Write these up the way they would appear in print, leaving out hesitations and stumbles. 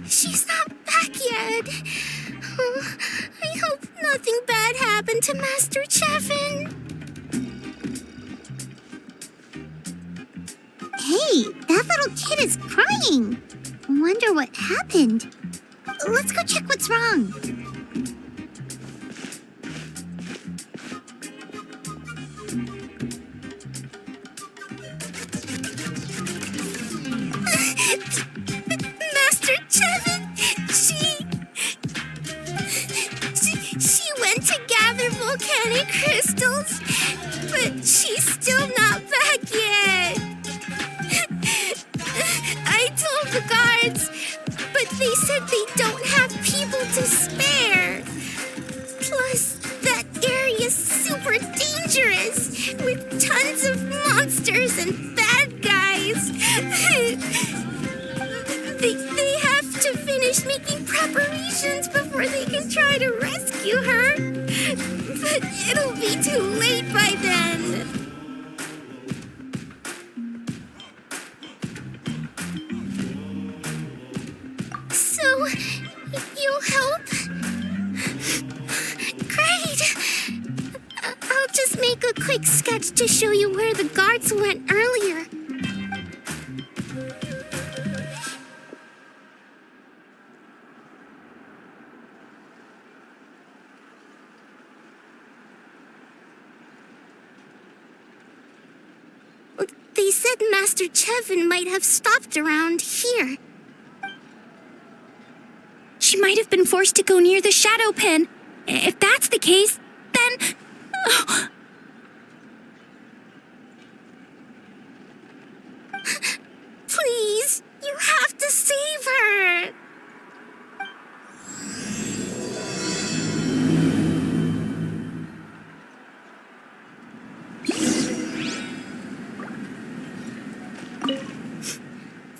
She's not back yet. Oh, I hope nothing bad happened to Master Chevin. Hey, that little kid is crying. Wonder what happened. Let's go check what's wrong. Master Chevin, she went to gather volcanic crystals, but she's still not back yet. I told the guards, but they said they don't have people to spare. Plus, that area's super dangerous, with tons of monsters and bad guys. They have to finish making preparations before they can try to rescue her. But it'll be too late by then. So, you'll help? Great! I'll just make a quick sketch to show you where the guards went earlier. They said Master Chevin might have stopped around here. She might have been forced to go near the shadow pen. If that's the case, then... Oh. Please, you have to save her.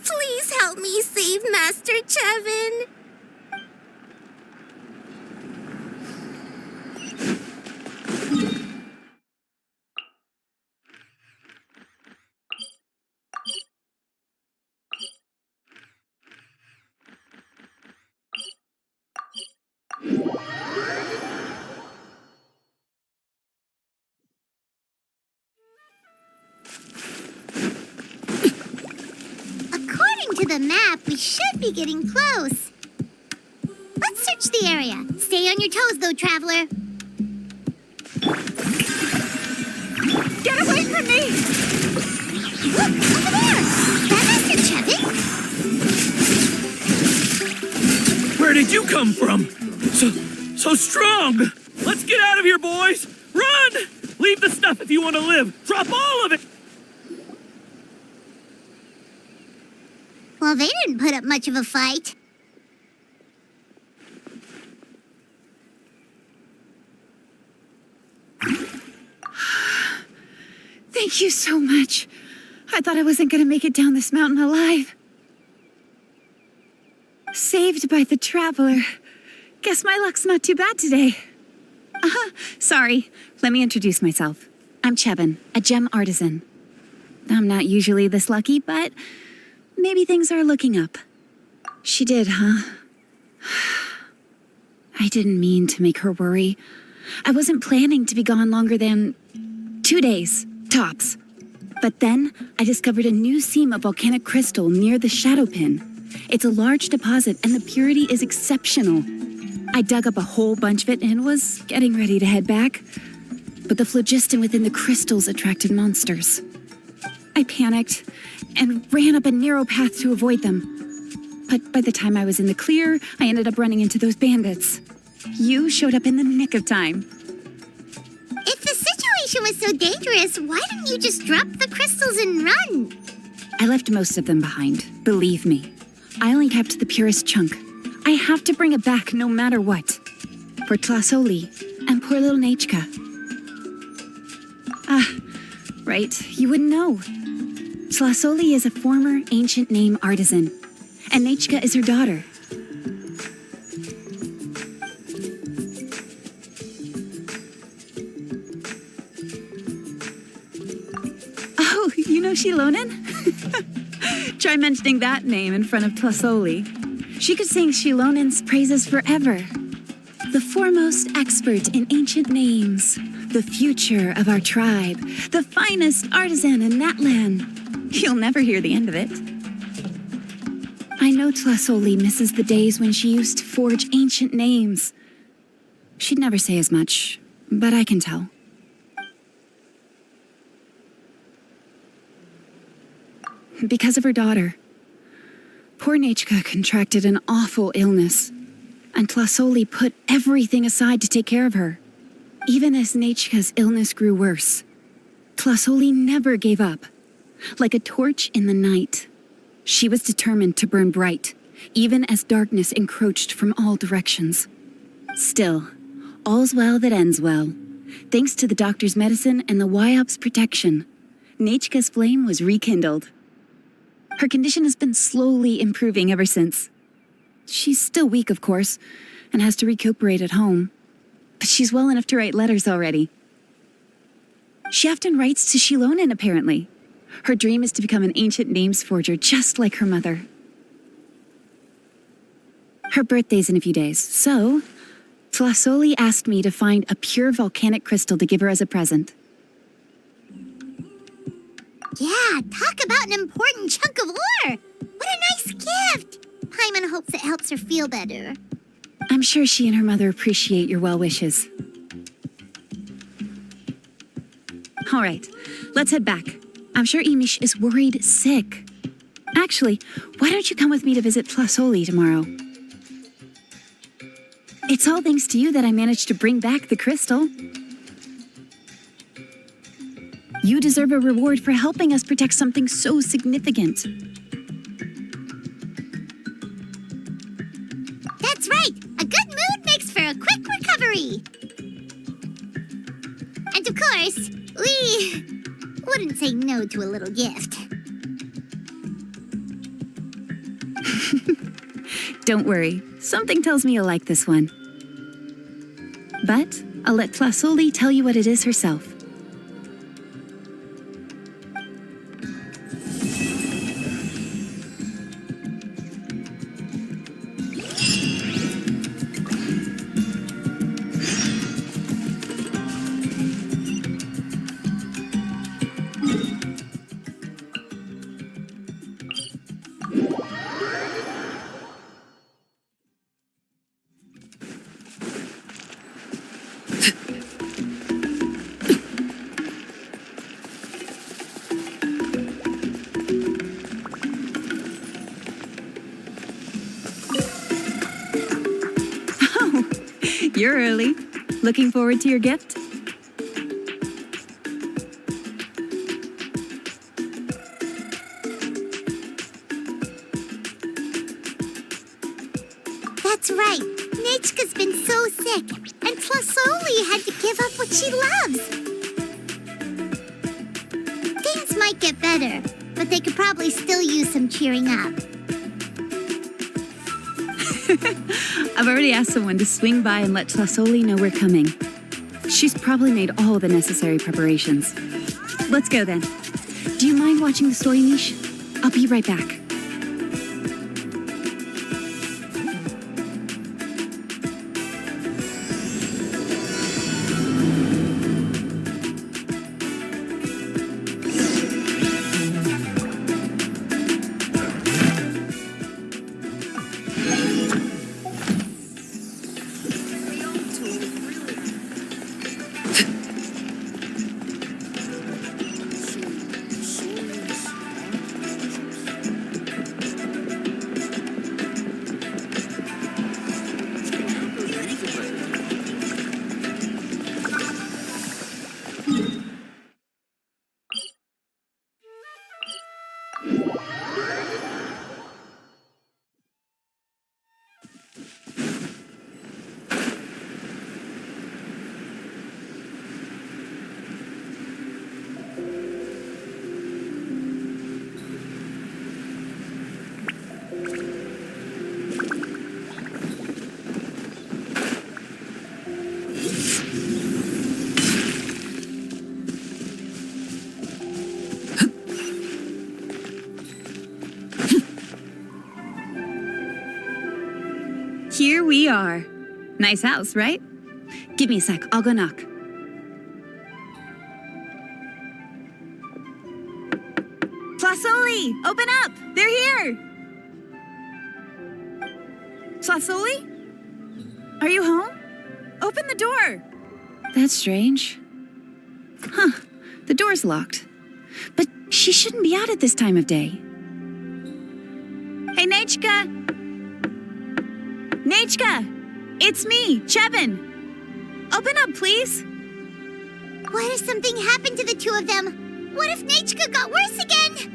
Please help me save Master Chevin. According to the map, we should be getting close. Let's search the area. Stay on your toes, though, traveler. Get away from me! Look, over there! That Master Chevin? Where did you come from? So strong! Let's get out of here, boys! Run! Leave the stuff if you want to live! Drop all of it! Well, they didn't put up much of a fight. Thank you so much. I thought I wasn't going to make it down this mountain alive. Saved by the traveler. Guess my luck's not too bad today. Sorry. Let me introduce myself. I'm Chevin, a gem artisan. I'm not usually this lucky, but maybe things are looking up. She did, huh? I didn't mean to make her worry. I wasn't planning to be gone longer than 2 days, tops. But then I discovered a new seam of volcanic crystal near the shadow pin. It's a large deposit and the purity is exceptional. I dug up a whole bunch of it and was getting ready to head back. But the phlogiston within the crystals attracted monsters. I panicked and ran up a narrow path to avoid them. But by the time I was in the clear, I ended up running into those bandits. You showed up in the nick of time. If the situation was so dangerous, why didn't you just drop the crystals and run? I left most of them behind, believe me. I only kept the purest chunk. I have to bring it back no matter what. For Tlasoli and poor little Nachka. right? You wouldn't know. Slasoli is a former ancient name artisan, and Nechka is her daughter. Oh, you know Xilonen? Try mentioning that name in front of Tlasoli. She could sing Xilonen's praises forever. The foremost expert in ancient names, the future of our tribe, the finest artisan in that land. You'll never hear the end of it. I know Tlasoli misses the days when she used to forge ancient names. She'd never say as much, but I can tell. Because of her daughter. Poor Nechka contracted an awful illness, and Tlasoli put everything aside to take care of her. Even as Nechka's illness grew worse, Tlasoli never gave up. Like a torch in the night, she was determined to burn bright, even as darkness encroached from all directions. Still, all's well that ends well. Thanks to the doctor's medicine and the Wyop's protection, Nechka's flame was rekindled. Her condition has been slowly improving ever since. She's still weak, of course, and has to recuperate at home. But she's well enough to write letters already. She often writes to Xilonen, apparently. Her dream is to become an ancient names forger, just like her mother. Her birthday's in a few days, so Tlasoli asked me to find a pure volcanic crystal to give her as a present. Yeah, talk about an important chunk of ore. What a nice gift. Paimon hopes it helps her feel better. I'm sure she and her mother appreciate your well wishes. All right, let's head back. I'm sure Imish is worried sick. Actually, why don't you come with me to visit Tlasoli tomorrow? It's all thanks to you that I managed to bring back the crystal. You deserve a reward for helping us protect something so significant. That's right. A good mood makes for a quick recovery. And of course, we wouldn't say no to a little gift. Don't worry. Something tells me you'll like this one. But I'll let Tlasoli tell you what it is herself. You're early. Looking forward to your gift? That's right. Nechka's been so sick, and Tlasoli had to give up what she loves. Things might get better, but they could probably still use some cheering up. I've already asked someone to swing by and let Tlasoli know we're coming. She's probably made all the necessary preparations. Let's go then. Do you mind watching the story, Mish? I'll be right back. are. Nice house, right? Give me a sec, I'll go knock. Flasoli, open up! They're here! Flasoli? Are you home? Open the door! That's strange. Huh, the door's locked. But she shouldn't be out at this time of day. Hey, Nechka! Nechka! It's me, Chevin! Open up, please! What if something happened to the two of them? What if Nechka got worse again?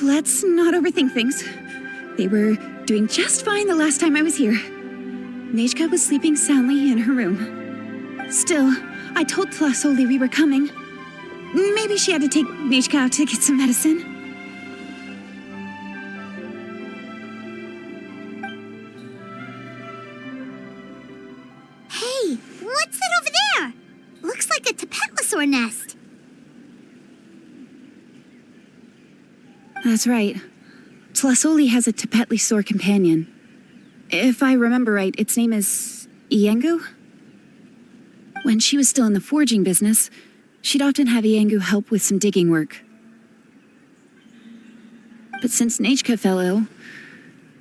Let's not overthink things. They were doing just fine the last time I was here. Nechka was sleeping soundly in her room. Still, I told Tlasoli we were coming. Maybe she had to take Nechka out to get some medicine. Hey, what's that over there? Looks like a Tapetlosaur nest. That's right. Tlasoli has a Tapetlosaur companion. If I remember right, its name is Iengu? When she was still in the forging business, she'd often have Iengu help with some digging work. But since Nechka fell ill,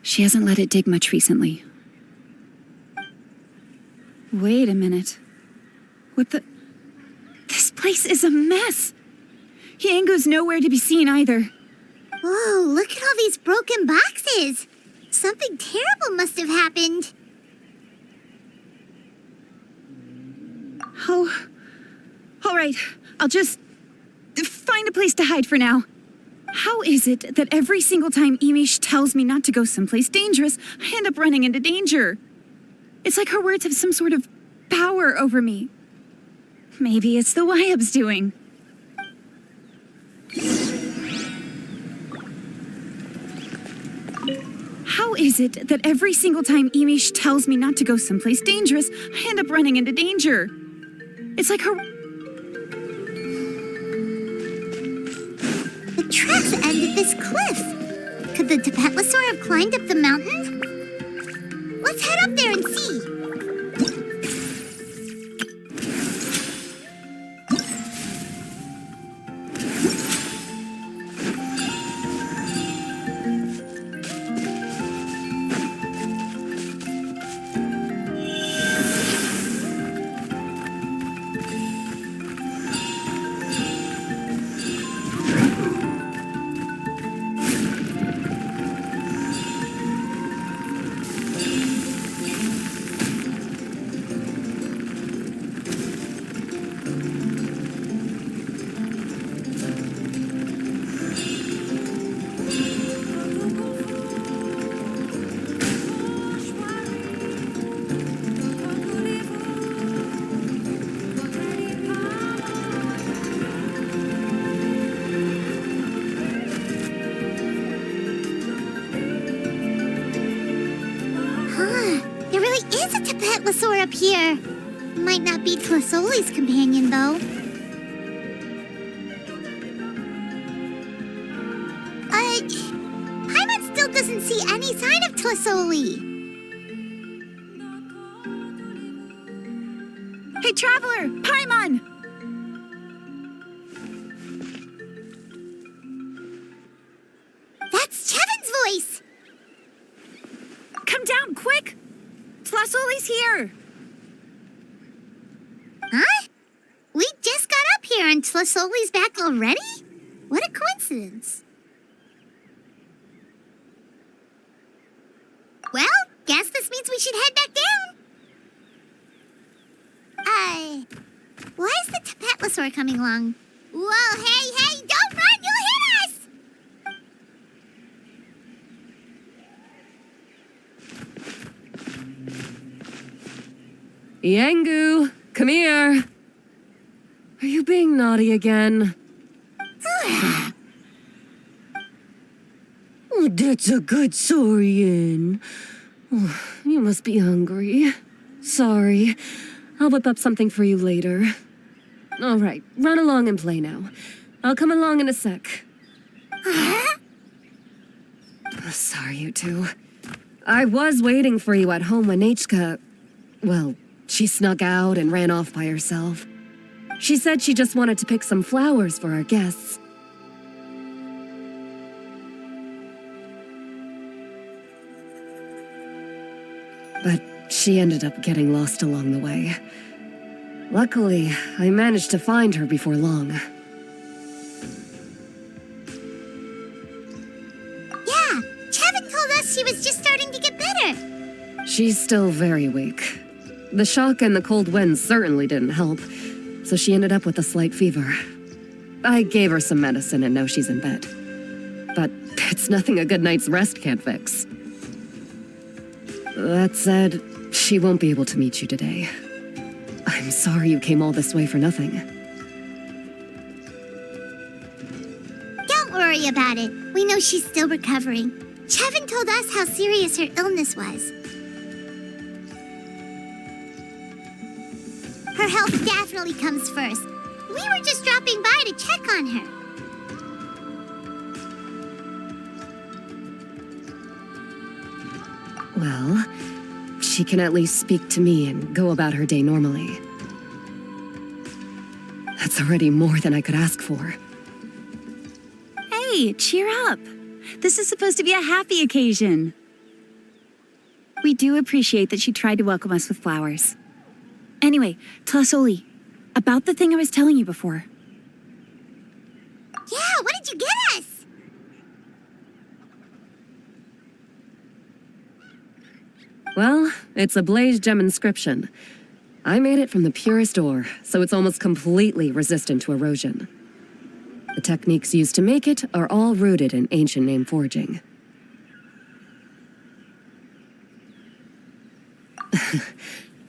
she hasn't let it dig much recently. Wait a minute. What the... This place is a mess! Iengu's nowhere to be seen either. Whoa, look at all these broken boxes. Something terrible must have happened. Oh, all right. I'll just find a place to hide for now. How is it that every single time Imish tells me not to go someplace dangerous, I end up running into danger? It's like her words have some sort of power over me. Maybe it's the Wyab's doing. How is it that every single time Imish tells me not to go someplace dangerous, I end up running into danger? It's like her... The tracks ended this cliff. Could the Tapetlosaur have climbed up the mountain? Let's head up there and see. There really is a Tapetlosaur up here. Might not be Tlasoli's companion, though. Paimon still doesn't see any sign of Tlasoli. Hey, Traveler! Paimon! That's Chevin's voice! Come down, quick! Tlasoli's here! Huh? We just got up here and Tlasoli's back already? What a coincidence. Well, guess this means we should head back down. Why is the Tapetlosaur coming along? Whoa, hey, don't run, you'll hit us! Iengu, come here. Are you being naughty again? Oh, that's a good saurian. Oh, you must be hungry. Sorry. I'll whip up something for you later. All right, run along and play now. I'll come along in a sec. Sorry, you two. I was waiting for you at home when Nechka... Well, she snuck out and ran off by herself. She said she just wanted to pick some flowers for our guests. But she ended up getting lost along the way. Luckily, I managed to find her before long. Yeah, Chevin told us she was just starting to get better. She's still very weak. The shock and the cold wind certainly didn't help, so she ended up with a slight fever. I gave her some medicine and now she's in bed. But it's nothing a good night's rest can't fix. That said, she won't be able to meet you today. I'm sorry you came all this way for nothing. Don't worry about it. We know she's still recovering. Chevin told us how serious her illness was. Her health definitely comes first. We were just dropping by to check on her. Well, she can at least speak to me and go about her day normally. That's already more than I could ask for. Hey, cheer up. This is supposed to be a happy occasion. We do appreciate that she tried to welcome us with flowers. Anyway, Tlasoli, about the thing I was telling you before. Yeah, what did you get us? Well, it's a blaze gem inscription. I made it from the purest ore, so it's almost completely resistant to erosion. The techniques used to make it are all rooted in ancient name forging.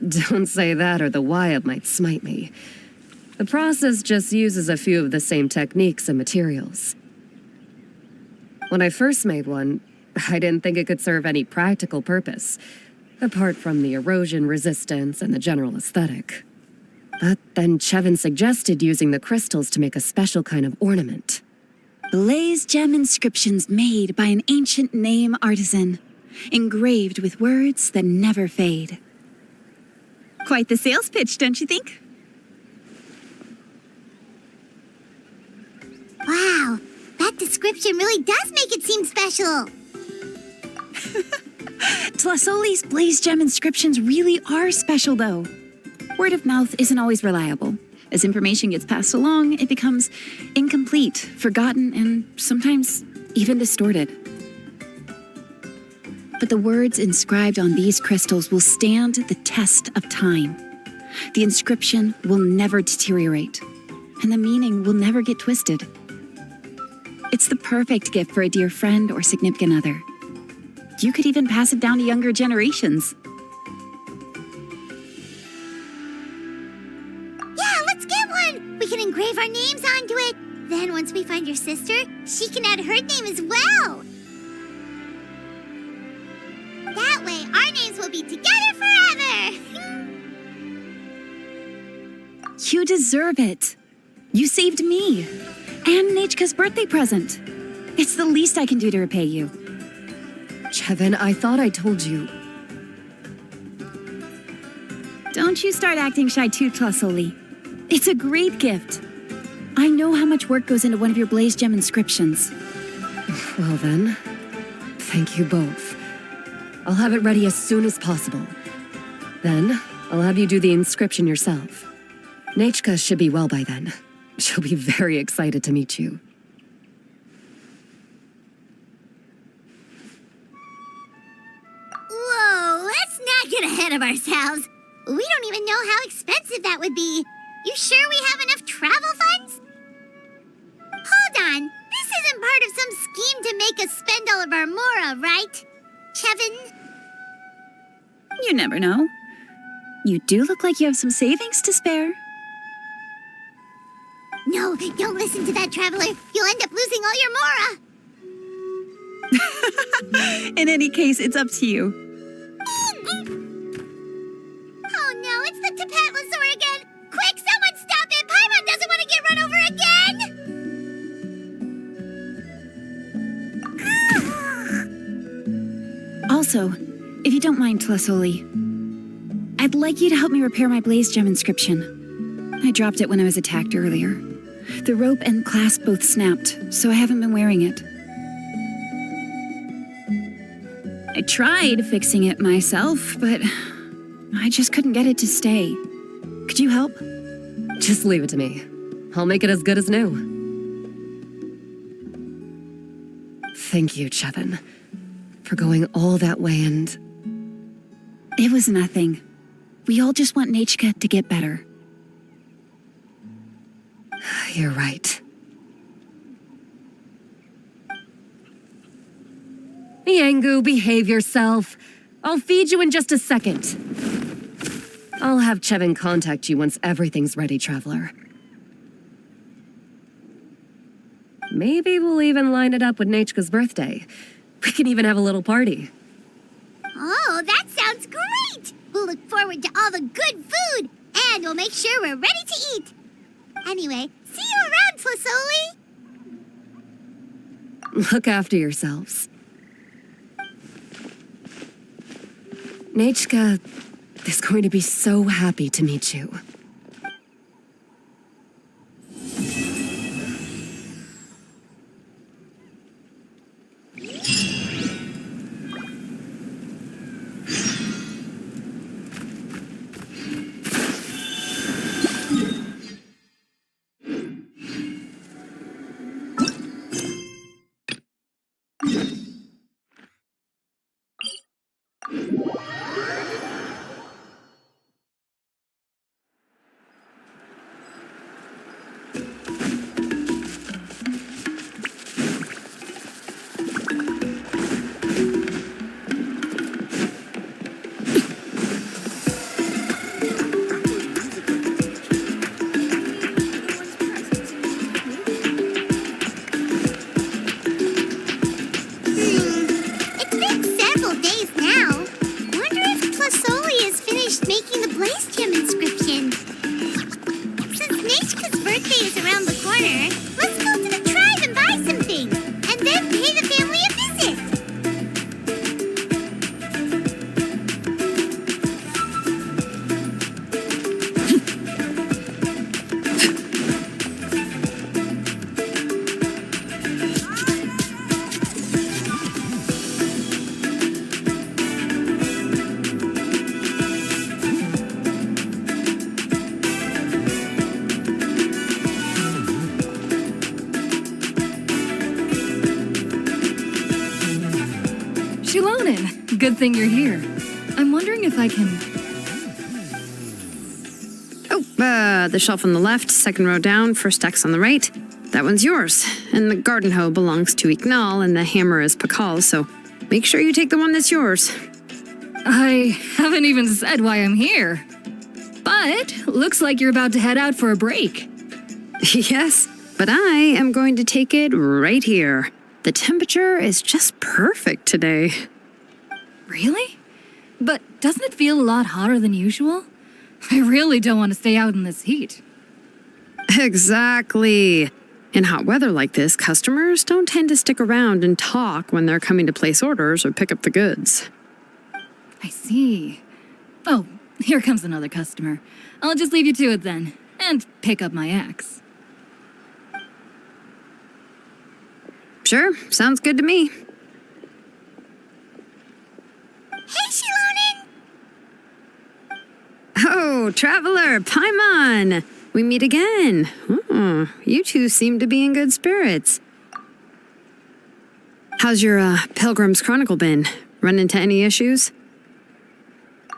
Don't say that or the Wyatt might smite me. The process just uses a few of the same techniques and materials. When I first made one, I didn't think it could serve any practical purpose, apart from the erosion resistance and the general aesthetic. But then Chevin suggested using the crystals to make a special kind of ornament. Blaze gem inscriptions made by an ancient name artisan, engraved with words that never fade. Quite the sales pitch, don't you think? Wow, that description really does make it seem special. Tlasoli's blaze gem inscriptions really are special, though. Word of mouth isn't always reliable. As information gets passed along, it becomes incomplete, forgotten, and sometimes even distorted. But the words inscribed on these crystals will stand the test of time. The inscription will never deteriorate, and the meaning will never get twisted. It's the perfect gift for a dear friend or significant other. You could even pass it down to younger generations. Yeah, let's get one! We can engrave our names onto it. Then once we find your sister, she can add her name as well. That way, our names will be together forever! You deserve it. You saved me. And Nechka's birthday present. It's the least I can do to repay you. Chevin, I thought I told you. Don't you start acting shy too, Tlasoli. It's a great gift. I know how much work goes into one of your blaze gem inscriptions. Well then, thank you both. I'll have it ready as soon as possible. Then, I'll have you do the inscription yourself. Nechka should be well by then. She'll be very excited to meet you. Whoa, let's not get ahead of ourselves. We don't even know how expensive that would be. You sure we have enough travel funds? Hold on, this isn't part of some scheme to make us spend all of our mora, right? Chevin? You never know. You do look like you have some savings to spare. No, don't listen to that, traveler. You'll end up losing all your mora. In any case, it's up to you. Oh no, it's the Tapatlosaur again! Quick, someone stop it! Paimon doesn't want to get run over again! Also, if you don't mind, Tlasoli, I'd like you to help me repair my blaze gem inscription. I dropped it when I was attacked earlier. The rope and clasp both snapped, so I haven't been wearing it. I tried fixing it myself, but I just couldn't get it to stay. Could you help? Just leave it to me. I'll make it as good as new. Thank you, Chevin, for going all that way and... It was nothing. We all just want Nachka to get better. You're right. Yangu, behave yourself. I'll feed you in just a second. I'll have Chevin contact you once everything's ready, Traveler. Maybe we'll even line it up with Nachka's birthday. We can even have a little party. Oh, that sounds great! We'll look forward to all the good food, and we'll make sure we're ready to eat. Anyway, see you around, Tlasoli! Look after yourselves. Nachka is going to be so happy to meet you. Xilonen, good thing you're here. I'm wondering if I can... The shelf on the left, second row down, first X on the right. That one's yours. And the garden hoe belongs to Ignal, and the hammer is Pakal's, so make sure you take the one that's yours. I haven't even said why I'm here. But looks like you're about to head out for a break. Yes, but I am going to take it right here. The temperature is just perfect today. Really? But doesn't it feel a lot hotter than usual? I really don't want to stay out in this heat. Exactly. In hot weather like this, customers don't tend to stick around and talk when they're coming to place orders or pick up the goods. I see. Oh, here comes another customer. I'll just leave you to it then, and pick up my axe. Sure, sounds good to me. Hey, Xilonen! Oh, Traveler, Paimon! We meet again. Oh, you two seem to be in good spirits. How's your Pilgrim's Chronicle been? Run into any issues?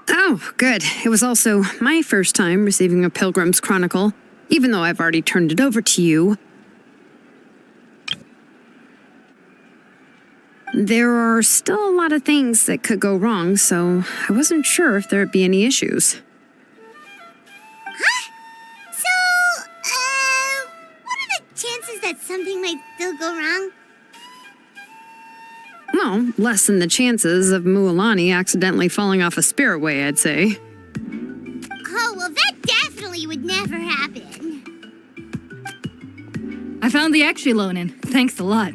Oh, good. It was also my first time receiving a Pilgrim's Chronicle, even though I've already turned it over to you. There are still a lot of things that could go wrong, so I wasn't sure if there'd be any issues. Huh? So, what are the chances that something might still go wrong? Well, less than the chances of Mualani accidentally falling off a spirit way, I'd say. Oh, well, that definitely would never happen. I found the axe, Xilonen. Thanks a lot.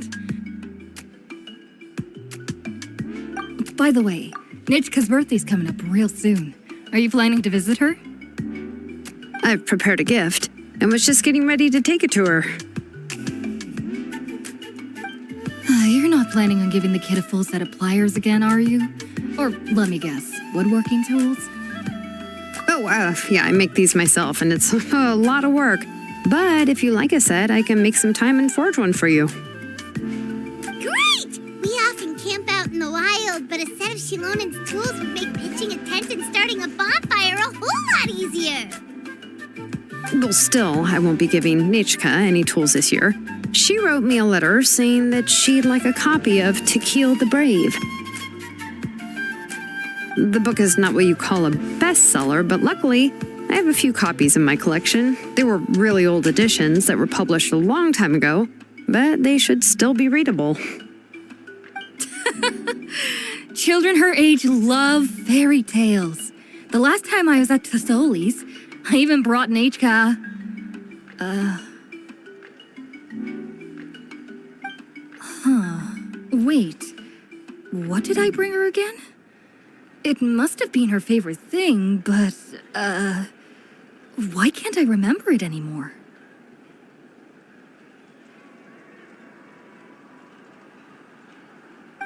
by the way, Nitchka's birthday's coming up real soon. Are you planning to visit her? I've prepared a gift and was just getting ready to take it to her. You're not planning on giving the kid a full set of pliers again, are you? Or, let me guess, woodworking tools? Oh, yeah, I make these myself, and it's a lot of work. But if you like a set, I can make some time and forge one for you. Great! We often camp out in the wild, but a set of Xilonen's tools would make pitching a tent and starting a bonfire a whole lot easier. Well, still, I won't be giving Nitchka any tools this year. She wrote me a letter saying that she'd like a copy of To Kill the Brave. The book is not what you call a bestseller, but luckily, I have a few copies in my collection. They were really old editions that were published a long time ago, but they should still be readable. Children her age love fairy tales. The last time I was at Tasoli's, I even brought Nitchka. Wait, what did I bring her again? It must have been her favorite thing, but, why can't I remember it anymore?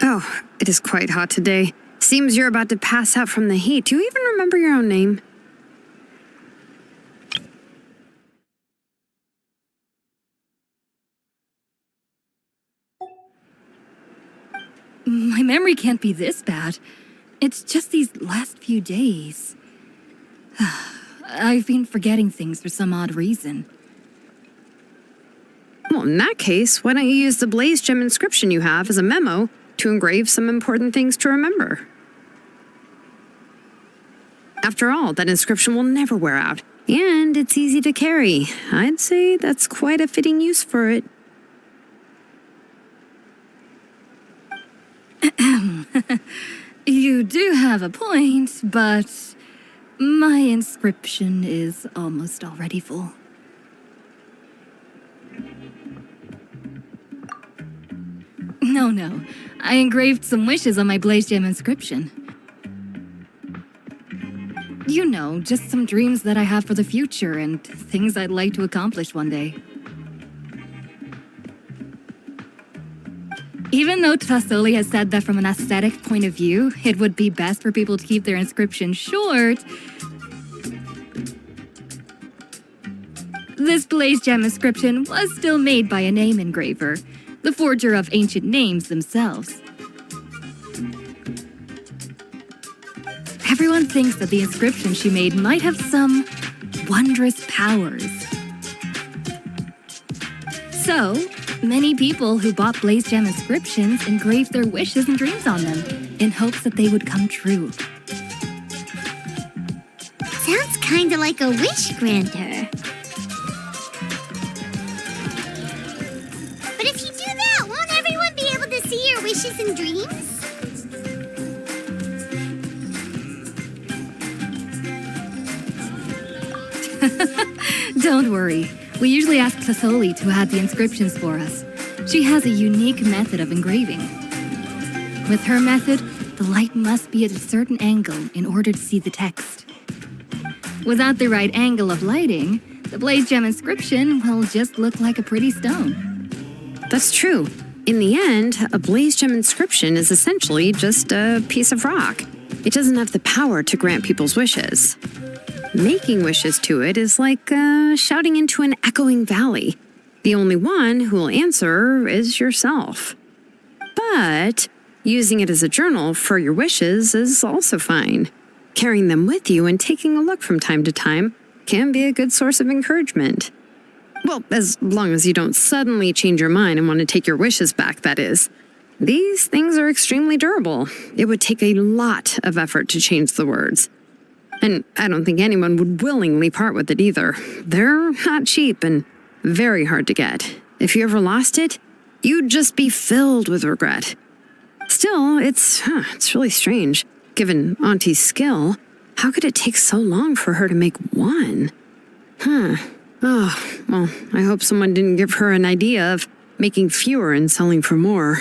Oh, it is quite hot today. Seems you're about to pass out from the heat. Do you even remember your own name? My memory can't be this bad. It's just these last few days. I've been forgetting things for some odd reason. Well, in that case, why don't you use the Blaze Gem inscription you have as a memo to engrave some important things to remember? After all, that inscription will never wear out, and it's easy to carry. I'd say that's quite a fitting use for it. You do have a point, but my inscription is almost already full. No. I engraved some wishes on my Blaze Gem inscription. You know, just some dreams that I have for the future and things I'd like to accomplish one day. Even though Tasoli has said that from an aesthetic point of view, it would be best for people to keep their inscription short, this Blaze Gem inscription was still made by a name engraver, the forger of ancient names themselves. Everyone thinks that the inscription she made might have some wondrous powers. So, many people who bought Blaze Gem inscriptions engraved their wishes and dreams on them, in hopes that they would come true. Sounds kinda like a wish granter. But if you do that, won't everyone be able to see your wishes and dreams? Don't worry. We usually ask Tasoli to add the inscriptions for us. She has a unique method of engraving. With her method, the light must be at a certain angle in order to see the text. Without the right angle of lighting, the Blaze Gem inscription will just look like a pretty stone. That's true. In the end, a Blaze Gem inscription is essentially just a piece of rock. It doesn't have the power to grant people's wishes. Making wishes to it is like shouting into an echoing valley. The only one who will answer is yourself. But using it as a journal for your wishes is also fine. Carrying them with you and taking a look from time to time can be a good source of encouragement. Well, as long as you don't suddenly change your mind and want to take your wishes back, that is. These things are extremely durable. It would take a lot of effort to change the words. And I don't think anyone would willingly part with it either. They're not cheap and very hard to get. If you ever lost it, you'd just be filled with regret. Still, it's really strange. Given Auntie's skill, how could it take so long for her to make one? Oh, well, I hope someone didn't give her an idea of making fewer and selling for more.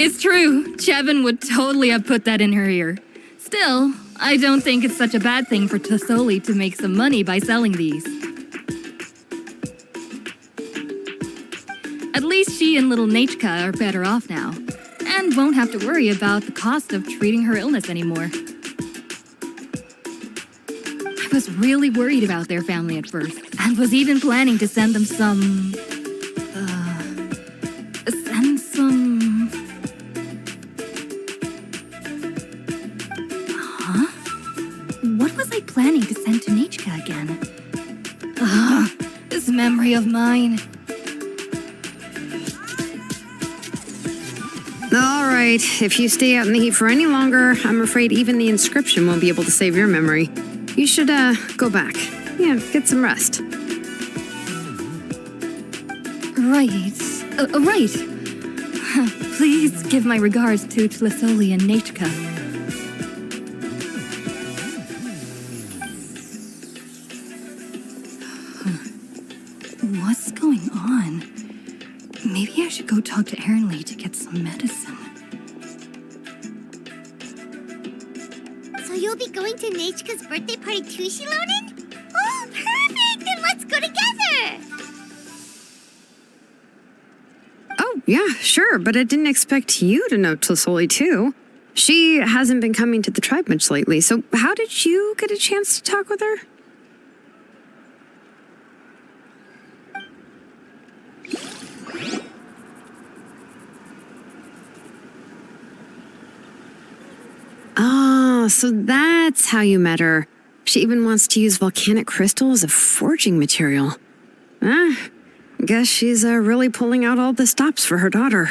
It's true. Chevin would totally have put that in her ear. Still, I don't think it's such a bad thing for Tasoli to make some money by selling these. At least she and little Nachka are better off now, and won't have to worry about the cost of treating her illness anymore. I was really worried about their family at first, and was even planning to send them some... What was I planning to send to Nachka again? This memory of mine. All right, if you stay out in the heat for any longer, I'm afraid even the inscription won't be able to save your memory. You should, go back. Yeah, get some rest. Right. Right. Please give my regards to Tlisoli and Nachka. What's going on? Maybe I should go talk to Erinley to get some medicine. So you'll be going to Nachka's birthday party too, Xilonen? Oh, perfect! Then let's go together! Oh, yeah, sure, but I didn't expect you to know Tlisoli too. She hasn't been coming to the tribe much lately, so how did you get a chance to talk with her? Oh, so that's how you met her. She even wants to use volcanic crystal as a forging material. Guess she's really pulling out all the stops for her daughter.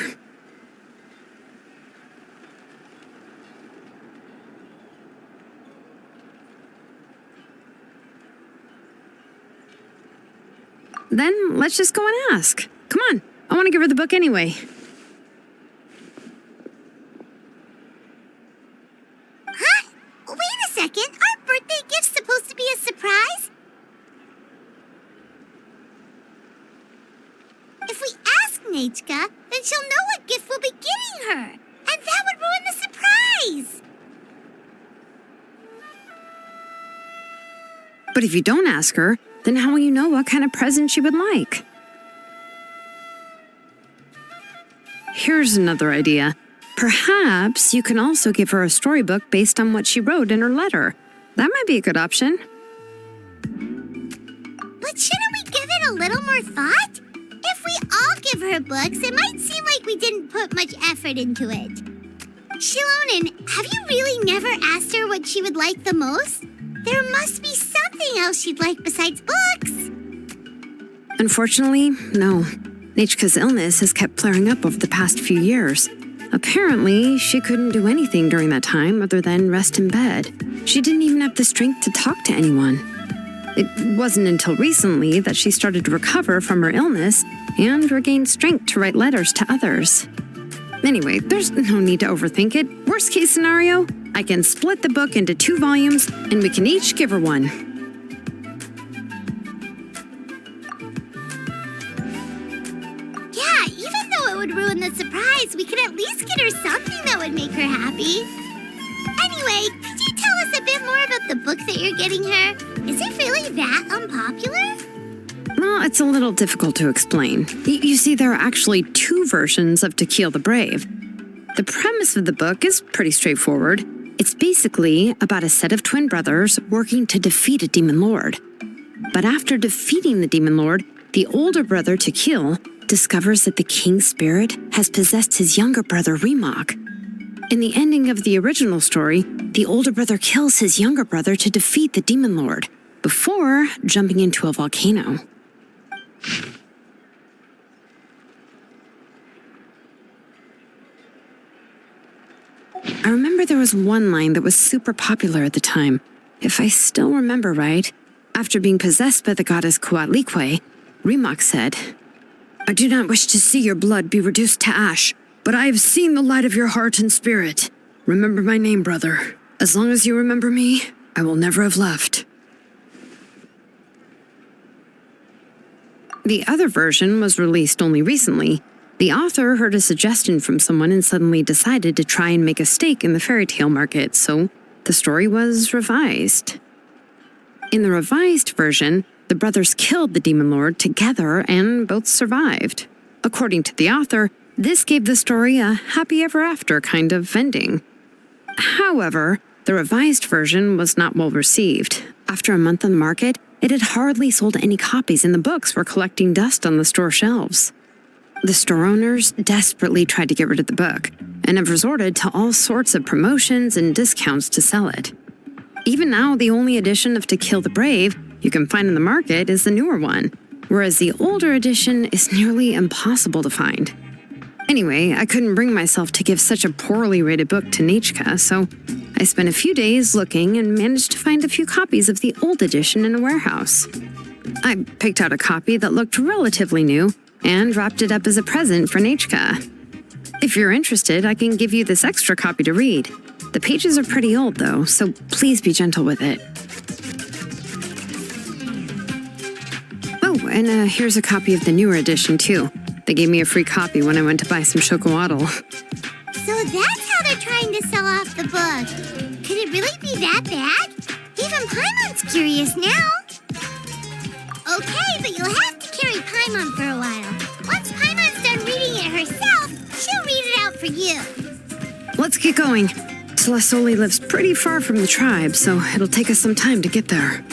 Then let's just go and ask. Come on, I want to give her the book anyway. Huh? Wait a second. Our birthday gift's supposed to be a surprise? If we ask Nachka, then she'll know what gift we'll be giving her. And that would ruin the surprise. But if you don't ask her, then how will you know what kind of present she would like? Here's another idea. Perhaps you can also give her a storybook based on what she wrote in her letter. That might be a good option. But shouldn't we give it a little more thought? If we all give her books, it might seem like we didn't put much effort into it. Xilonen, have you really never asked her what she would like the most? There must be something else she'd like besides books. Unfortunately, no. Nachka's illness has kept flaring up over the past few years. Apparently, she couldn't do anything during that time other than rest in bed. She didn't even have the strength to talk to anyone. It wasn't until recently that she started to recover from her illness and regained strength to write letters to others. Anyway, there's no need to overthink it. Worst case scenario, I can split the book into 2 volumes and we can each give her one. Yeah, even though it would ruin the surprise, we could at least get her something that would make her happy. Anyway, could you tell us a bit more about the book that you're getting her? Is it really that unpopular? Well, it's a little difficult to explain. You see, there are actually 2 versions of To Kill the Brave. The premise of the book is pretty straightforward. It's basically about a set of twin brothers working to defeat a demon lord. But after defeating the demon lord, the older brother, To Kill, discovers that the king's spirit has possessed his younger brother, Remok. In the ending of the original story, the older brother kills his younger brother to defeat the demon lord, before jumping into a volcano. I remember there was one line that was super popular at the time. If I still remember right, after being possessed by the goddess Coatlicue, Remok said, "I do not wish to see your blood be reduced to ash, but I have seen the light of your heart and spirit. Remember my name, brother. As long as you remember me, I will never have left." The other version was released only recently, The author heard a suggestion from someone and suddenly decided to try and make a stake in the fairy tale market, so the story was revised. In the revised version, the brothers killed the demon lord together and both survived. According to the author, this gave the story a happy ever after kind of ending. However, the revised version was not well received. After a month on the market, it had hardly sold any copies and the books were collecting dust on the store shelves. The store owners desperately tried to get rid of the book and have resorted to all sorts of promotions and discounts to sell it. Even now, the only edition of To Kill the Brave you can find in the market is the newer one, whereas the older edition is nearly impossible to find. Anyway, I couldn't bring myself to give such a poorly rated book to Nechka, so I spent a few days looking and managed to find a few copies of the old edition in a warehouse. I picked out a copy that looked relatively new and wrapped it up as a present for Nechka. If you're interested, I can give you this extra copy to read. The pages are pretty old, though, so please be gentle with it. Oh, and here's a copy of the newer edition, too. They gave me a free copy when I went to buy some chocowaddle. So that's how they're trying to sell off the book. Could it really be that bad? Even Paimon's curious now. Okay, but you'll have to carry Paimon for a while. Once Paimon's done reading it herself, she'll read it out for you. Let's get going. Celestoli lives pretty far from the tribe, so it'll take us some time to get there.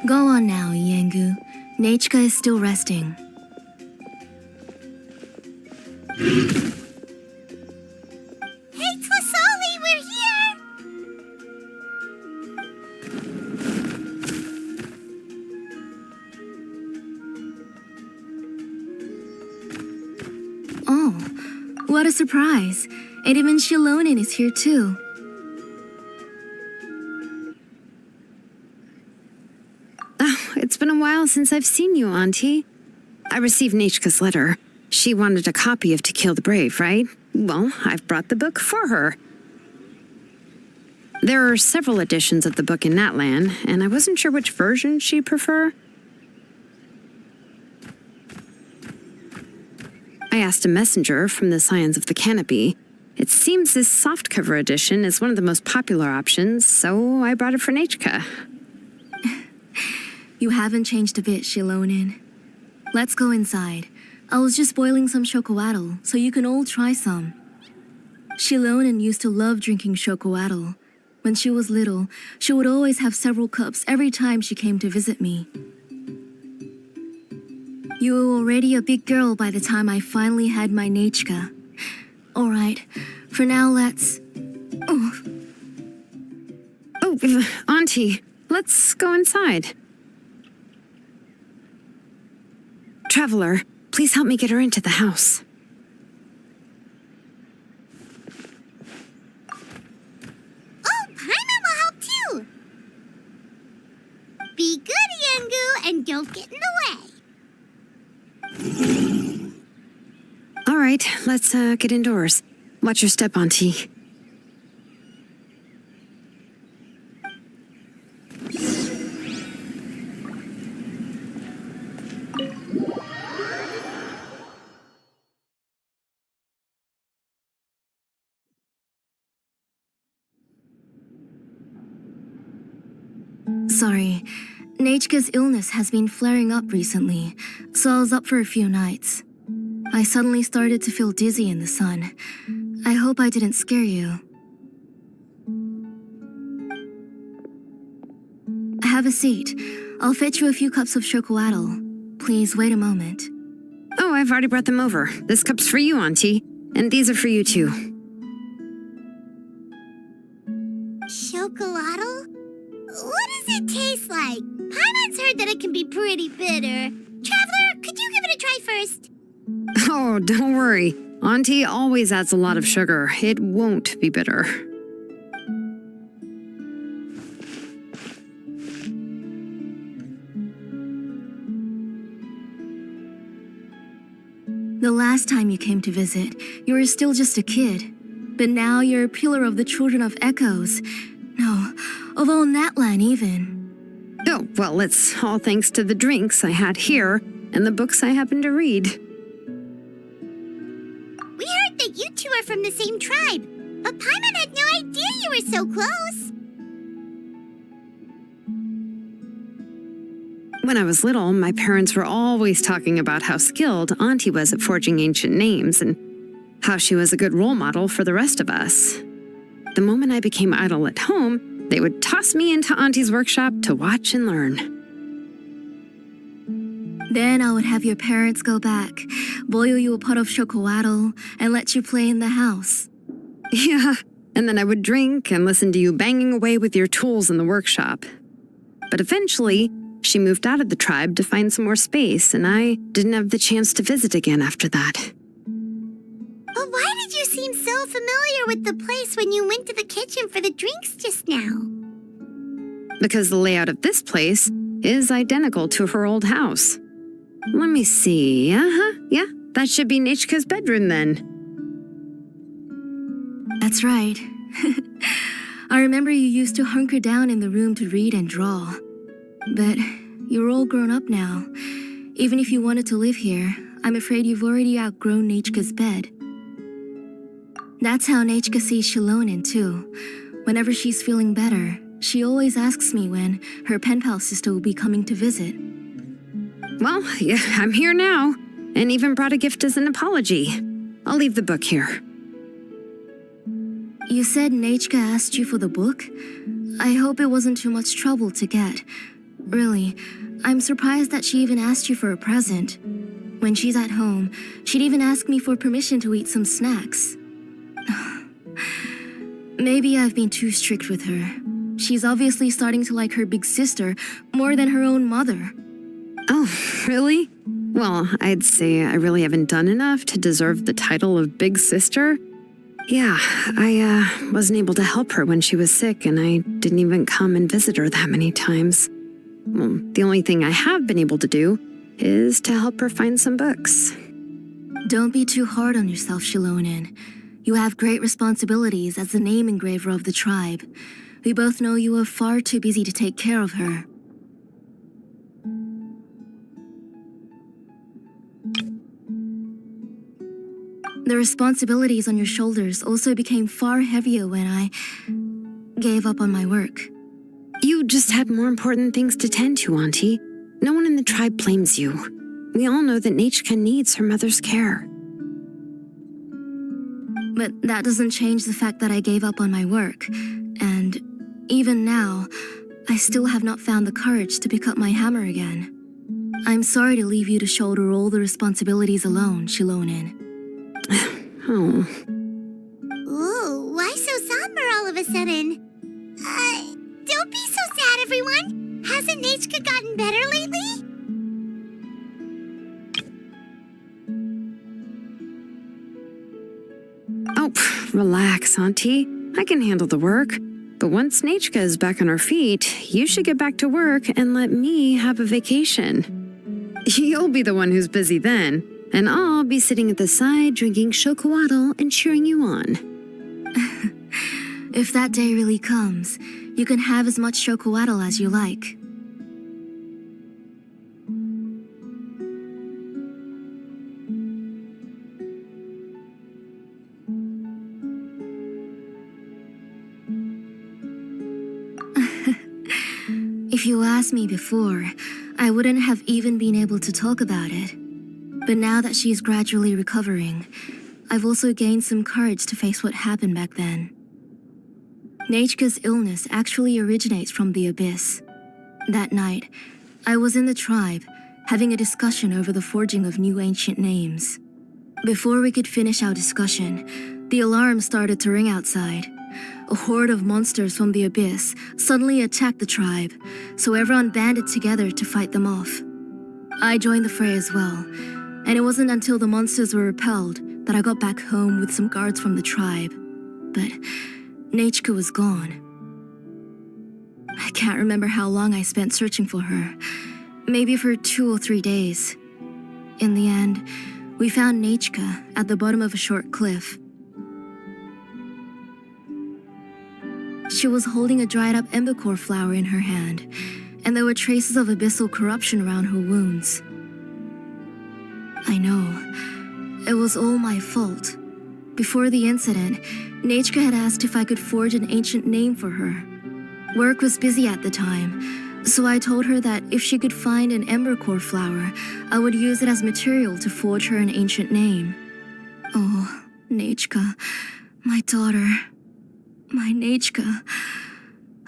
Go on now, Yengu. Nechka is still resting. Hey, Tlasoli, we're here! Oh, what a surprise. And even Xilonen is here too. It's been a while since I've seen you, Auntie. I received Nechka's letter. She wanted a copy of To Kill the Brave, right? Well, I've brought the book for her. There are several editions of the book in Natlan, and I wasn't sure which version she'd prefer. I asked a messenger from the Scions of the Canopy. It seems this softcover edition is one of the most popular options, so I brought it for Nechka. You haven't changed a bit, Xilonen. Let's go inside. I was just boiling some chocowaddle, so you can all try some. Xilonen used to love drinking chocowaddle. When she was little, she would always have several cups every time she came to visit me. You were already a big girl by the time I finally had my Nechka. All right, for now let's... Oh, Auntie, let's go inside. Traveler, please help me get her into the house. Oh, Paimon will help too! Be good, Yengu, and don't get in the way. All right, let's get indoors. Watch your step, Auntie. Sorry, Nechka's illness has been flaring up recently, so I was up for a few nights. I suddenly started to feel dizzy in the sun. I hope I didn't scare you. Have a seat. I'll fetch you a few cups of chocolatl. Please wait a moment. Oh, I've already brought them over. This cup's for you, Auntie. And these are for you, too. Chocolatl? What does it taste like? Paimon's heard that it can be pretty bitter. Traveler, could you give it a try first? Oh, don't worry. Auntie always adds a lot of sugar. It won't be bitter. The last time you came to visit, you were still just a kid. But now you're a pillar of the Children of Echoes. No, of all Natlan even. Oh, well, it's all thanks to the drinks I had here and the books I happen to read. We heard that you two are from the same tribe, but Paimon had no idea you were so close. When I was little, my parents were always talking about how skilled Auntie was at forging ancient names and how she was a good role model for the rest of us. The moment I became idle at home, they would toss me into Auntie's workshop to watch and learn. Then I would have your parents go back, boil you a pot of chocolatl, and let you play in the house. Yeah, and then I would drink and listen to you banging away with your tools in the workshop. But eventually, she moved out of the tribe to find some more space, and I didn't have the chance to visit again after that. But why did you seem so familiar with the place when you went to the kitchen for the drinks just now? Because the layout of this place is identical to her old house. Let me see. Yeah, that should be Nechka's bedroom then. That's right. I remember you used to hunker down in the room to read and draw. But you're all grown up now. Even if you wanted to live here, I'm afraid you've already outgrown Nechka's bed. That's how Nechka sees Xilonen too. Whenever she's feeling better, she always asks me when her pen pal sister will be coming to visit. Well, yeah, I'm here now, and even brought a gift as an apology. I'll leave the book here. You said Nechka asked you for the book? I hope it wasn't too much trouble to get. Really, I'm surprised that she even asked you for a present. When she's at home, she'd even ask me for permission to eat some snacks. Maybe I've been too strict with her. She's obviously starting to like her big sister more than her own mother. Oh, really? Well, I'd say I really haven't done enough to deserve the title of big sister. Yeah, I wasn't able to help her when she was sick, and I didn't even come and visit her that many times. Well, the only thing I have been able to do is to help her find some books. Don't be too hard on yourself, Xilonen. You have great responsibilities as the name engraver of the tribe. We both know you are far too busy to take care of her. The responsibilities on your shoulders also became far heavier when I gave up on my work. You just had more important things to tend to, Auntie. No one in the tribe blames you. We all know that Nechka needs her mother's care. But that doesn't change the fact that I gave up on my work. And even now, I still have not found the courage to pick up my hammer again. I'm sorry to leave you to shoulder all the responsibilities alone, Xilonen. Oh. Ooh, why so somber all of a sudden? Don't be so sad, everyone. Hasn't Nechka gotten better lately? Oh, relax, Auntie. I can handle the work. But once Nechka is back on her feet, you should get back to work and let me have a vacation. You'll be the one who's busy then, and I'll be sitting at the side drinking chocolatl and cheering you on. If that day really comes, you can have as much chocolatl as you like. If you asked me before, I wouldn't have even been able to talk about it. But now that she is gradually recovering, I've also gained some courage to face what happened back then. Nechka's illness actually originates from the abyss. That night, I was in the tribe, having a discussion over the forging of new ancient names. Before we could finish our discussion, the alarm started to ring outside. A horde of monsters from the abyss suddenly attacked the tribe, so everyone banded together to fight them off. I joined the fray as well, and it wasn't until the monsters were repelled that I got back home with some guards from the tribe. But Nechka was gone. I can't remember how long I spent searching for her. Maybe for 2 or 3 days. In the end, we found Nechka at the bottom of a short cliff. She was holding a dried up embercore flower in her hand, and there were traces of abyssal corruption around her wounds. I know. It was all my fault. Before the incident, Nechka had asked if I could forge an ancient name for her. Work was busy at the time, so I told her that if she could find an embercore flower, I would use it as material to forge her an ancient name. Oh, Nechka, my daughter. My Nechka.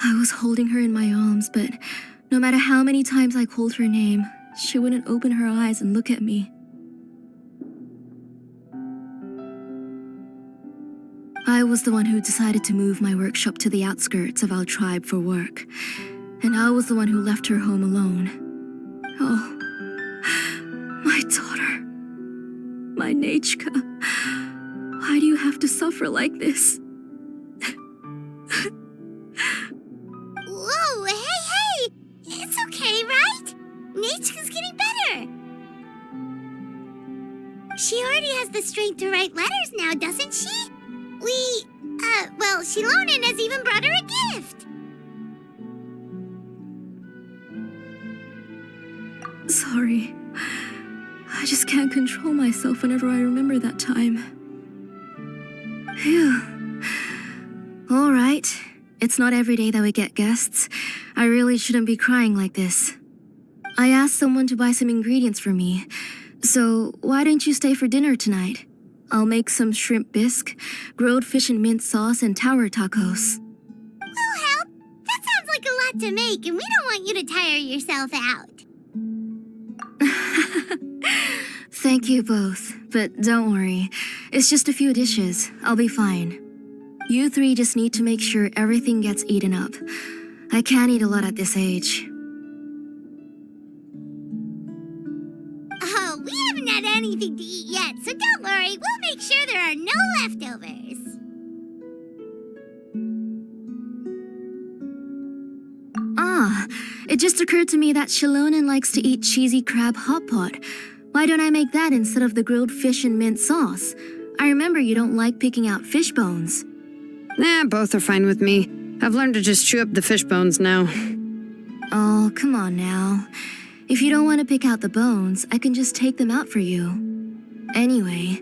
I was holding her in my arms, but no matter how many times I called her name, she wouldn't open her eyes and look at me. I was the one who decided to move my workshop to the outskirts of our tribe for work, and I was the one who left her home alone. Oh, my daughter. My Nechka. Why do you have to suffer like this? Whoa, hey! It's okay, right? Nechka's getting better. She already has the strength to write letters now, doesn't she? Xilonen has even brought her a gift. Sorry. I just can't control myself whenever I remember that time. Phew. All right. It's not every day that we get guests. I really shouldn't be crying like this. I asked someone to buy some ingredients for me. So why don't you stay for dinner tonight? I'll make some shrimp bisque, grilled fish and mint sauce, and tower tacos. We'll help. That sounds like a lot to make, and we don't want you to tire yourself out. Thank you both, but don't worry. It's just a few dishes. I'll be fine. You three just need to make sure everything gets eaten up. I can't eat a lot at this age. Oh, we haven't had anything to eat yet, so don't worry. We'll make sure there are no leftovers. It just occurred to me that Xilonen likes to eat cheesy crab hot pot. Why don't I make that instead of the grilled fish and mint sauce? I remember you don't like picking out fish bones. Nah, both are fine with me. I've learned to just chew up the fish bones now. Oh, come on now. If you don't want to pick out the bones, I can just take them out for you. Anyway,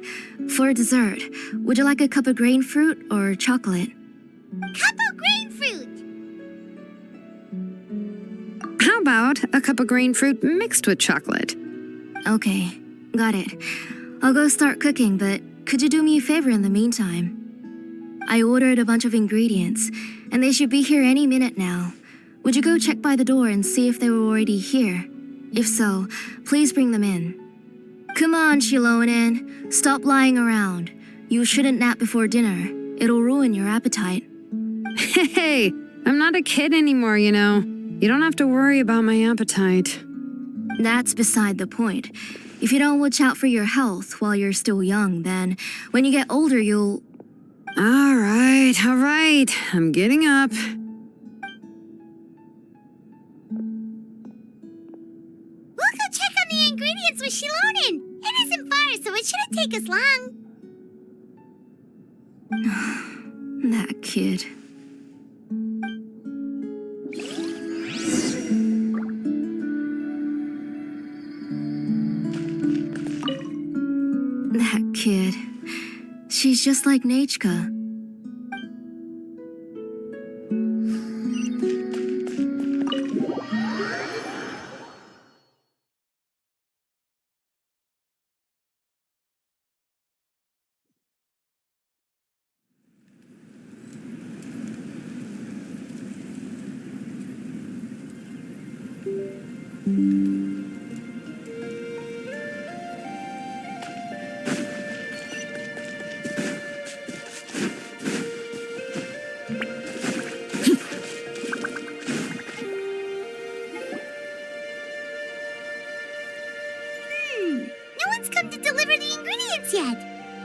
for dessert, would you like a cup of grain fruit or chocolate? Cup of grain fruit! How about a cup of grain fruit mixed with chocolate? Okay, got it. I'll go start cooking, but could you do me a favor in the meantime? I ordered a bunch of ingredients, and they should be here any minute now. Would you go check by the door and see if they were already here? If so, please bring them in. Come on, Xilonen. Stop lying around. You shouldn't nap before dinner. It'll ruin your appetite. Hey, I'm not a kid anymore, you know. You don't have to worry about my appetite. That's beside the point. If you don't watch out for your health while you're still young, then when you get older, you'll... All right. I'm getting up. We'll go check on the ingredients with Xilonen. It isn't far, so it shouldn't take us long. That kid. That kid. She's just like Nechka.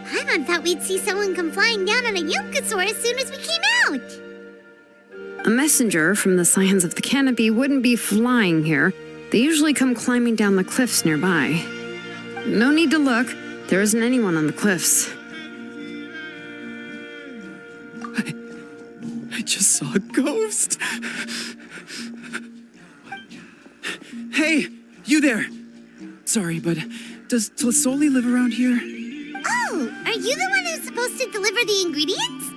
Paimon thought we'd see someone come flying down on a Yunkasaur as soon as we came out. A messenger from the Scions of the Canopy wouldn't be flying here. They usually come climbing down the cliffs nearby. No need to look. There isn't anyone on the cliffs. I just saw a ghost. Hey, you there. Sorry, but does Tlasoli live around here? Oh, are you the one who's supposed to deliver the ingredients?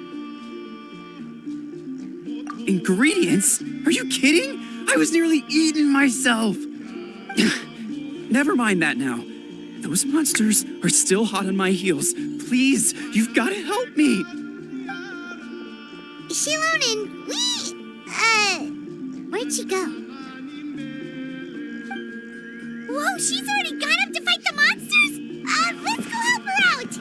Ingredients? Are you kidding? I was nearly eating myself. Never mind that now. Those monsters are still hot on my heels. Please, you've got to help me. Xilonen, where'd she go? Whoa, she's already gone up to fight the monsters? Let's go help her out!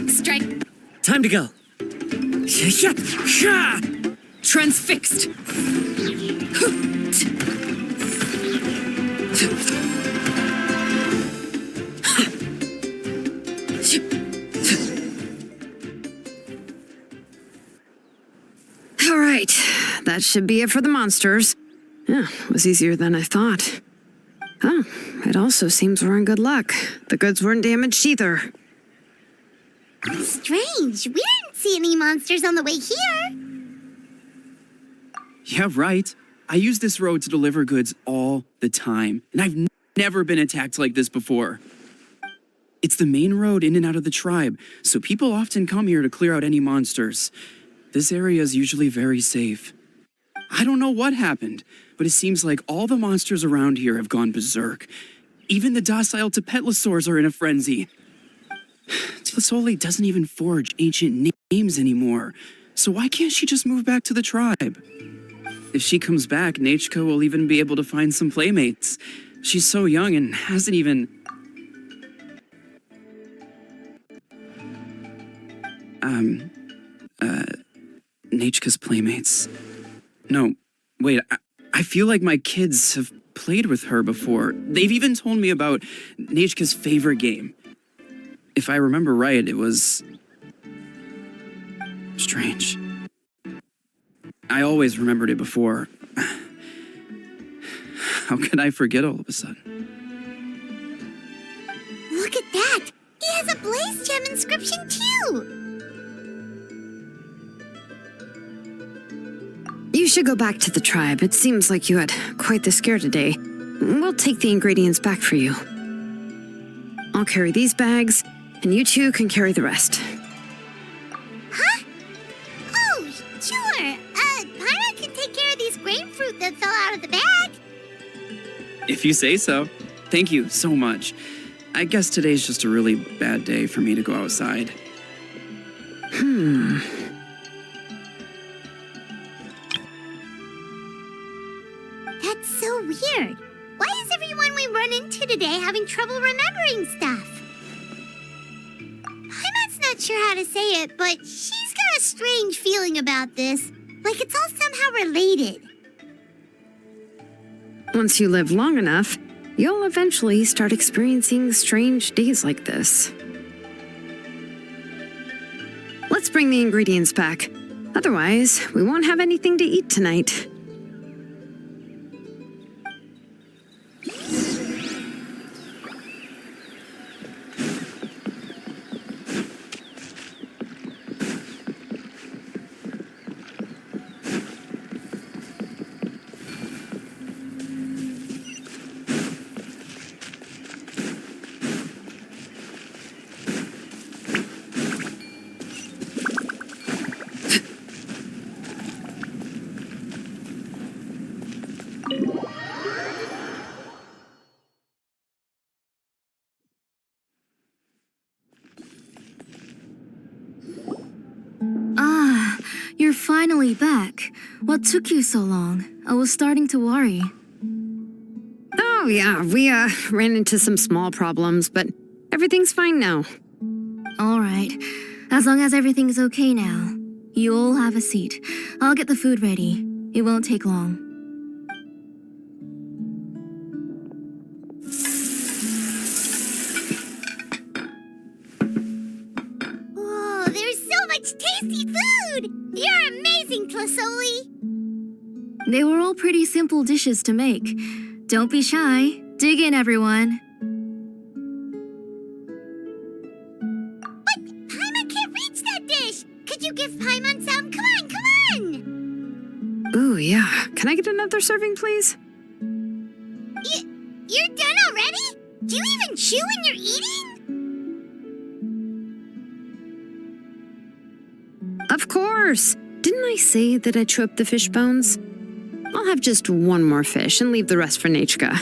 Strike. Time to go. Transfixed. All right, that should be it for the monsters. Yeah, it was easier than I thought. Oh, it also seems we're in good luck. The goods weren't damaged either. Strange, we didn't see any monsters on the way here. Yeah, right. I use this road to deliver goods all the time, and I've never been attacked like this before. It's the main road in and out of the tribe, so people often come here to clear out any monsters. This area is usually very safe. I don't know what happened, but it seems like all the monsters around here have gone berserk. Even the docile Tepetlosaurs are in a frenzy. Tlasoli doesn't even forge ancient names anymore, so why can't she just move back to the tribe? If she comes back, Nachka will even be able to find some playmates. She's so young and hasn't even... Nachka's playmates. No, wait, I feel like my kids have played with her before. They've even told me about Nachka's favorite game. If I remember right, it was... strange. I always remembered it before. How could I forget all of a sudden? Look at that! He has a Blaze Gem inscription too! You should go back to the tribe. It seems like you had quite the scare today. We'll take the ingredients back for you. I'll carry these bags, and you two can carry the rest. Huh? Oh, sure. Paimon can take care of these grapefruit that fell out of the bag. If you say so. Thank you so much. I guess today's just a really bad day for me to go outside. That's so weird. Why is everyone we run into today having trouble remembering stuff? Paimon's not sure how to say it, but she's got a strange feeling about this. Like it's all somehow related. Once you live long enough, you'll eventually start experiencing strange days like this. Let's bring the ingredients back. Otherwise, we won't have anything to eat tonight. Ah, you're finally back. What took you so long? I was starting to worry. Oh, Oh, yeah, we ran into some small problems, but everything's fine now. All right. As long as everything's okay now. You all have a seat. I'll get the food ready. It won't take long. Whoa, there's so much tasty food! You're amazing, Tlasoli! They were all pretty simple dishes to make. Don't be shy. Dig in, everyone. But Paimon can't reach that dish! Could you give Paimon some? Come on, come on! Ooh, yeah. Can I get another serving, please? You're done already? Do you even chew when you're eating? Of course! Didn't I say that I'd chew up the fish bones? I'll have just one more fish and leave the rest for Nachka.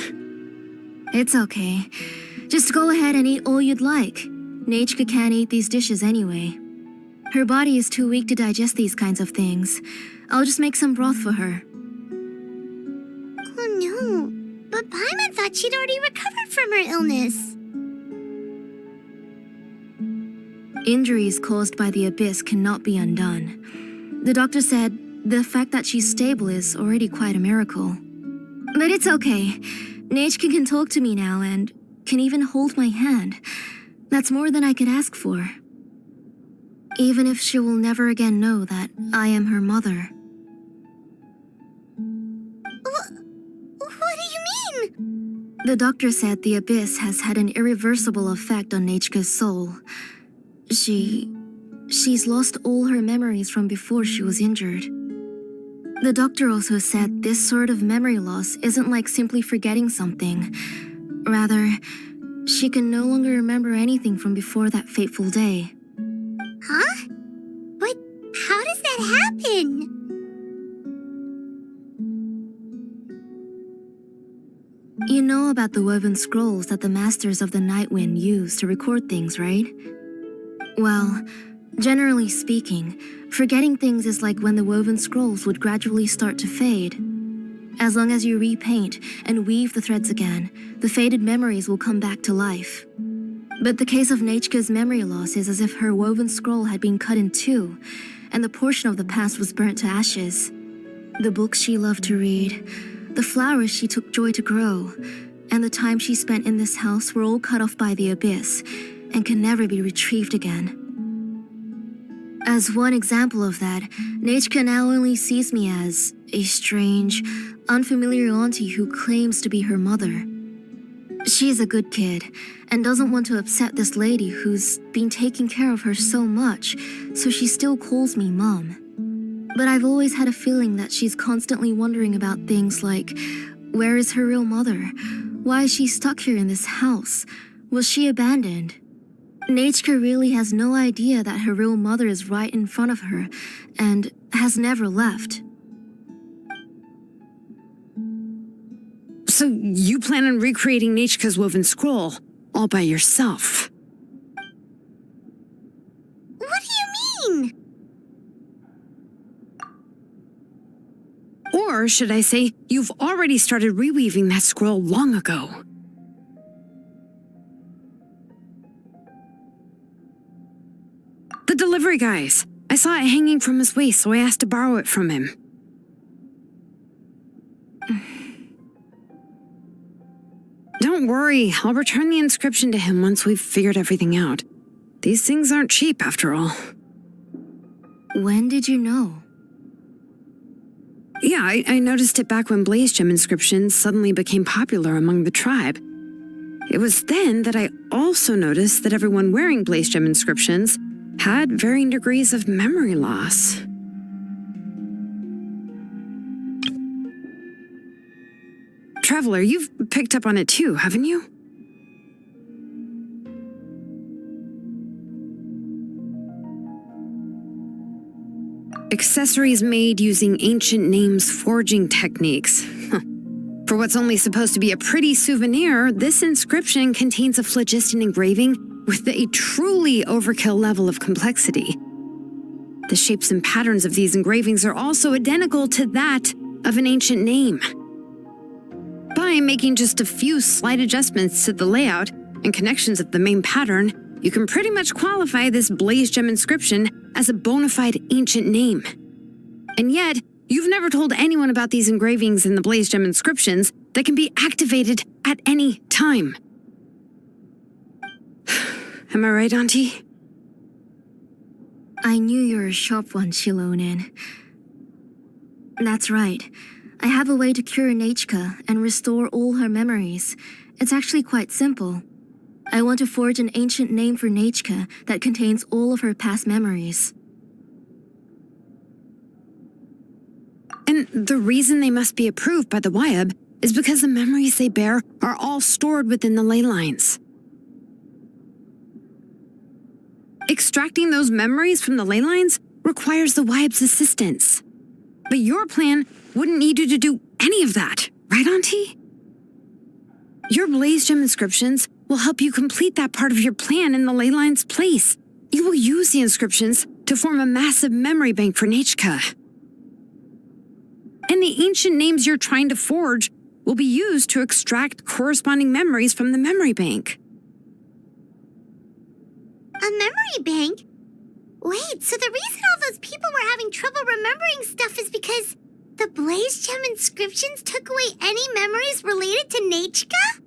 It's okay. Just go ahead and eat all you'd like. Nachka can't eat these dishes anyway. Her body is too weak to digest these kinds of things. I'll just make some broth for her. Oh no, but Paimon thought she'd already recovered from her illness. Injuries caused by the abyss cannot be undone. The doctor said the fact that she's stable is already quite a miracle. But it's okay. Nachka can talk to me now and can even hold my hand. That's more than I could ask for. Even if she will never again know that I am her mother. What do you mean? The doctor said the abyss has had an irreversible effect on Nachka's soul. She's lost all her memories from before she was injured. The doctor also said this sort of memory loss isn't like simply forgetting something. Rather, she can no longer remember anything from before that fateful day. Huh? But how does that happen? You know about the woven scrolls that the Masters of the Night Wind use to record things, right? Well, generally speaking, forgetting things is like when the woven scrolls would gradually start to fade. As long as you repaint and weave the threads again, the faded memories will come back to life. But the case of Nachka's memory loss is as if her woven scroll had been cut in two, and the portion of the past was burnt to ashes. The books she loved to read, the flowers she took joy to grow, and the time she spent in this house were all cut off by the abyss and can never be retrieved again. As one example of that, Nachka now only sees me as a strange, unfamiliar auntie who claims to be her mother. She's a good kid and doesn't want to upset this lady who's been taking care of her so much, so she still calls me Mom. But I've always had a feeling that she's constantly wondering about things like, where is her real mother? Why is she stuck here in this house? Was she abandoned? Nachka really has no idea that her real mother is right in front of her and has never left. So you plan on recreating Nachka's woven scroll all by yourself? What do you mean? Or should I say, you've already started reweaving that scroll long ago? The delivery guys. I saw it hanging from his waist, so I asked to borrow it from him. Don't worry, I'll return the inscription to him once we've figured everything out. These things aren't cheap, after all. When did you know? Yeah, I noticed it back when Blaze Gem inscriptions suddenly became popular among the tribe. It was then that I also noticed that everyone wearing Blaze Gem inscriptions had varying degrees of memory loss. Traveler, you've picked up on it too, haven't you? Accessories made using ancient names forging techniques. For what's only supposed to be a pretty souvenir, this inscription contains a phlogiston engraving with a truly overkill level of complexity. The shapes and patterns of these engravings are also identical to that of an ancient name. But by making just a few slight adjustments to the layout and connections of the main pattern, you can pretty much qualify this blaze gem inscription as a bona fide ancient name. And yet, you've never told anyone about these engravings in the blaze gem inscriptions that can be activated at any time. Am I right, Auntie? I knew you were a sharp one, Xilonen. That's right. I have a way to cure Nechka and restore all her memories. It's actually quite simple. I want to forge an ancient name for Nechka that contains all of her past memories. And the reason they must be approved by the Wyab is because the memories they bear are all stored within the ley lines. Extracting those memories from the ley lines requires the Wyab's assistance. But your plan wouldn't need you to do any of that, right, Auntie? Your blaze gem inscriptions will help you complete that part of your plan in the ley line's place. You will use the inscriptions to form a massive memory bank for Nechka. And the ancient names you're trying to forge will be used to extract corresponding memories from the memory bank. A memory bank? Wait, so the reason all those people were having trouble remembering stuff is because the blaze gem inscriptions took away any memories related to Nechka?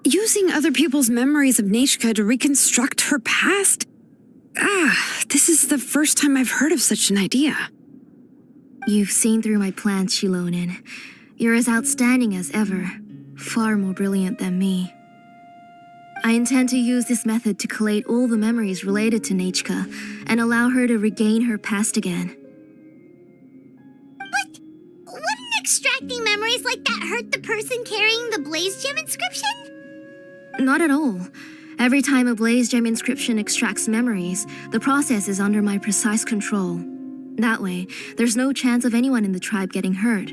Using other people's memories of Nechka to reconstruct her past? This is the first time I've heard of such an idea. You've seen through my plans, Xilonen. You're as outstanding as ever. Far more brilliant than me. I intend to use this method to collate all the memories related to Nechka and allow her to regain her past again. But wouldn't extracting memories like that hurt the person carrying the blaze gem inscription? Not at all. Every time a blaze gem inscription extracts memories, the process is under my precise control. That way, there's no chance of anyone in the tribe getting hurt.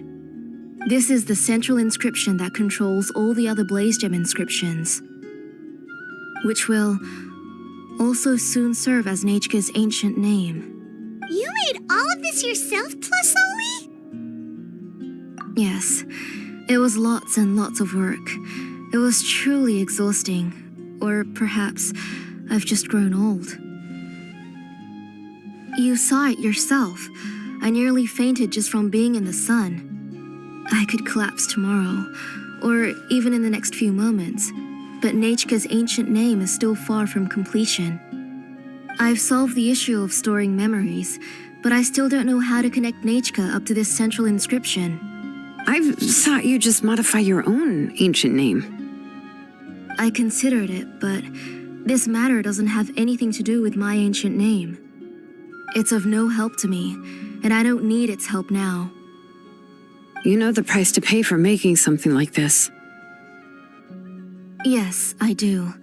This is the central inscription that controls all the other blaze gem inscriptions, which will also soon serve as Nechka's ancient name. You made all of this yourself, Tlasoli? Yes, it was lots and lots of work. It was truly exhausting. Or perhaps I've just grown old. You saw it yourself. I nearly fainted just from being in the sun. I could collapse tomorrow, or even in the next few moments, but Nechka's ancient name is still far from completion. I've solved the issue of storing memories, but I still don't know how to connect Nechka up to this central inscription. I thought you just modify your own ancient name. I considered it, but this matter doesn't have anything to do with my ancient name. It's of no help to me, and I don't need its help now. You know the price to pay for making something like this. Yes, I do.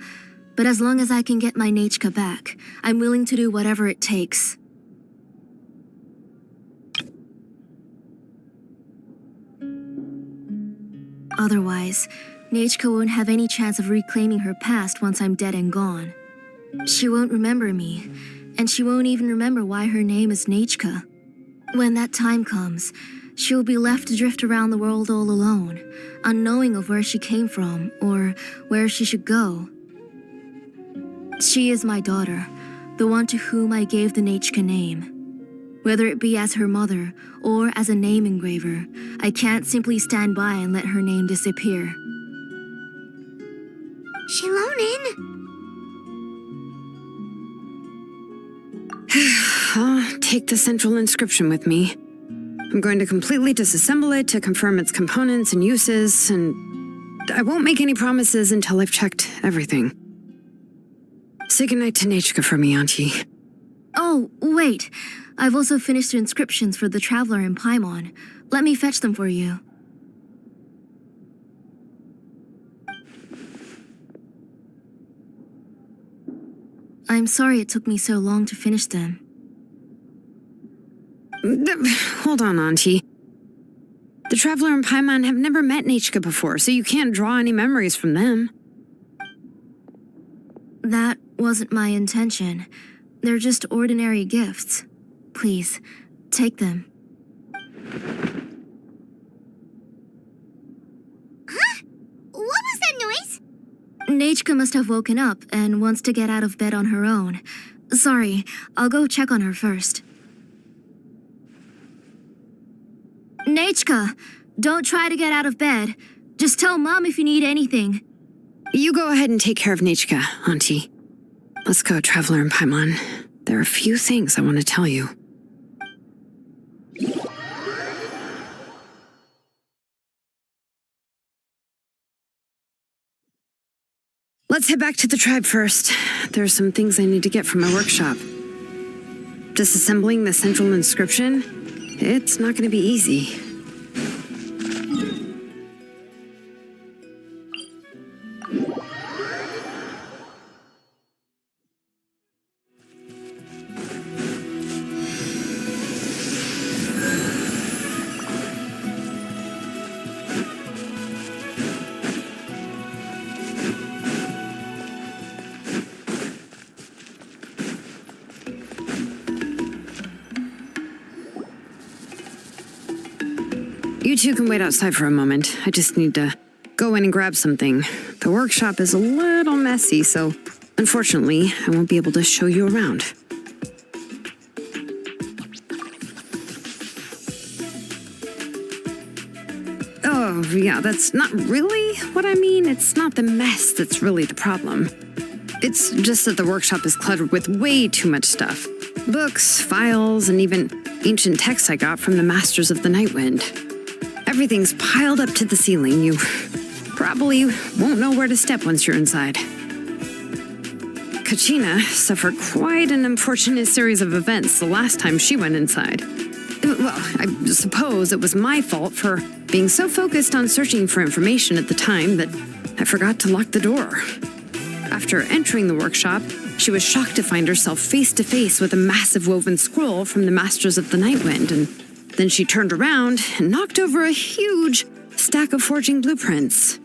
But as long as I can get my Nechka back, I'm willing to do whatever it takes. Otherwise, Nechka won't have any chance of reclaiming her past once I'm dead and gone. She won't remember me, and she won't even remember why her name is Nechka. When that time comes, she will be left to drift around the world all alone, unknowing of where she came from or where she should go. She is my daughter, the one to whom I gave the Nechka name. Whether it be as her mother or as a name engraver, I can't simply stand by and let her name disappear. Xilonen! I'll take the central inscription with me. I'm going to completely disassemble it to confirm its components and uses, and I won't make any promises until I've checked everything. Say goodnight to Nechka for me, Auntie. Oh, wait. I've also finished the inscriptions for the Traveler in Paimon. Let me fetch them for you. I'm sorry it took me so long to finish them. Hold on, Auntie. The Traveler and Paimon have never met Nechka before, so you can't draw any memories from them. That wasn't my intention. They're just ordinary gifts. Please, take them. Nechka must have woken up and wants to get out of bed on her own. Sorry, I'll go check on her first. Nechka, don't try to get out of bed. Just tell Mom if you need anything. You go ahead and take care of Nechka, Auntie. Let's go, Traveler and Paimon. There are a few things I want to tell you. Let's head back to the tribe first. There are some things I need to get from my workshop. Disassembling the central inscription? It's not going to be easy. You two can wait outside for a moment. I just need to go in and grab something. The workshop is a little messy, so unfortunately, I won't be able to show you around. Oh, yeah, that's not really what I mean. It's not the mess that's really the problem. It's just that the workshop is cluttered with way too much stuff. Books, files, and even ancient texts I got from the Masters of the Nightwind. Everything's piled up to the ceiling. You probably won't know where to step once you're inside. Kachina suffered quite an unfortunate series of events the last time she went inside. Well, I suppose it was my fault for being so focused on searching for information at the time that I forgot to lock the door. After entering the workshop, she was shocked to find herself face to face with a massive woven scroll from the Masters of the Nightwind, and then she turned around and knocked over a huge stack of forging blueprints.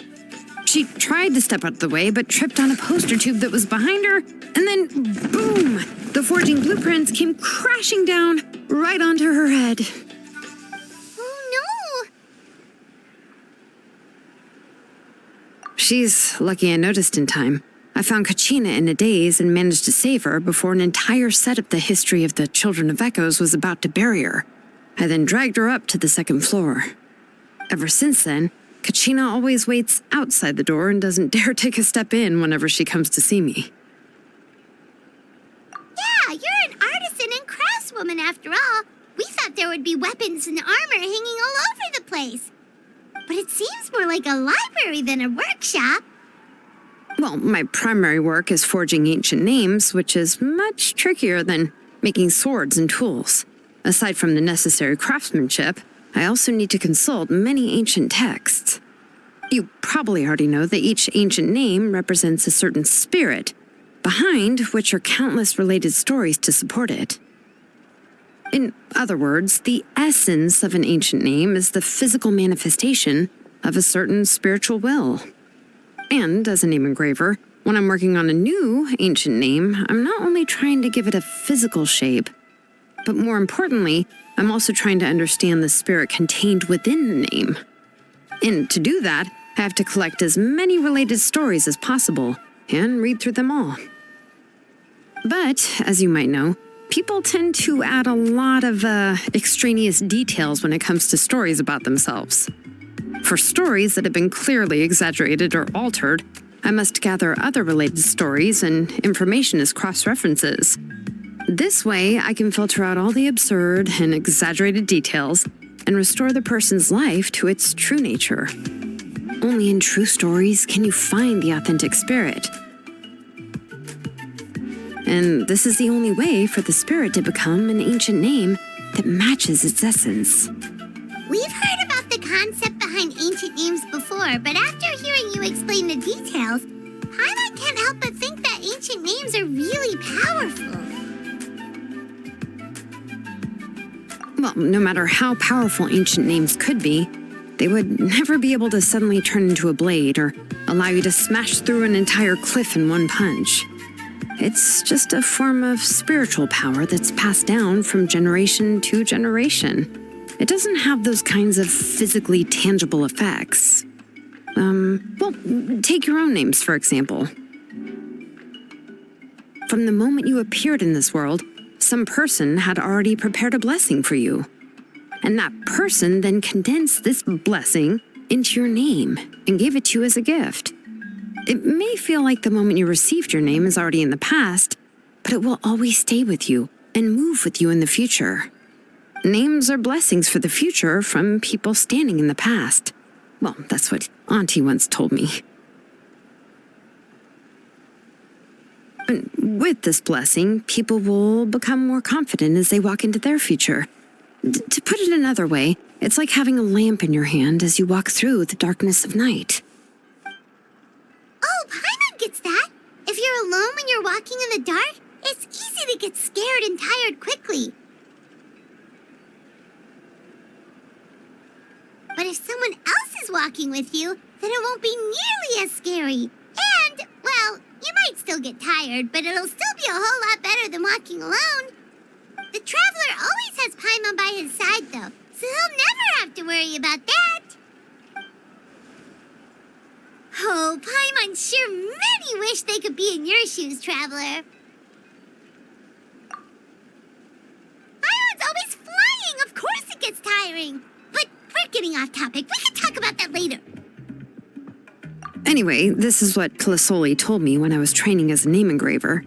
She tried to step out of the way, but tripped on a poster tube that was behind her, and then, boom! The forging blueprints came crashing down right onto her head. Oh no! She's lucky I noticed in time. I found Kachina in a daze and managed to save her before an entire set of the history of the Children of Echoes was about to bury her. I then dragged her up to the second floor. Ever since then, Kachina always waits outside the door and doesn't dare take a step in whenever she comes to see me. Yeah, you're an artisan and craftswoman after all. We thought there would be weapons and armor hanging all over the place. But it seems more like a library than a workshop. Well, my primary work is forging ancient names, which is much trickier than making swords and tools. Aside from the necessary craftsmanship, I also need to consult many ancient texts. You probably already know that each ancient name represents a certain spirit, behind which are countless related stories to support it. In other words, the essence of an ancient name is the physical manifestation of a certain spiritual will. And as a name engraver, when I'm working on a new ancient name, I'm not only trying to give it a physical shape, but more importantly, I'm also trying to understand the spirit contained within the name. And to do that, I have to collect as many related stories as possible and read through them all. But, as you might know, people tend to add a lot of extraneous details when it comes to stories about themselves. For stories that have been clearly exaggerated or altered, I must gather other related stories and information as cross-references. This way, I can filter out all the absurd and exaggerated details and restore the person's life to its true nature. Only in true stories can you find the authentic spirit. And this is the only way for the spirit to become an ancient name that matches its essence. We've heard about the concept behind ancient names before, but after hearing you explain the details, Paimon can't help but think that ancient names are really powerful. Well, no matter how powerful ancient names could be, they would never be able to suddenly turn into a blade or allow you to smash through an entire cliff in one punch. It's just a form of spiritual power that's passed down from generation to generation. It doesn't have those kinds of physically tangible effects. Well, take your own names, for example. From the moment you appeared in this world, some person had already prepared a blessing for you. And that person then condensed this blessing into your name and gave it to you as a gift. It may feel like the moment you received your name is already in the past, but it will always stay with you and move with you in the future. Names are blessings for the future from people standing in the past. Well, that's what Auntie once told me. And with this blessing, people will become more confident as they walk into their future. To put it another way, it's like having a lamp in your hand as you walk through the darkness of night. Oh, Paimon gets that. If you're alone when you're walking in the dark, it's easy to get scared and tired quickly. But if someone else is walking with you, then it won't be nearly as scary. And, well, you might still get tired, but it'll still be a whole lot better than walking alone. The Traveler always has Paimon by his side, though, so he'll never have to worry about that. Oh, Paimon sure many wish they could be in your shoes, Traveler. Paimon's always flying. Of course it gets tiring. But we're getting off topic. We can talk about that later. Anyway, this is what Clisoli told me when I was training as a name engraver.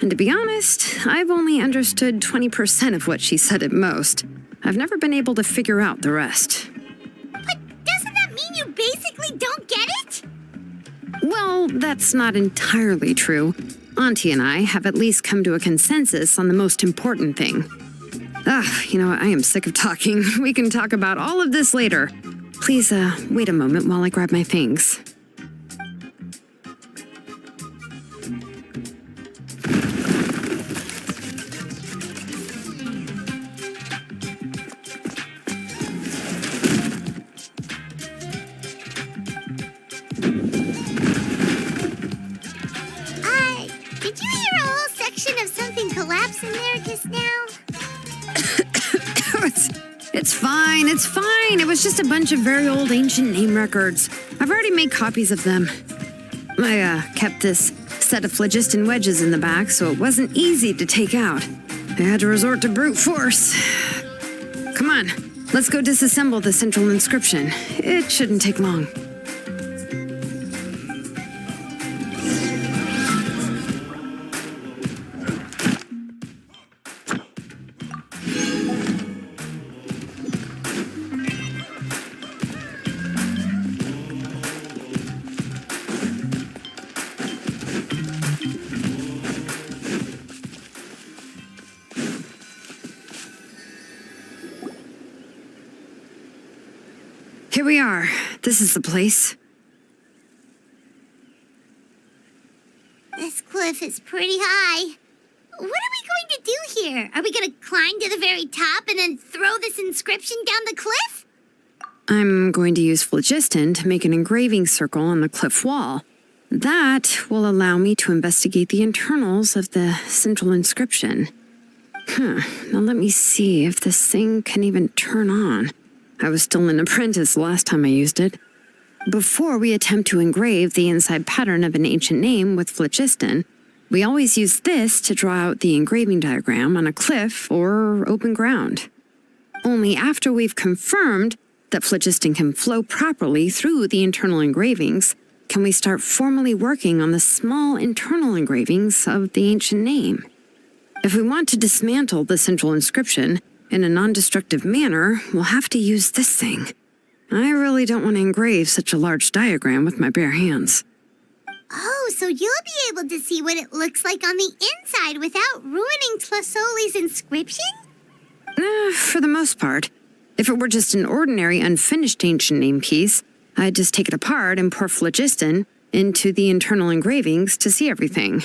And to be honest, I've only understood 20% of what she said at most. I've never been able to figure out the rest. But doesn't that mean you basically don't get it? Well, that's not entirely true. Auntie and I have at least come to a consensus on the most important thing. I am sick of talking. We can talk about all of this later. Please, wait a moment while I grab my things. Did you hear a whole section of something collapse in there just now? It's fine, it's fine. It was just a bunch of very old ancient name records. I've already made copies of them. I kept this set of phlogiston wedges in the back, so it wasn't easy to take out. I had to resort to brute force. Come on, let's go disassemble the central inscription. It shouldn't take long. Here we are. This is the place. This cliff is pretty high. What are we going to do here? Are we going to climb to the very top and then throw this inscription down the cliff? I'm going to use phlogiston to make an engraving circle on the cliff wall. That will allow me to investigate the internals of the central inscription. Now let me see if this thing can even turn on. I was still an apprentice last time I used it. Before we attempt to engrave the inside pattern of an ancient name with phlogiston, we always use this to draw out the engraving diagram on a cliff or open ground. Only after we've confirmed that phlogiston can flow properly through the internal engravings can we start formally working on the small internal engravings of the ancient name. If we want to dismantle the central inscription in a non-destructive manner, we'll have to use this thing. I really don't want to engrave such a large diagram with my bare hands. Oh, so you'll be able to see what it looks like on the inside without ruining Tlasoli's inscription? For the most part. If it were just an ordinary unfinished ancient name piece, I'd just take it apart and pour phlogiston into the internal engravings to see everything.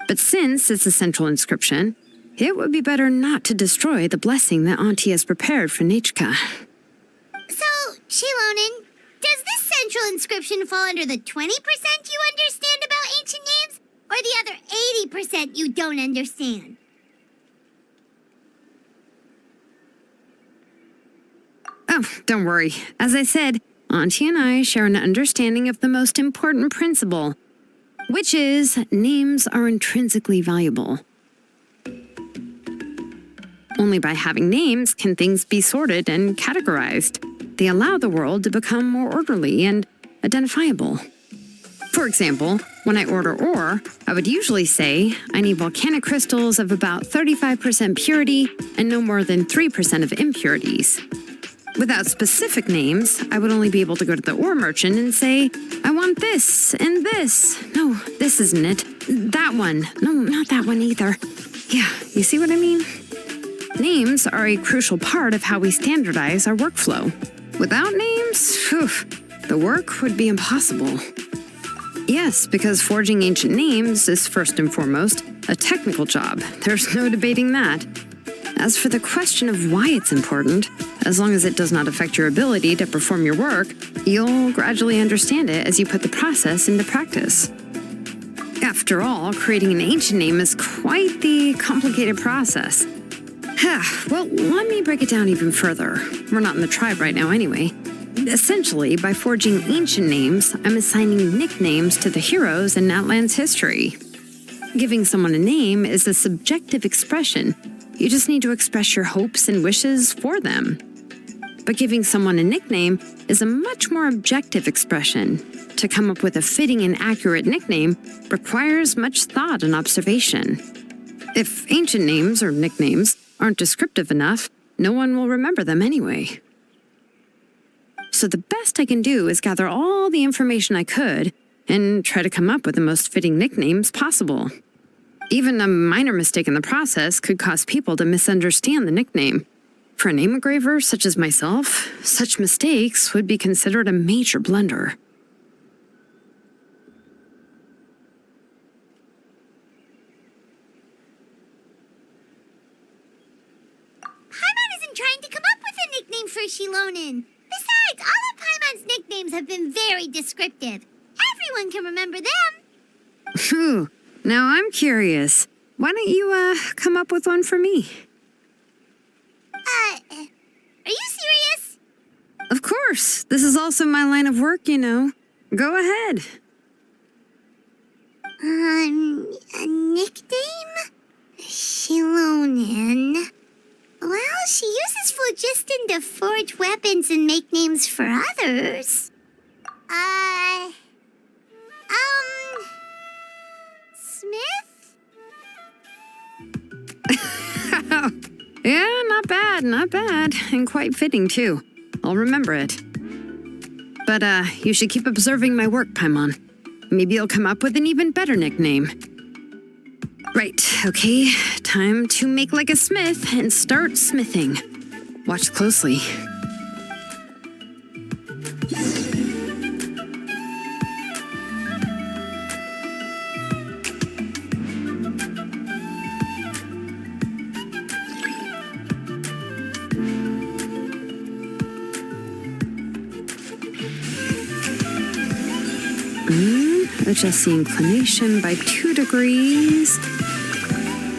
But since it's a central inscription, it would be better not to destroy the blessing that Auntie has prepared for Nichka. So, Xilonen, does this central inscription fall under the 20% you understand about ancient names, or the other 80% you don't understand? Oh, don't worry. As I said, Auntie and I share an understanding of the most important principle, which is names are intrinsically valuable. Only by having names can things be sorted and categorized. They allow the world to become more orderly and identifiable. For example, when I order ore, I would usually say I need volcanic crystals of about 35% purity and no more than 3% of impurities. Without specific names, I would only be able to go to the ore merchant and say, I want this and this. No, this isn't it. That one. No, not that one either. Yeah, you see what I mean? Names are a crucial part of how we standardize our workflow. Without names, the work would be impossible. Yes, because forging ancient names is first and foremost a technical job. There's no debating that. As for the question of why it's important, as long as it does not affect your ability to perform your work, you'll gradually understand it as you put the process into practice. After all, creating an ancient name is quite the complicated process. Well, let me break it down even further. We're not in the tribe right now anyway. Essentially, by forging ancient names, I'm assigning nicknames to the heroes in Natlan's history. Giving someone a name is a subjective expression. You just need to express your hopes and wishes for them. But giving someone a nickname is a much more objective expression. To come up with a fitting and accurate nickname requires much thought and observation. If ancient names or nicknames aren't descriptive enough, no one will remember them anyway. So the best I can do is gather all the information I could and try to come up with the most fitting nicknames possible. Even a minor mistake in the process could cause people to misunderstand the nickname. For a name engraver such as myself, such mistakes would be considered a major blunder. Paimon isn't trying to come up with a nickname for Xilonen. Besides, all of Paimon's nicknames have been very descriptive. Everyone can remember them. Phew. Now I'm curious. Why don't you, come up with one for me? Are you serious? Of course. This is also my line of work, you know. Go ahead. A nickname? Xilonen. Well, she uses phlogiston to forge weapons and make names for others. Smith? Yeah, not bad. And quite fitting, too. I'll remember it. But, you should keep observing my work, Paimon. Maybe you'll come up with an even better nickname. Right, okay. Time to make like a smith and start smithing. Watch closely. Adjust the inclination by 2 degrees.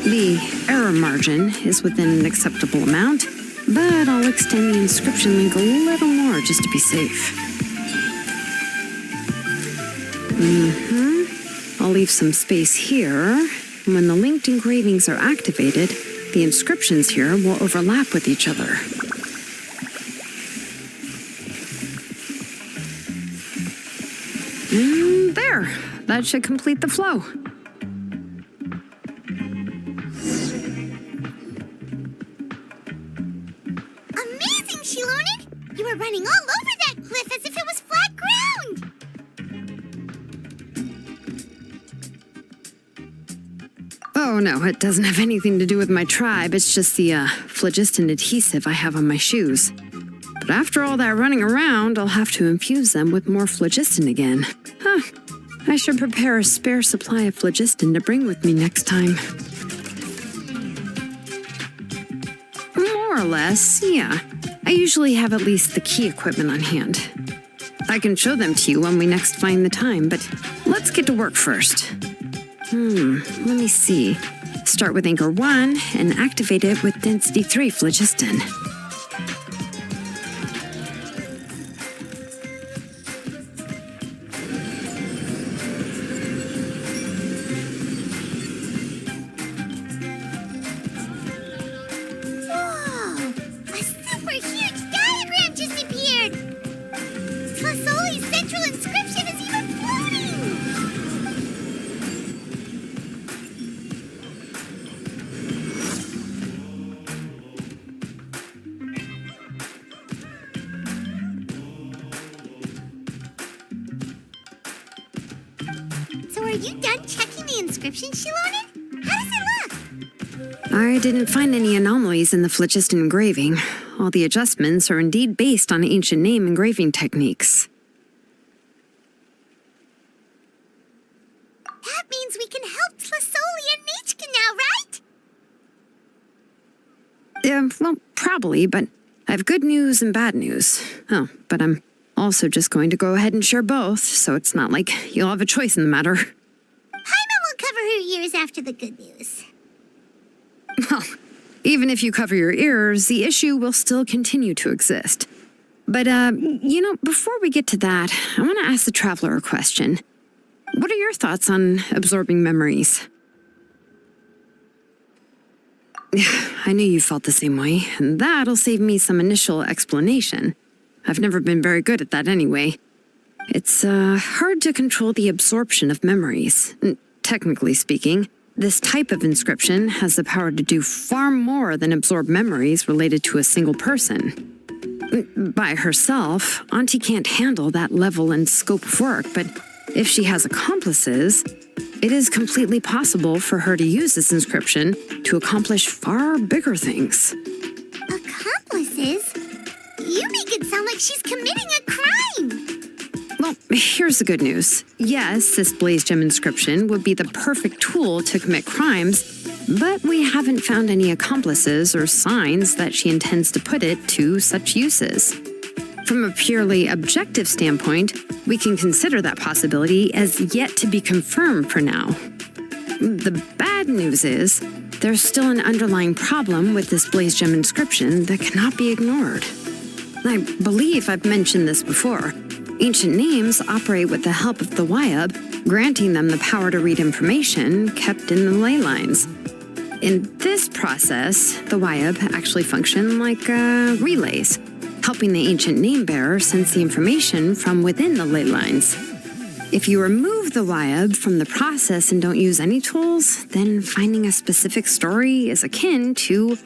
The error margin is within an acceptable amount, but I'll extend the inscription link a little more just to be safe. I'll leave some space here. When the linked engravings are activated, the inscriptions here will overlap with each other. And there, that should complete the flow. Amazing, Xilonen! You were running all over that cliff as if it was flat ground! Oh no, it doesn't have anything to do with my tribe. It's just the phlogiston adhesive I have on my shoes. But after all that running around, I'll have to infuse them with more phlogiston again. I should prepare a spare supply of phlogiston to bring with me next time. More or less, yeah. I usually have at least the key equipment on hand. I can show them to you when we next find the time, but let's get to work first. Let me see. Start with anchor 1 and activate it with density 3 phlogiston. are you done checking the inscription, Xilonen? How does it look? I didn't find any anomalies in the Phlogiston engraving. All the adjustments are indeed based on ancient name engraving techniques. That means we can help Tlasoli and Nichka now, right? Well, probably, but I have good news and bad news. Oh, but I'm also just going to go ahead and share both, so it's not like you'll have a choice in the matter. Paimon will cover her ears after the good news. Well, even if you cover your ears, the issue will still continue to exist. But, before we get to that, I want to ask the Traveler a question. What are your thoughts on absorbing memories? I knew you felt the same way, and that'll save me some initial explanation. I've never been very good at that anyway. It's hard to control the absorption of memories. Technically speaking, this type of inscription has the power to do far more than absorb memories related to a single person. By herself, Auntie can't handle that level and scope of work, but if she has accomplices, it is completely possible for her to use this inscription to accomplish far bigger things. Accomplices? You make it sound like she's committing a crime! Well, here's the good news. Yes, this Blaze Gem inscription would be the perfect tool to commit crimes, but we haven't found any accomplices or signs that she intends to put it to such uses. From a purely objective standpoint, we can consider that possibility as yet to be confirmed for now. The bad news is, there's still an underlying problem with this Blaze Gem inscription that cannot be ignored. I believe I've mentioned this before. Ancient names operate with the help of the Wyab, granting them the power to read information kept in the ley lines. In this process, the Wyab actually function like relays, helping the ancient name bearer sense the information from within the ley lines. If you remove the Wyab from the process and don't use any tools, then finding a specific story is akin to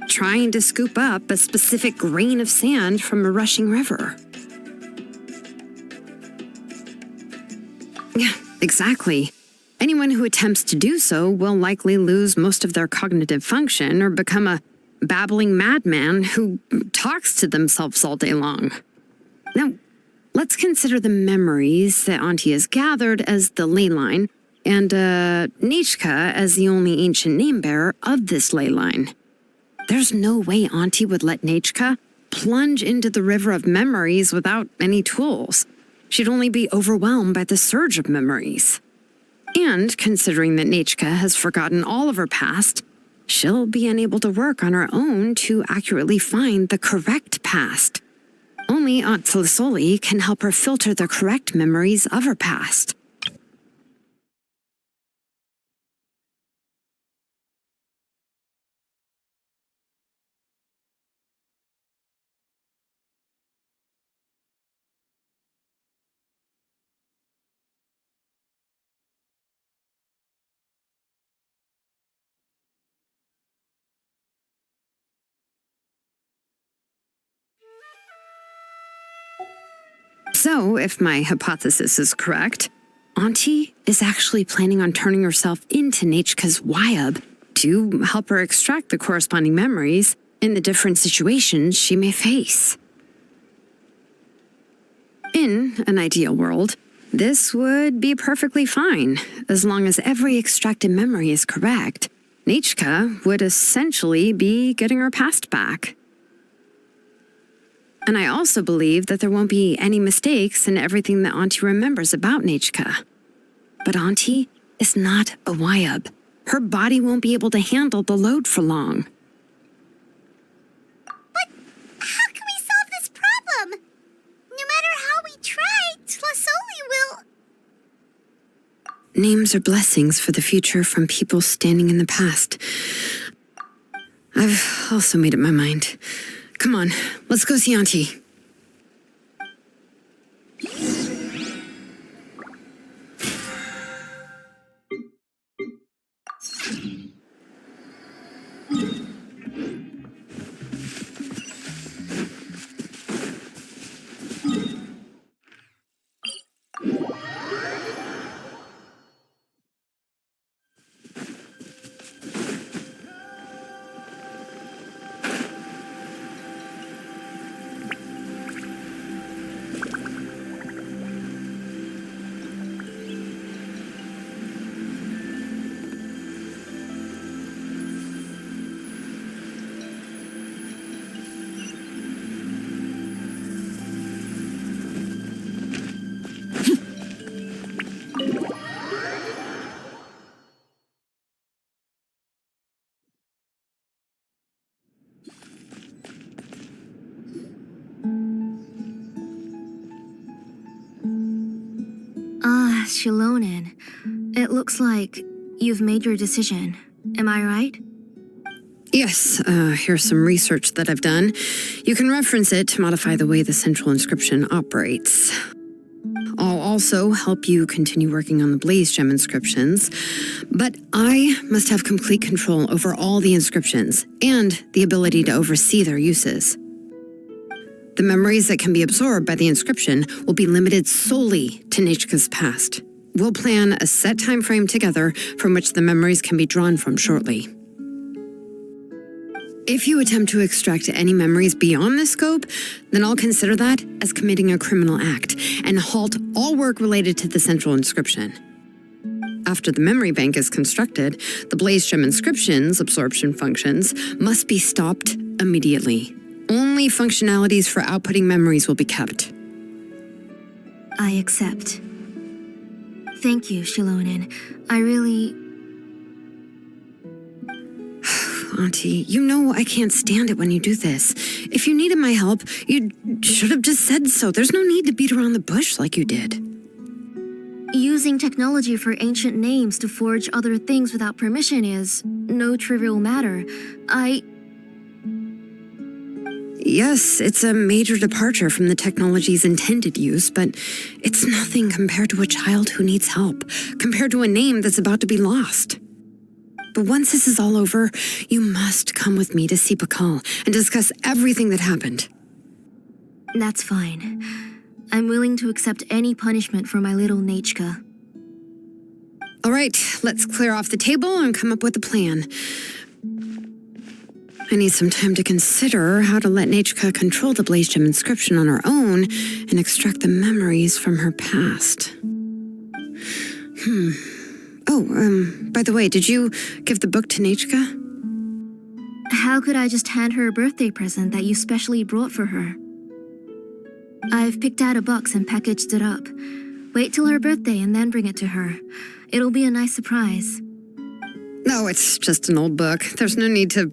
trying to scoop up a specific grain of sand from a rushing river. Yeah, exactly. Anyone who attempts to do so will likely lose most of their cognitive function or become a babbling madman who talks to themselves all day long. Now, let's consider the memories that Auntie has gathered as the ley line, and Nichka as the only ancient name bearer of this ley line. There's no way Auntie would let Nichka plunge into the river of memories without any tools. She'd only be overwhelmed by the surge of memories. And considering that Nichka has forgotten all of her past, she'll be unable to work on her own to accurately find the correct past. Only Aunt Tlasoli can help her filter the correct memories of her past. So, if my hypothesis is correct, Auntie is actually planning on turning herself into Nichka's Wyab to help her extract the corresponding memories in the different situations she may face. In an ideal world, this would be perfectly fine, as long as every extracted memory is correct. Nichka would essentially be getting her past back. And I also believe that there won't be any mistakes in everything that Auntie remembers about Nichka. But Auntie is not a Wyab. Her body won't be able to handle the load for long. But how can we solve this problem? No matter how we try, Tlasoli will... Names are blessings for the future from people standing in the past. I've also made up my mind. Come on, let's go see Auntie. Xilonen. It looks like you've made your decision. Am I right? Yes, here's some research that I've done. You can reference it to modify the way the central inscription operates. I'll also help you continue working on the Blaze Gem inscriptions, but I must have complete control over all the inscriptions and the ability to oversee their uses. The memories that can be absorbed by the inscription will be limited solely to Nechka's past. We'll plan a set time frame together from which the memories can be drawn from shortly. If you attempt to extract any memories beyond this scope, then I'll consider that as committing a criminal act and halt all work related to the central inscription. After the memory bank is constructed, the Blaze Gem inscription's absorption functions must be stopped immediately. Only functionalities for outputting memories will be kept. I accept. Thank you, Xilonen. I really... Auntie, you know I can't stand it when you do this. If you needed my help, you should have just said so. There's no need to beat around the bush like you did. Using technology for ancient names to forge other things without permission is no trivial matter. Yes, it's a major departure from the technology's intended use, but it's nothing compared to a child who needs help, compared to a name that's about to be lost. But once this is all over, you must come with me to see Pakal and discuss everything that happened. That's fine. I'm willing to accept any punishment for my little Nechka. All right, let's clear off the table and come up with a plan. I need some time to consider how to let Nechka control the Blaze Gem inscription on her own and extract the memories from her past. By the way, did you give the book to Nechka? How could I just hand her a birthday present that you specially brought for her? I've picked out a box and packaged it up. Wait till her birthday and then bring it to her. It'll be a nice surprise. No, it's just an old book. There's no need to...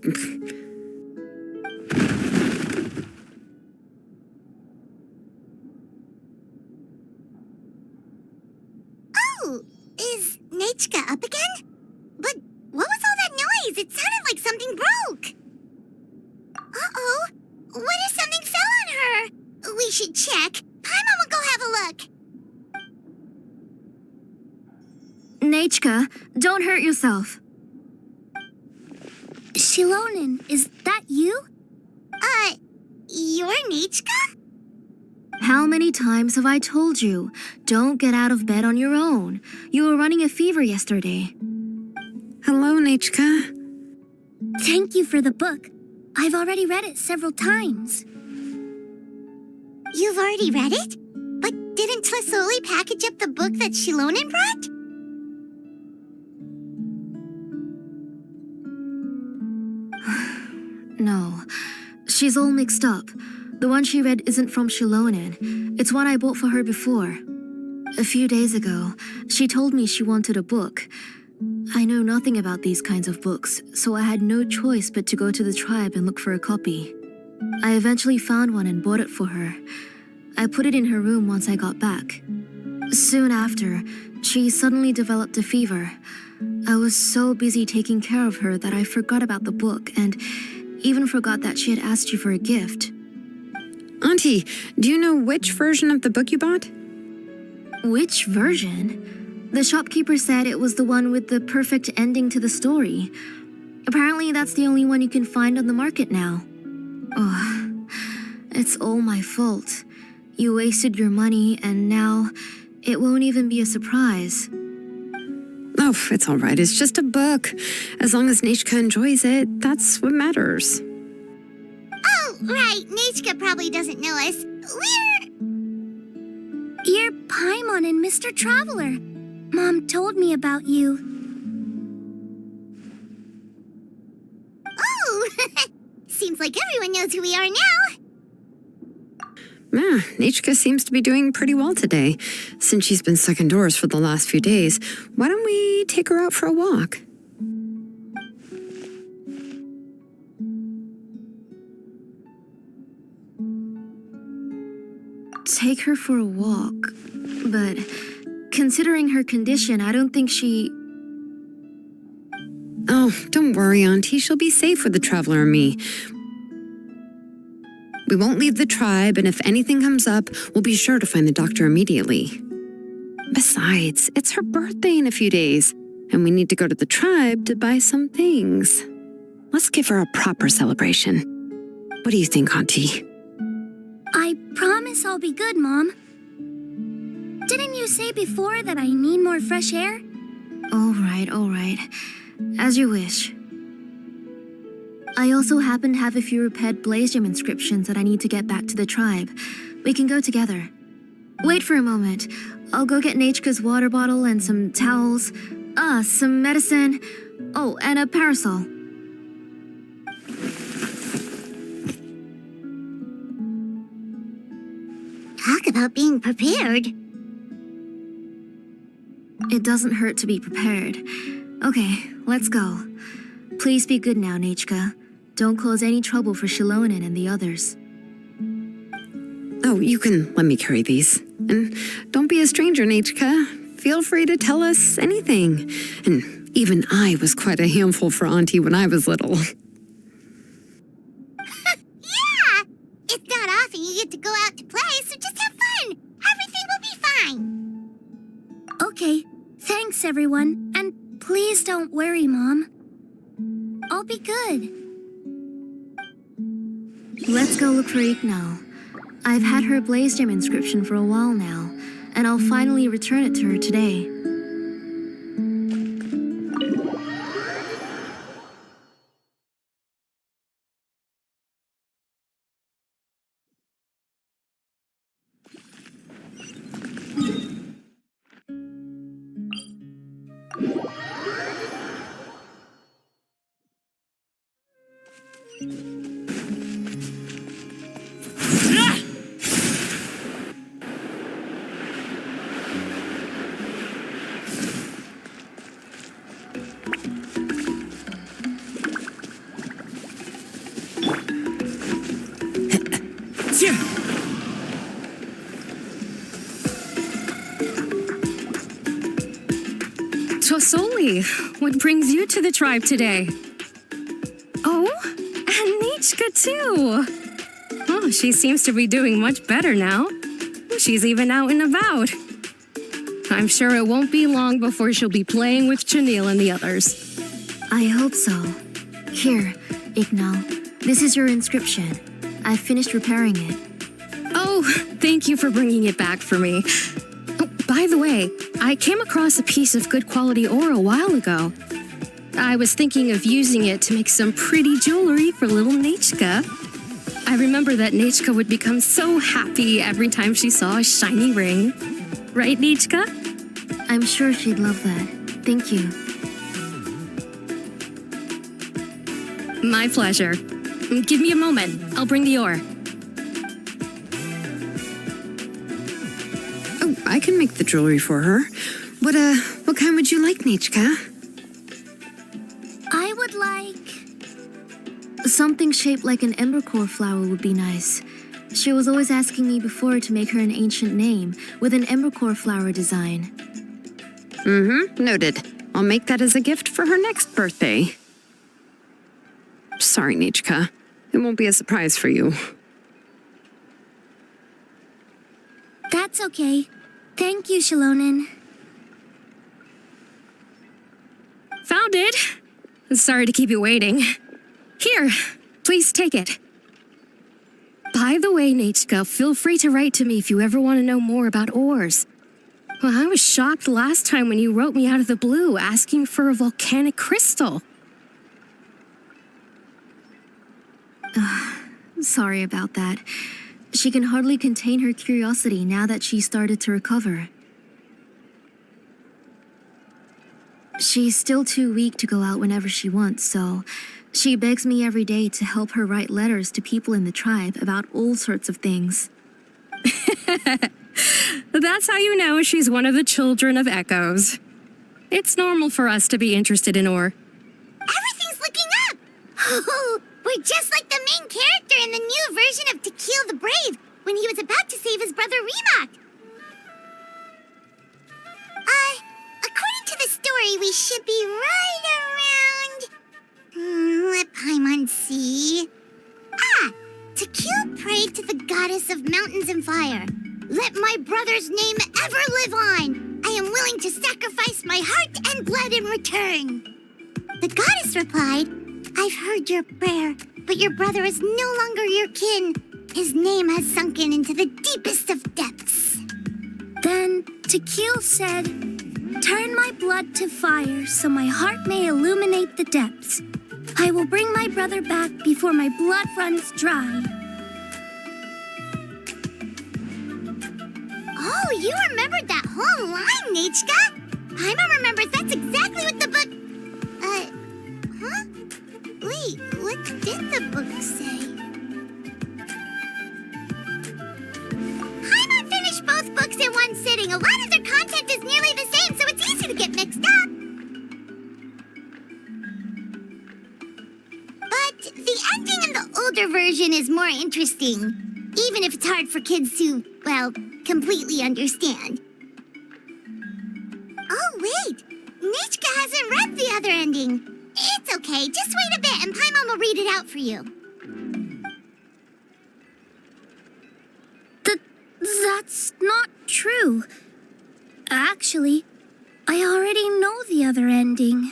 Oh, is Nechka up again? But what was all that noise? It sounded like something broke. Uh-oh. What if something fell on her? We should check. Paimon will go have a look. Nechka, don't hurt yourself. Xilonen, is that you? You're Nechka? How many times have I told you? Don't get out of bed on your own. You were running a fever yesterday. Hello, Nechka. Thank you for the book. I've already read it several times. You've already read it? But didn't Tlisoli package up the book that Xilonen brought? No, she's all mixed up. The one she read isn't from Xilonen. It's one I bought for her before. A few days ago, she told me she wanted a book. I know nothing about these kinds of books, so I had no choice but to go to the tribe and look for a copy. I eventually found one and bought it for her. I put it in her room once I got back. Soon after, she suddenly developed a fever. I was so busy taking care of her that I forgot about the book and even forgot that she had asked you for a gift. Auntie, do you know which version of the book you bought? Which version? The shopkeeper said it was the one with the perfect ending to the story. Apparently that's the only one you can find on the market now. Oh, it's all my fault. You wasted your money and now it won't even be a surprise. Oh, it's all right. It's just a book. As long as Nechka enjoys it, that's what matters. Oh, right. Nechka probably doesn't know us. You're Paimon and Mr. Traveler. Mom told me about you. Oh, seems like everyone knows who we are now. Yeah, Nechka seems to be doing pretty well today. Since she's been stuck indoors for the last few days, why don't we take her out for a walk? Take her for a walk, but Considering her condition, I don't think she... Oh, don't worry, Auntie. She'll be safe with the Traveler and me. We won't leave the tribe, and if anything comes up, we'll be sure to find the doctor immediately. Besides, it's her birthday in a few days, and we need to go to the tribe to buy some things. Let's give her a proper celebration. What do you think, Auntie? I promise I'll be good, Mom. Didn't you say before that I need more fresh air? All right. As you wish. I also happen to have a few repaired Blaze Gem inscriptions that I need to get back to the tribe. We can go together. Wait for a moment. I'll go get Nachka's water bottle and some towels. Some medicine. Oh, and a parasol. Talk about being prepared. It doesn't hurt to be prepared. Okay, let's go. Please be good now, Nachka. Don't cause any trouble for Xilonen and the others. Oh, you can let me carry these. And don't be a stranger, Nachka. Feel free to tell us anything. And even I was quite a handful for Auntie when I was little. Yeah! It's not often you get to go out to play, so just have fun. Everything will be fine. Okay, thanks everyone. And please don't worry, Mom. I'll be good. Let's go look for Ignal. I've had her Blaze Gem inscription for a while now, and I'll finally return it to her today. Tosoli, what brings you to the tribe today? Oh, and Nichka too. Oh, she seems to be doing much better now. She's even out and about. I'm sure it won't be long before she'll be playing with Chanil and the others. I hope so. Here, Ignal. This is your inscription. I finished repairing it. Oh, thank you for bringing it back for me. Oh, by the way, I came across a piece of good quality ore a while ago. I was thinking of using it to make some pretty jewelry for little Nachka. I remember that Nachka would become so happy every time she saw a shiny ring. Right, Nachka? I'm sure she'd love that. Thank you. My pleasure. Give me a moment. I'll bring the ore. Oh, I can make the jewelry for her. What kind would you like, Nachka? I would like... Something shaped like an embercore flower would be nice. She was always asking me before to make her an ancient name with an embercore flower design. Noted. I'll make that as a gift for her next birthday. Sorry, Nachka. It won't be a surprise for you. That's okay. Thank you, Xilonen. Found it. Sorry to keep you waiting. Here, please take it. By the way, Nachka, feel free to write to me if you ever want to know more about ores. Well, I was shocked last time when you wrote me out of the blue asking for a volcanic crystal. Sorry about that. She can hardly contain her curiosity now that she started to recover. She's still too weak to go out whenever she wants, so she begs me every day to help her write letters to people in the tribe about all sorts of things. That's how you know she's one of the children of Echoes. It's normal for us to be interested in ore. Everything's looking up! Oh, we're just like the main character in the new version of To Kill the Brave when he was about to save his brother Remak. According to the story, we should be right around... let Paimon see... Tequil prayed to the goddess of mountains and fire. Let my brother's name ever live on. I am willing to sacrifice my heart and blood in return. The goddess replied, I've heard your prayer, but your brother is no longer your kin. His name has sunken into the deepest of depths. Then Tequil said, turn my blood to fire so my heart may illuminate the depths. I will bring my brother back before my blood runs dry. Oh, you remembered that whole line, Nichka! Paimon remembers that's exactly what the book... huh? Wait, what did the book say? Paimon finished both books in one sitting. A lot of their content is nearly the same, so it's easy to get mixed up. But the ending in the older version is more interesting, even if it's hard for kids to, well, completely understand. Oh, wait! Nichka hasn't read the other ending. It's okay, just wait a bit and Paimon will read it out for you. That's not true. Actually, I already know the other ending.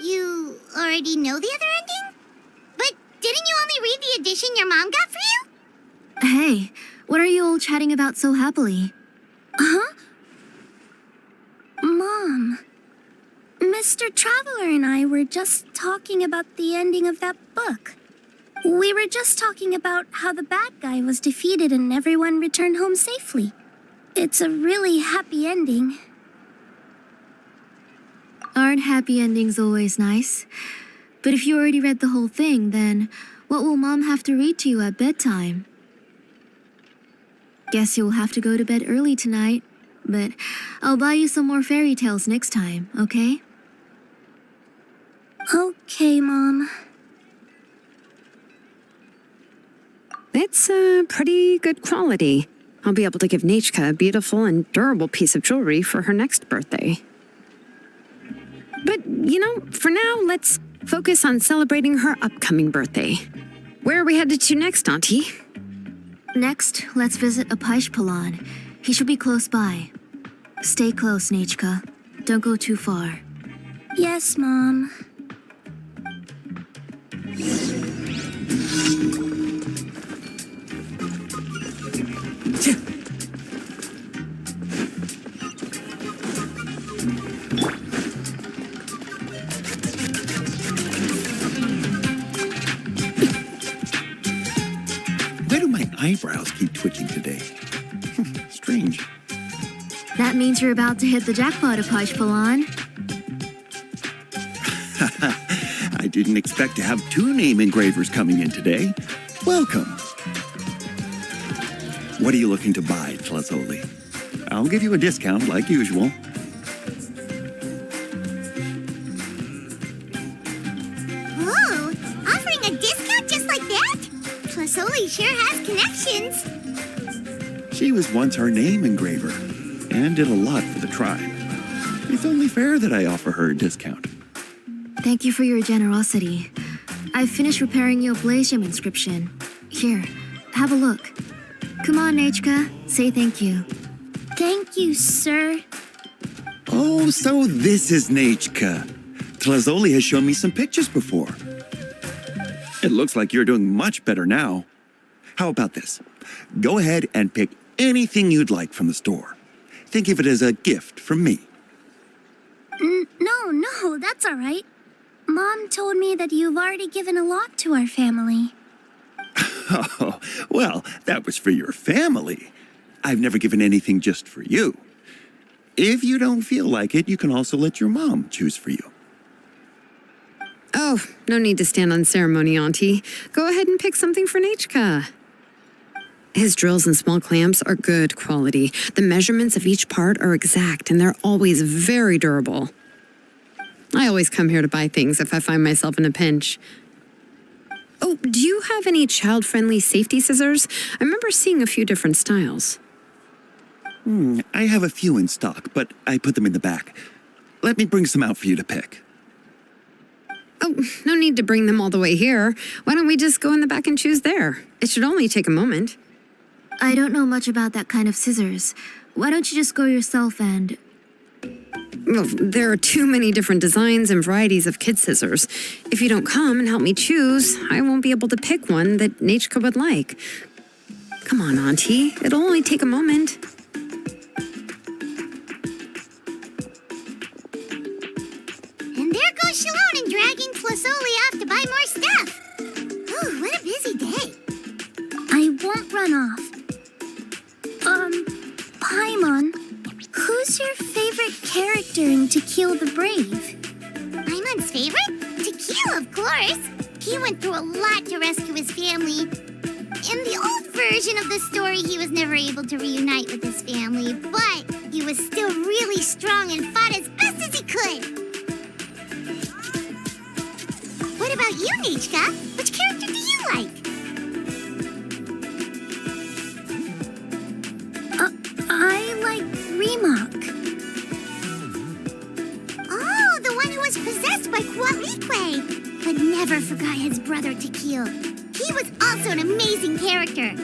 You already know the other ending? But didn't you only read the edition your mom got for you? Hey, what are you all chatting about so happily? Huh? Mom, Mr. Traveler and I were just talking about the ending of that book. We were just talking about how the bad guy was defeated and everyone returned home safely. It's a really happy ending. Aren't happy endings always nice? But if you already read the whole thing, then what will Mom have to read to you at bedtime? Guess you'll have to go to bed early tonight, but I'll buy you some more fairy tales next time, okay? Okay, Mom. It's pretty good quality. I'll be able to give Nichka a beautiful and durable piece of jewelry for her next birthday. But, for now, let's focus on celebrating her upcoming birthday. Where are we headed to next, Auntie? Next, let's visit Apaish. He should be close by. Stay close, Nichka. Don't go too far. Yes, Mom. Why do my eyebrows keep twitching today? Strange. That means you're about to hit the jackpot, Apaish. I didn't expect to have 2 name engravers coming in today. Welcome. What are you looking to buy, Tlazoli? I'll give you a discount like usual. Whoa! Offering a discount just like that? Plasoli sure has connections. She was once our name engraver and did a lot for the tribe. It's only fair that I offer her a discount. Thank you for your generosity. I've finished repairing your Blasium inscription. Here, have a look. Come on, Nichka, say thank you. Thank you, sir. Oh, so this is Nichka. Tlazoli has shown me some pictures before. It looks like you're doing much better now. How about this? Go ahead and pick anything you'd like from the store. Think of it as a gift from me. No, that's all right. Mom told me that you've already given a lot to our family. Oh, well, that was for your family. I've never given anything just for you. If you don't feel like it, you can also let your mom choose for you. Oh, no need to stand on ceremony, Auntie. Go ahead and pick something for Nichka. His drills and small clamps are good quality. The measurements of each part are exact, and they're always very durable. I always come here to buy things if I find myself in a pinch. Oh, do you have any child-friendly safety scissors? I remember seeing a few different styles. I have a few in stock, but I put them in the back. Let me bring some out for you to pick. Oh, no need to bring them all the way here. Why don't we just go in the back and choose there? It should only take a moment. I don't know much about that kind of scissors. Why don't you just go yourself and... Well, there are too many different designs and varieties of kid scissors. If you don't come and help me choose, I won't be able to pick one that Nachka would like. Come on, Auntie. It'll only take a moment. And there goes Xilonen dragging Tlasoli off to buy more stuff. Ooh, what a busy day. I won't run off. Paimon, who's your favorite character in To Kill the Brave? Paimon's favorite? To Kill, of course. He went through a lot to rescue his family. In the old version of the story, he was never able to reunite with his family, but he was still really strong and fought as best as he could. What about you, Nachka? Which character do you like? I like Remak. Oh, the one who was possessed by Quatlique, but never forgot his brother Tequil. He was also an amazing character.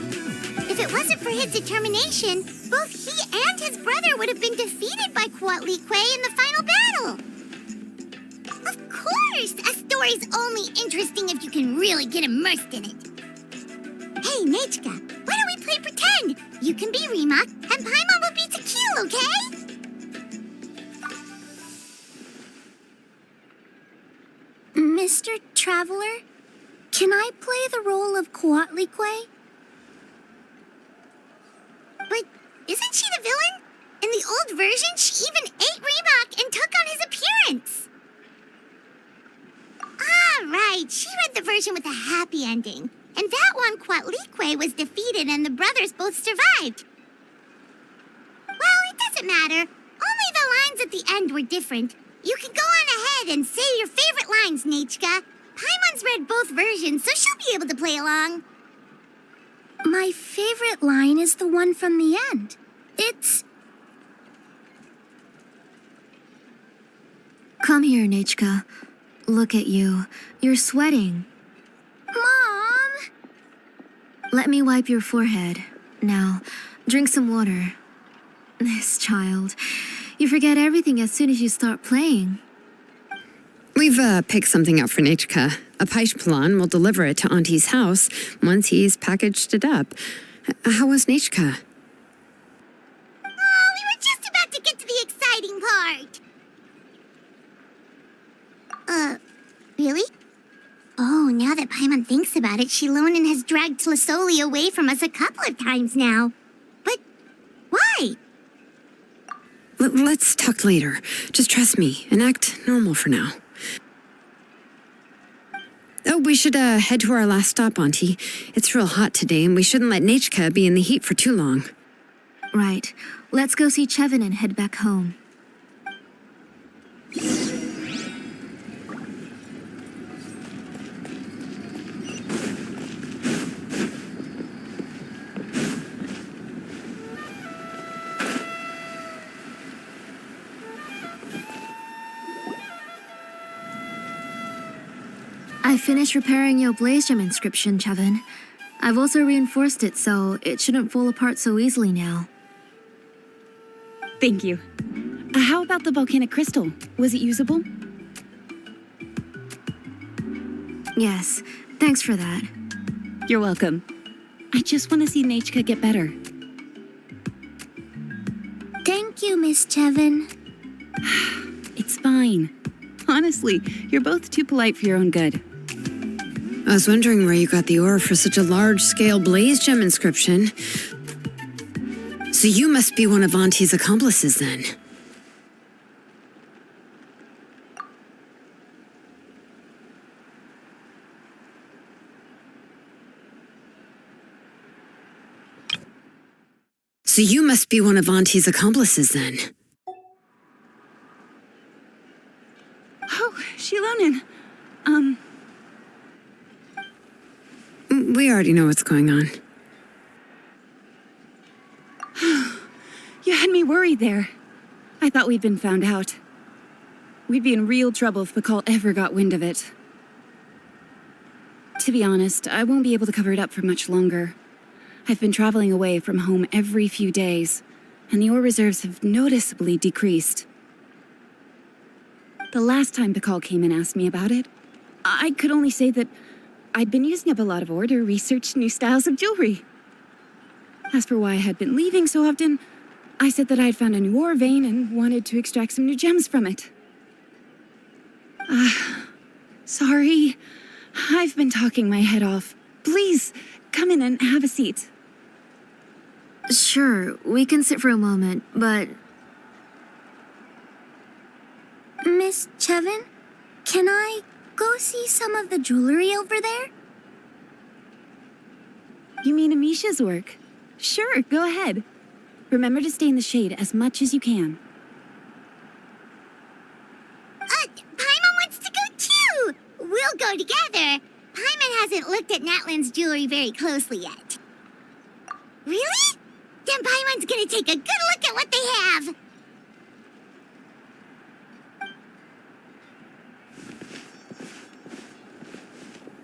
If it wasn't for his determination, both he and his brother would have been defeated by Quatlique in the final battle. Of course, a story's only interesting if you can really get immersed in it. Hey, Nachka, why don't we play pretend? You can be Remak, and Paimon will be Tequil, okay? Mr. Traveler, can I play the role of Quatlique? But isn't she the villain? In the old version, she even ate Remak and took on his appearance. Ah, right. She read the version with a happy ending. And that one, Quatlique was defeated and the brothers both survived. Well, it doesn't matter. Only the lines at the end were different. You can go on ahead and say your favorite lines, Nachka. Paimon's read both versions, so she'll be able to play along. My favorite line is the one from the end. It's... Come here, Nachka. Look at you. You're sweating. Mom! Let me wipe your forehead. Now, drink some water. This child. You forget everything as soon as you start playing. We've picked something up for Nachka. A Paishpalan will deliver it to Auntie's house once he's packaged it up. How was Nachka? Oh, we were just about to get to the exciting part. Really? Oh, now that Paimon thinks about it, Xilonen has dragged Tlasoli away from us a couple of times now. But why? Let's talk later. Just trust me and act normal for now. Oh, we should head to our last stop, Auntie. It's real hot today, and we shouldn't let Nachka be in the heat for too long. Right. Let's go see Chevin and head back home. I finished repairing your blaze gem inscription, Chevin. I've also reinforced it so it shouldn't fall apart so easily now. Thank you. How about the volcanic crystal? Was it usable? Yes, thanks for that. You're welcome. I just want to see Nachka get better. Thank you, Miss Chevin. It's fine. Honestly, you're both too polite for your own good. I was wondering where you got the ore for such a large-scale blaze gem inscription. So you must be one of Auntie's accomplices, then. So you must be one of Auntie's accomplices, then. Oh, Xilonen. We already know what's going on. You stayed there. I thought we'd been found out. We'd be in real trouble if Pakal ever got wind of it. To be honest, I won't be able to cover it up for much longer. I've been traveling away from home every few days, and the ore reserves have noticeably decreased. The last time Pakal came and asked me about it, I could only say that I'd been using up a lot of ore to research new styles of jewelry. As for why I had been leaving so often, I said that I had found a new ore vein and wanted to extract some new gems from it. Sorry. I've been talking my head off. Please, come in and have a seat. Sure, we can sit for a moment, but... Miss Chevin, can I go see some of the jewelry over there? You mean Amisha's work? Sure, go ahead. Remember to stay in the shade as much as you can. Paimon wants to go too! We'll go together. Paimon hasn't looked at Natlan's jewelry very closely yet. Really? Then Paimon's gonna take a good look at what they have.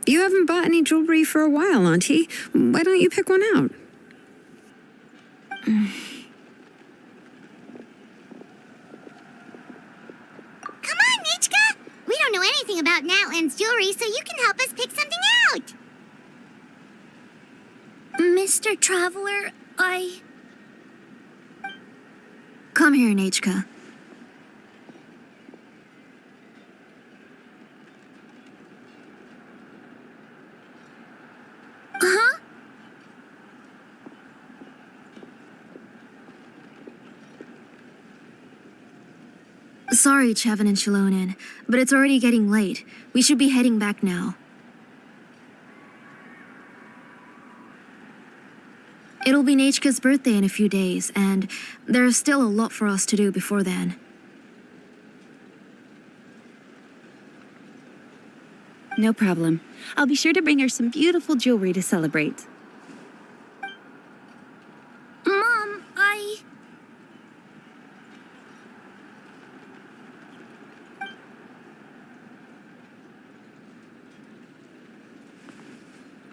You haven't bought any jewelry for a while, Auntie. Why don't you pick one out? Come on, Nichka! We don't know anything about Natlan's jewelry, so you can help us pick something out. Mr. Traveler, Come here, Nachka. Huh? Sorry, Chevin and Xilonen, but it's already getting late. We should be heading back now. It'll be Nachka's birthday in a few days, and there's still a lot for us to do before then. No problem. I'll be sure to bring her some beautiful jewelry to celebrate. Mom,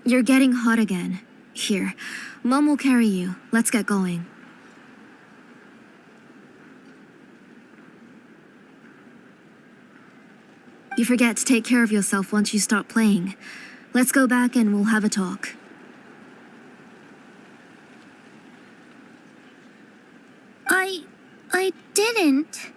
You're getting hot again. Here, Mom will carry you. Let's get going. You forget to take care of yourself once you start playing. Let's go back and we'll have a talk. I didn't.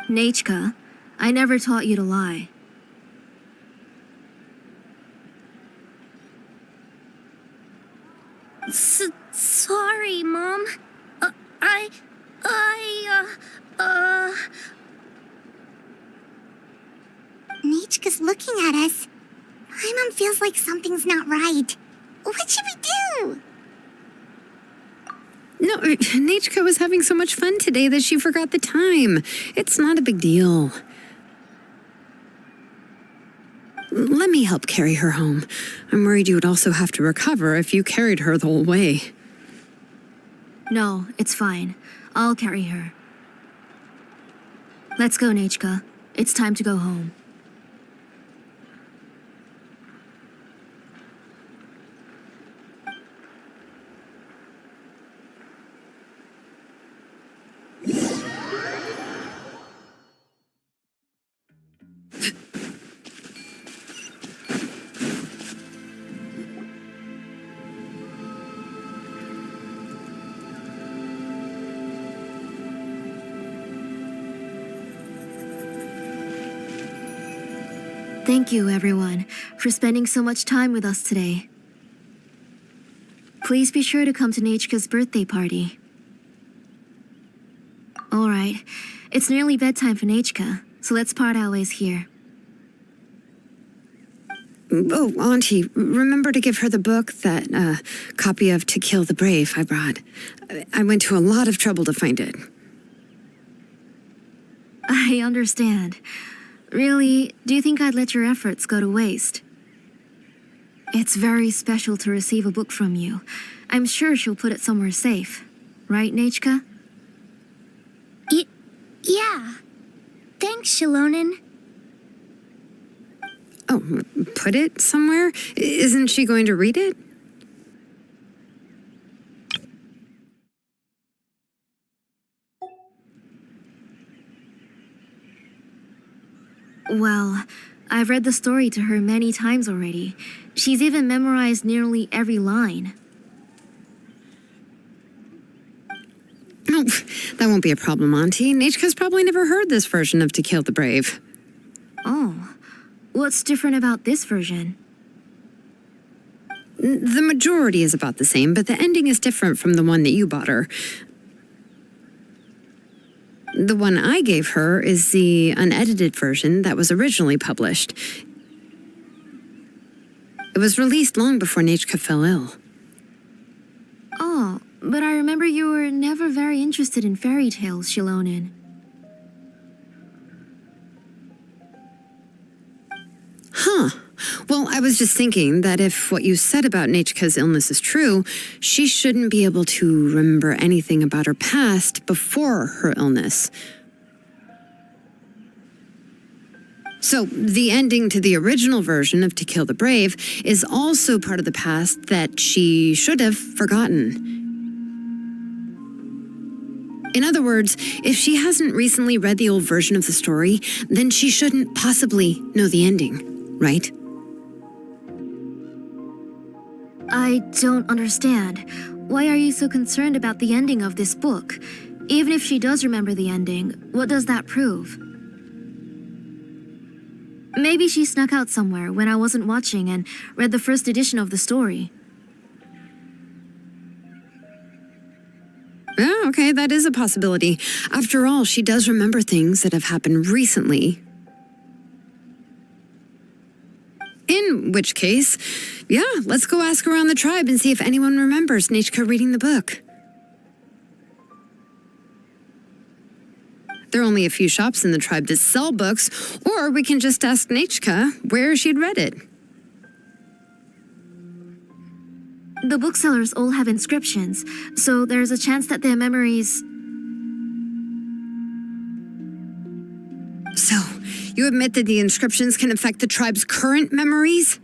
Nachka, I never taught you to lie. Sorry, Mom. Nichka's looking at us. Paimon feels like something's not right. What should we do? No, Nachka was having so much fun today that she forgot the time. It's not a big deal. Let me help carry her home. I'm worried you would also have to recover if you carried her the whole way. No, it's fine. I'll carry her. Let's go, Nachka. It's time to go home. Thank you, everyone, for spending so much time with us today. Please be sure to come to Nachka's birthday party. All right, it's nearly bedtime for Nachka, so let's part our ways here. Oh, Auntie, remember to give her the book, that copy of To Kill the Brave I brought. I went to a lot of trouble to find it. I understand. Really, do you think I'd let your efforts go to waste? It's very special to receive a book from you. I'm sure she'll put it somewhere safe. Right, Nechka? Yeah. Thanks, Xilonen. Oh, put it somewhere? Isn't she going to read it? Well, I've read the story to her many times already. She's even memorized nearly every line. Oh, that won't be a problem, Auntie. Nechka's probably never heard this version of To Kill the Brave. Oh, what's different about this version? The majority is about the same, but the ending is different from the one that you bought her. The one I gave her is the unedited version that was originally published. It was released long before Nechka fell ill. Oh, but I remember you were never very interested in fairy tales, Xilonen. Huh. Well, I was just thinking that if what you said about Nechka's illness is true, she shouldn't be able to remember anything about her past before her illness. So, the ending to the original version of To Kill the Brave is also part of the past that she should have forgotten. In other words, if she hasn't recently read the old version of the story, then she shouldn't possibly know the ending, right? I don't understand. Why are you so concerned about the ending of this book? Even if she does remember the ending, what does that prove? Maybe she snuck out somewhere when I wasn't watching and read the first edition of the story. Yeah, okay, that is a possibility. After all, she does remember things that have happened recently. In which case, yeah, let's go ask around the tribe and see if anyone remembers Nechka reading the book. There are only a few shops in the tribe that sell books, or we can just ask Nechka where she'd read it. The booksellers all have inscriptions, so there's a chance that their memories... So, you admit that the inscriptions can affect the tribe's current memories?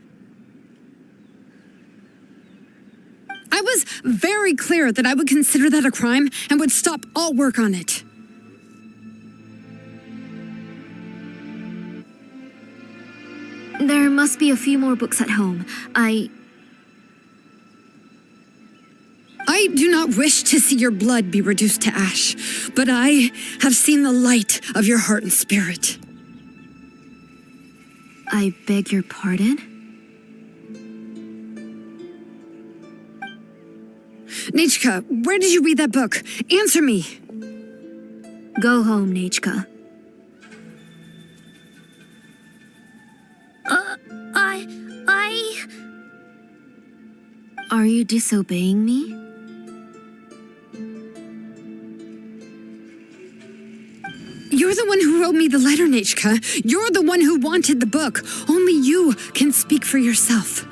I was very clear that I would consider that a crime and would stop all work on it. There must be a few more books at home. I do not wish to see your blood be reduced to ash, but I have seen the light of your heart and spirit. I beg your pardon? Nechka, where did you read that book? Answer me. Go home, Nechka. Are you disobeying me? You're the one who wrote me the letter, Nechka. You're the one who wanted the book. Only you can speak for yourself.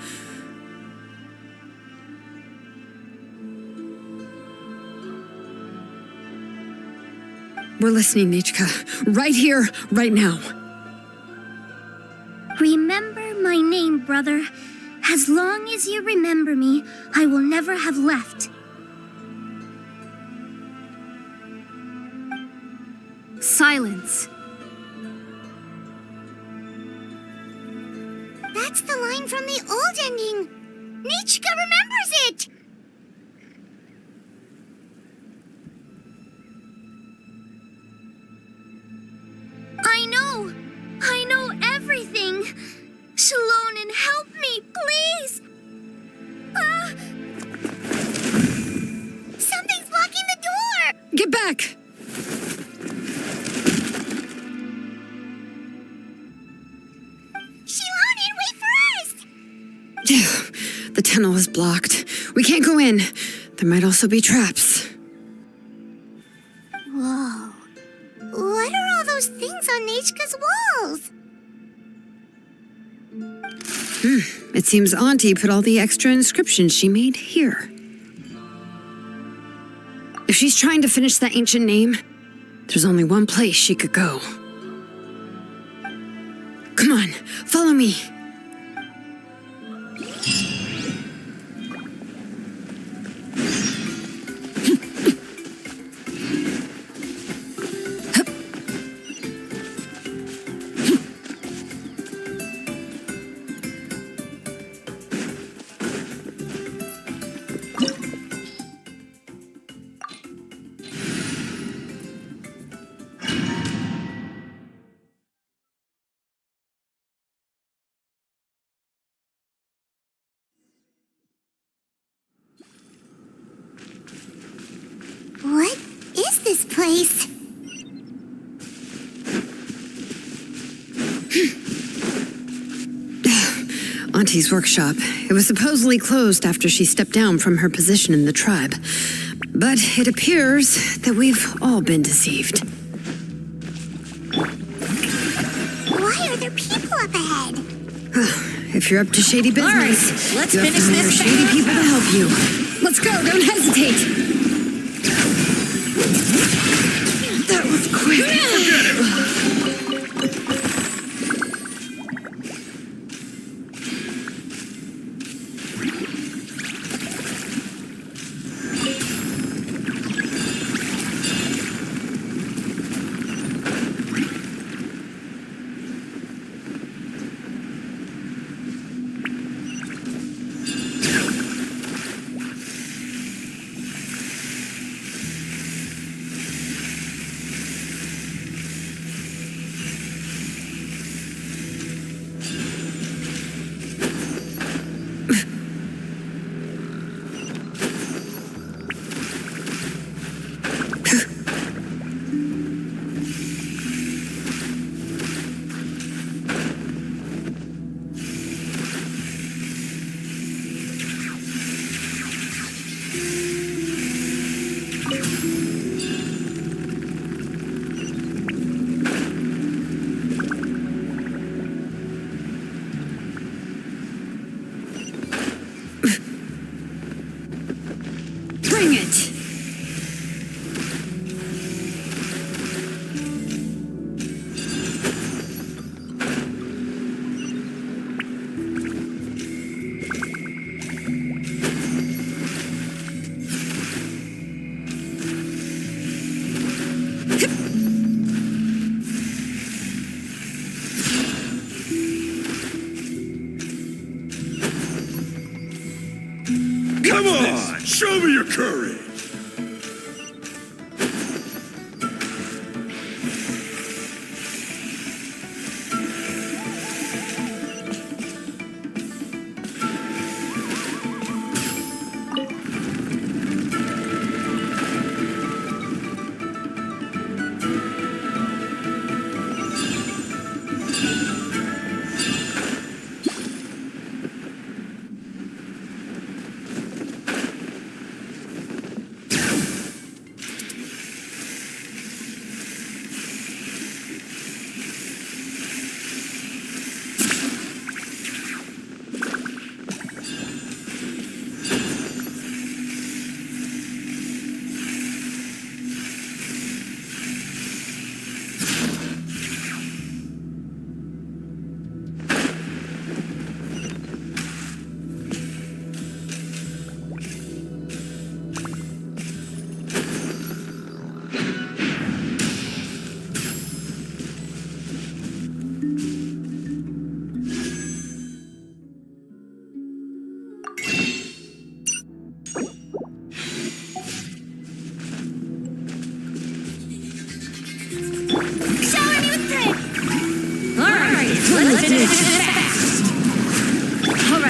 We're listening, Nechka. Right here, right now. Remember my name, brother. As long as you remember me, I will never have left. Silence. That's the line from the old ending. Nechka remembers it. I know everything. Xilonen, help me, please. Something's blocking the door. Get back! Xilonen, wait for us. The tunnel is blocked. We can't go in. There might also be traps. Whoa. What are all those things on Nechka's walls? It seems Auntie put all the extra inscriptions she made here. If she's trying to finish that ancient name, there's only one place she could go. Come on, follow me. What is this place? Auntie's workshop. It was supposedly closed after she stepped down from her position in the tribe. But it appears that we've all been deceived. Why are there people up ahead? If you're up to shady business, All right, let's you have finish to hire this shady fast. people to help you. Let's go, don't hesitate. That was quick. Bring it! Come on, show me your courage.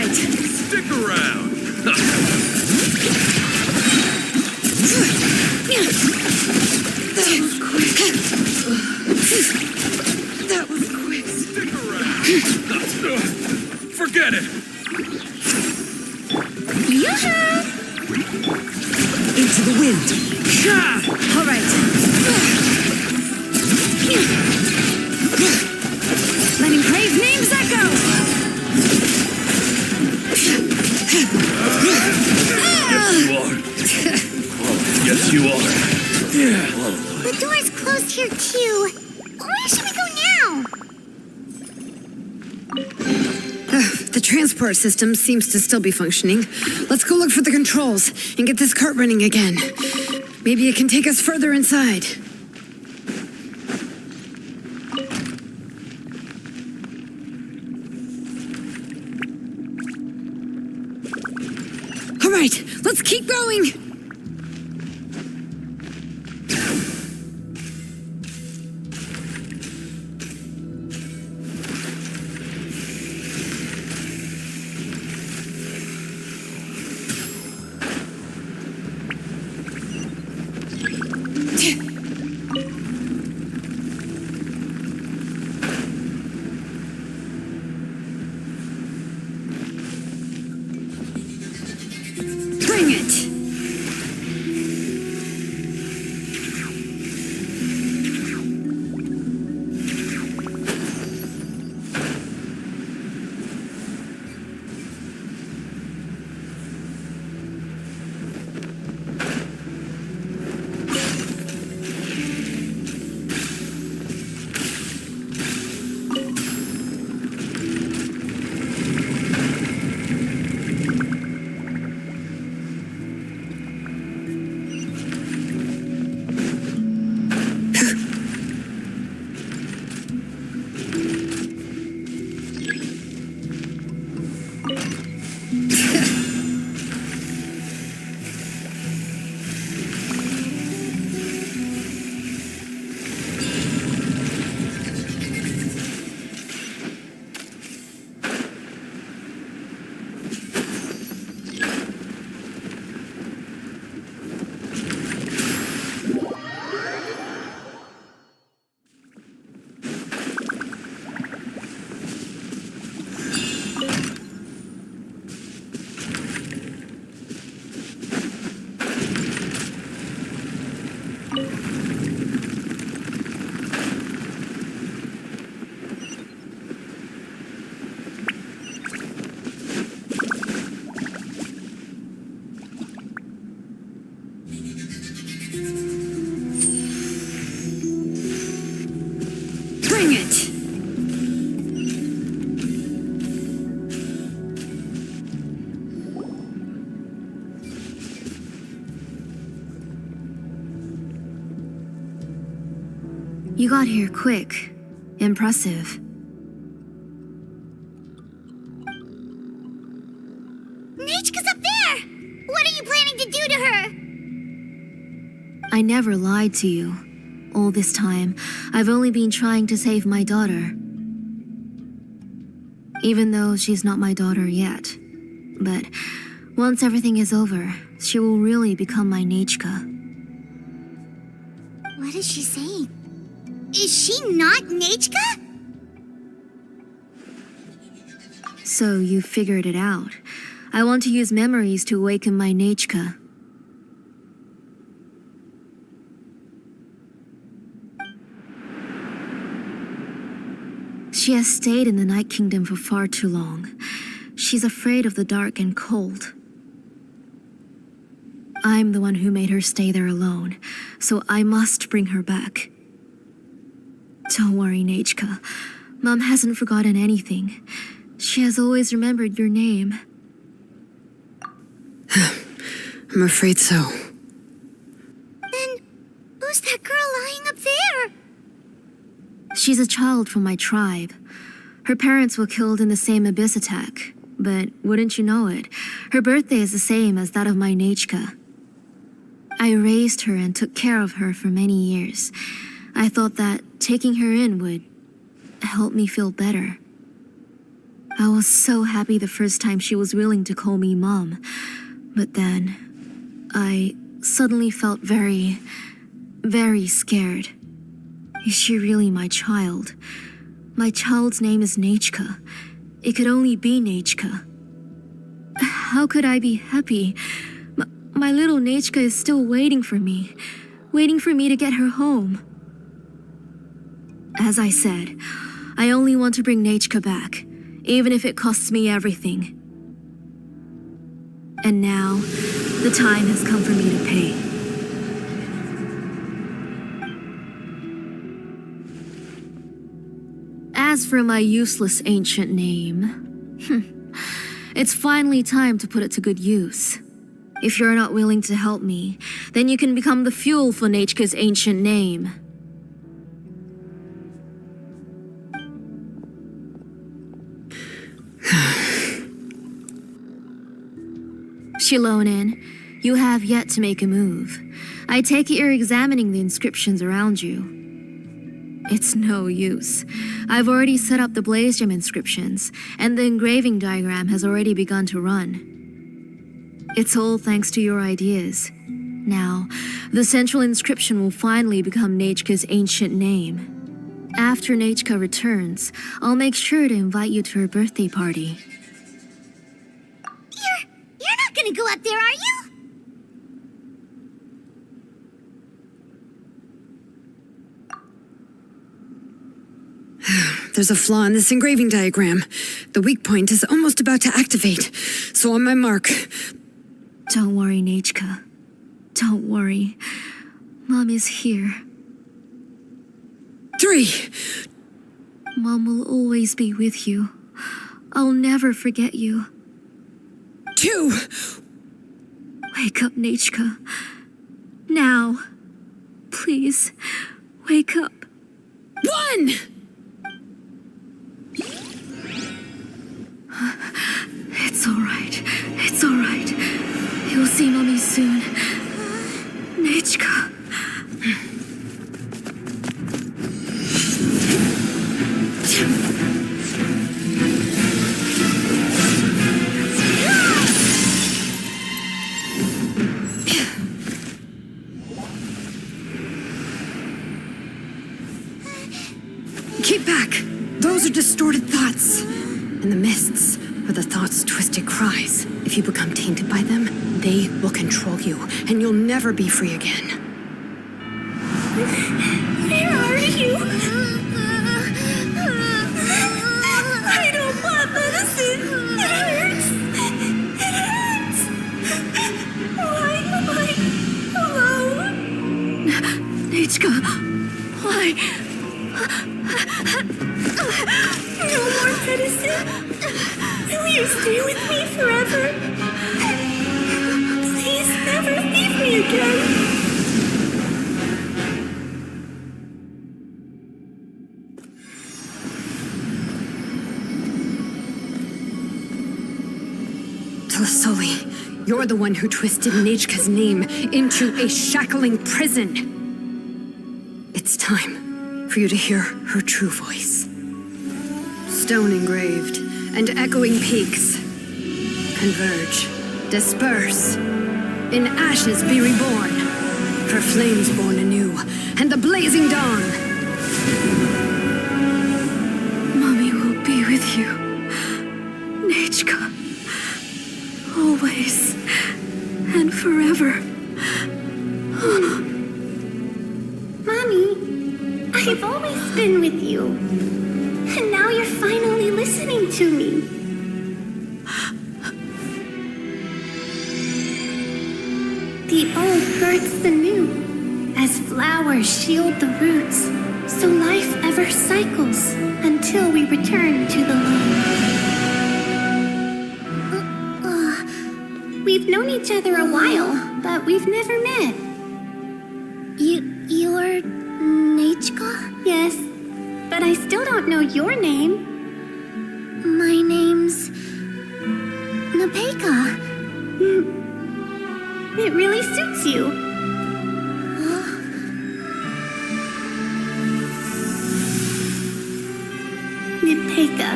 Stick around. That was quick. Stick around. Forget it. Into the wind. All right. Letting Crave's names echo. Yes, you are. The door's closed here, too. Where should we go now? The transport system seems to still be functioning. Let's go look for the controls and get this cart running again. Maybe it can take us further inside. All right, let's keep going. Bring it! Bring it! You got here quick. Impressive. Nechka's up there! What are you planning to do to her? I never lied to you. All this time, I've only been trying to save my daughter. Even though she's not my daughter yet. But once everything is over, she will really become my Nechka. What is she saying? Is she not Nechka? So you figured it out. I want to use memories to awaken my Nechka. She has stayed in the Night Kingdom for far too long. She's afraid of the dark and cold. I'm the one who made her stay there alone, so I must bring her back. Don't worry, Nechka. Mom hasn't forgotten anything. She has always remembered your name. I'm afraid so. Then who's that girl lying up there? She's a child from my tribe. Her parents were killed in the same abyss attack. But wouldn't you know it, her birthday is the same as that of my Nechka. I raised her and took care of her for many years. I thought that taking her in would help me feel better. I was so happy the first time she was willing to call me Mom. But then, I suddenly felt very, very scared. Is she really my child? My child's name is Nechka. It could only be Nechka. How could I be happy? My little Nechka is still waiting for me to get her home. As I said, I only want to bring Nechka back, even if it costs me everything. And now, the time has come for me to pay. As for my useless ancient name, it's finally time to put it to good use. If you're not willing to help me, then you can become the fuel for Nechka's ancient name. Xilonen, you have yet to make a move. I take it you're examining the inscriptions around you. It's no use. I've already set up the blaze gem inscriptions, and the engraving diagram has already begun to run. It's all thanks to your ideas. Now, the central inscription will finally become Nechka's ancient name. After Nechka returns, I'll make sure to invite you to her birthday party. You're not gonna go up there, are you? There's a flaw in this engraving diagram. The weak point is almost about to activate. So on my mark. Don't worry, Nechka. Don't worry. Mom is here. 3. Mom will always be with you. I'll never forget you. 2. Wake up, Nechka. Now. Please, wake up. 1. It's all right. It's all right. You'll see Mommy soon. Nechka. Keep back. Those are distorted thoughts. And the mists are the thoughts' twisted cries. If you become tainted by them, they will control you, and you'll never be free again. Where are you? I don't want medicine. It hurts. It hurts. Why am I alone? Nechka, why? No more medicine. Will you stay with me forever? Please never leave me again. Tlasoli, you're the one who twisted Nechka's name into a shackling prison. It's time for you to hear her true voice. Stone engraved and echoing peaks converge, disperse, in ashes be reborn, for flames born anew, and the blazing dawn. Mommy will be with you. Nechka. Always. And forever. Mommy, I've always been with you. And now you're finally listening to me. The old births the new, as flowers shield the roots, so life ever cycles until we return to the loam. We've known each other a while, but we've never met. You're Nechka? Yes, but I still don't know your name. My name's Nepeka. It really suits you. Nepeka,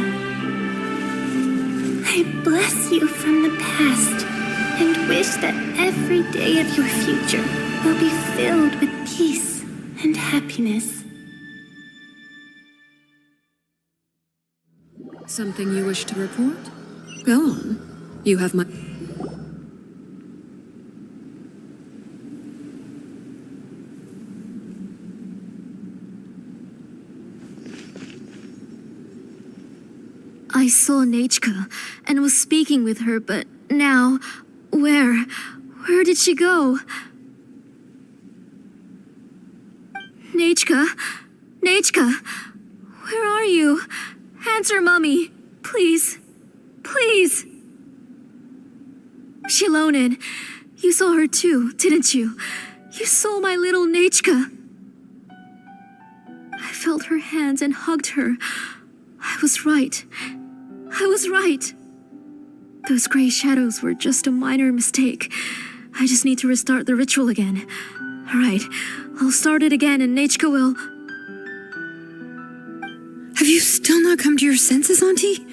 I bless you from the past and wish that every day of your future will be filled with peace and happiness. Something you wish to report? Go on. You have my... I saw Nechka and was speaking with her, but now, Where? Where did she go? Nechka? Nechka! Where are you? Answer, Mummy! Please! Please! Xilonen, you saw her too, didn't you? You saw my little Nechka. I felt her hands and hugged her. I was right. I was right. Those gray shadows were just a minor mistake. I just need to restart the ritual again. All right, I'll start it again and Nechka will... Have you still not come to your senses, Auntie?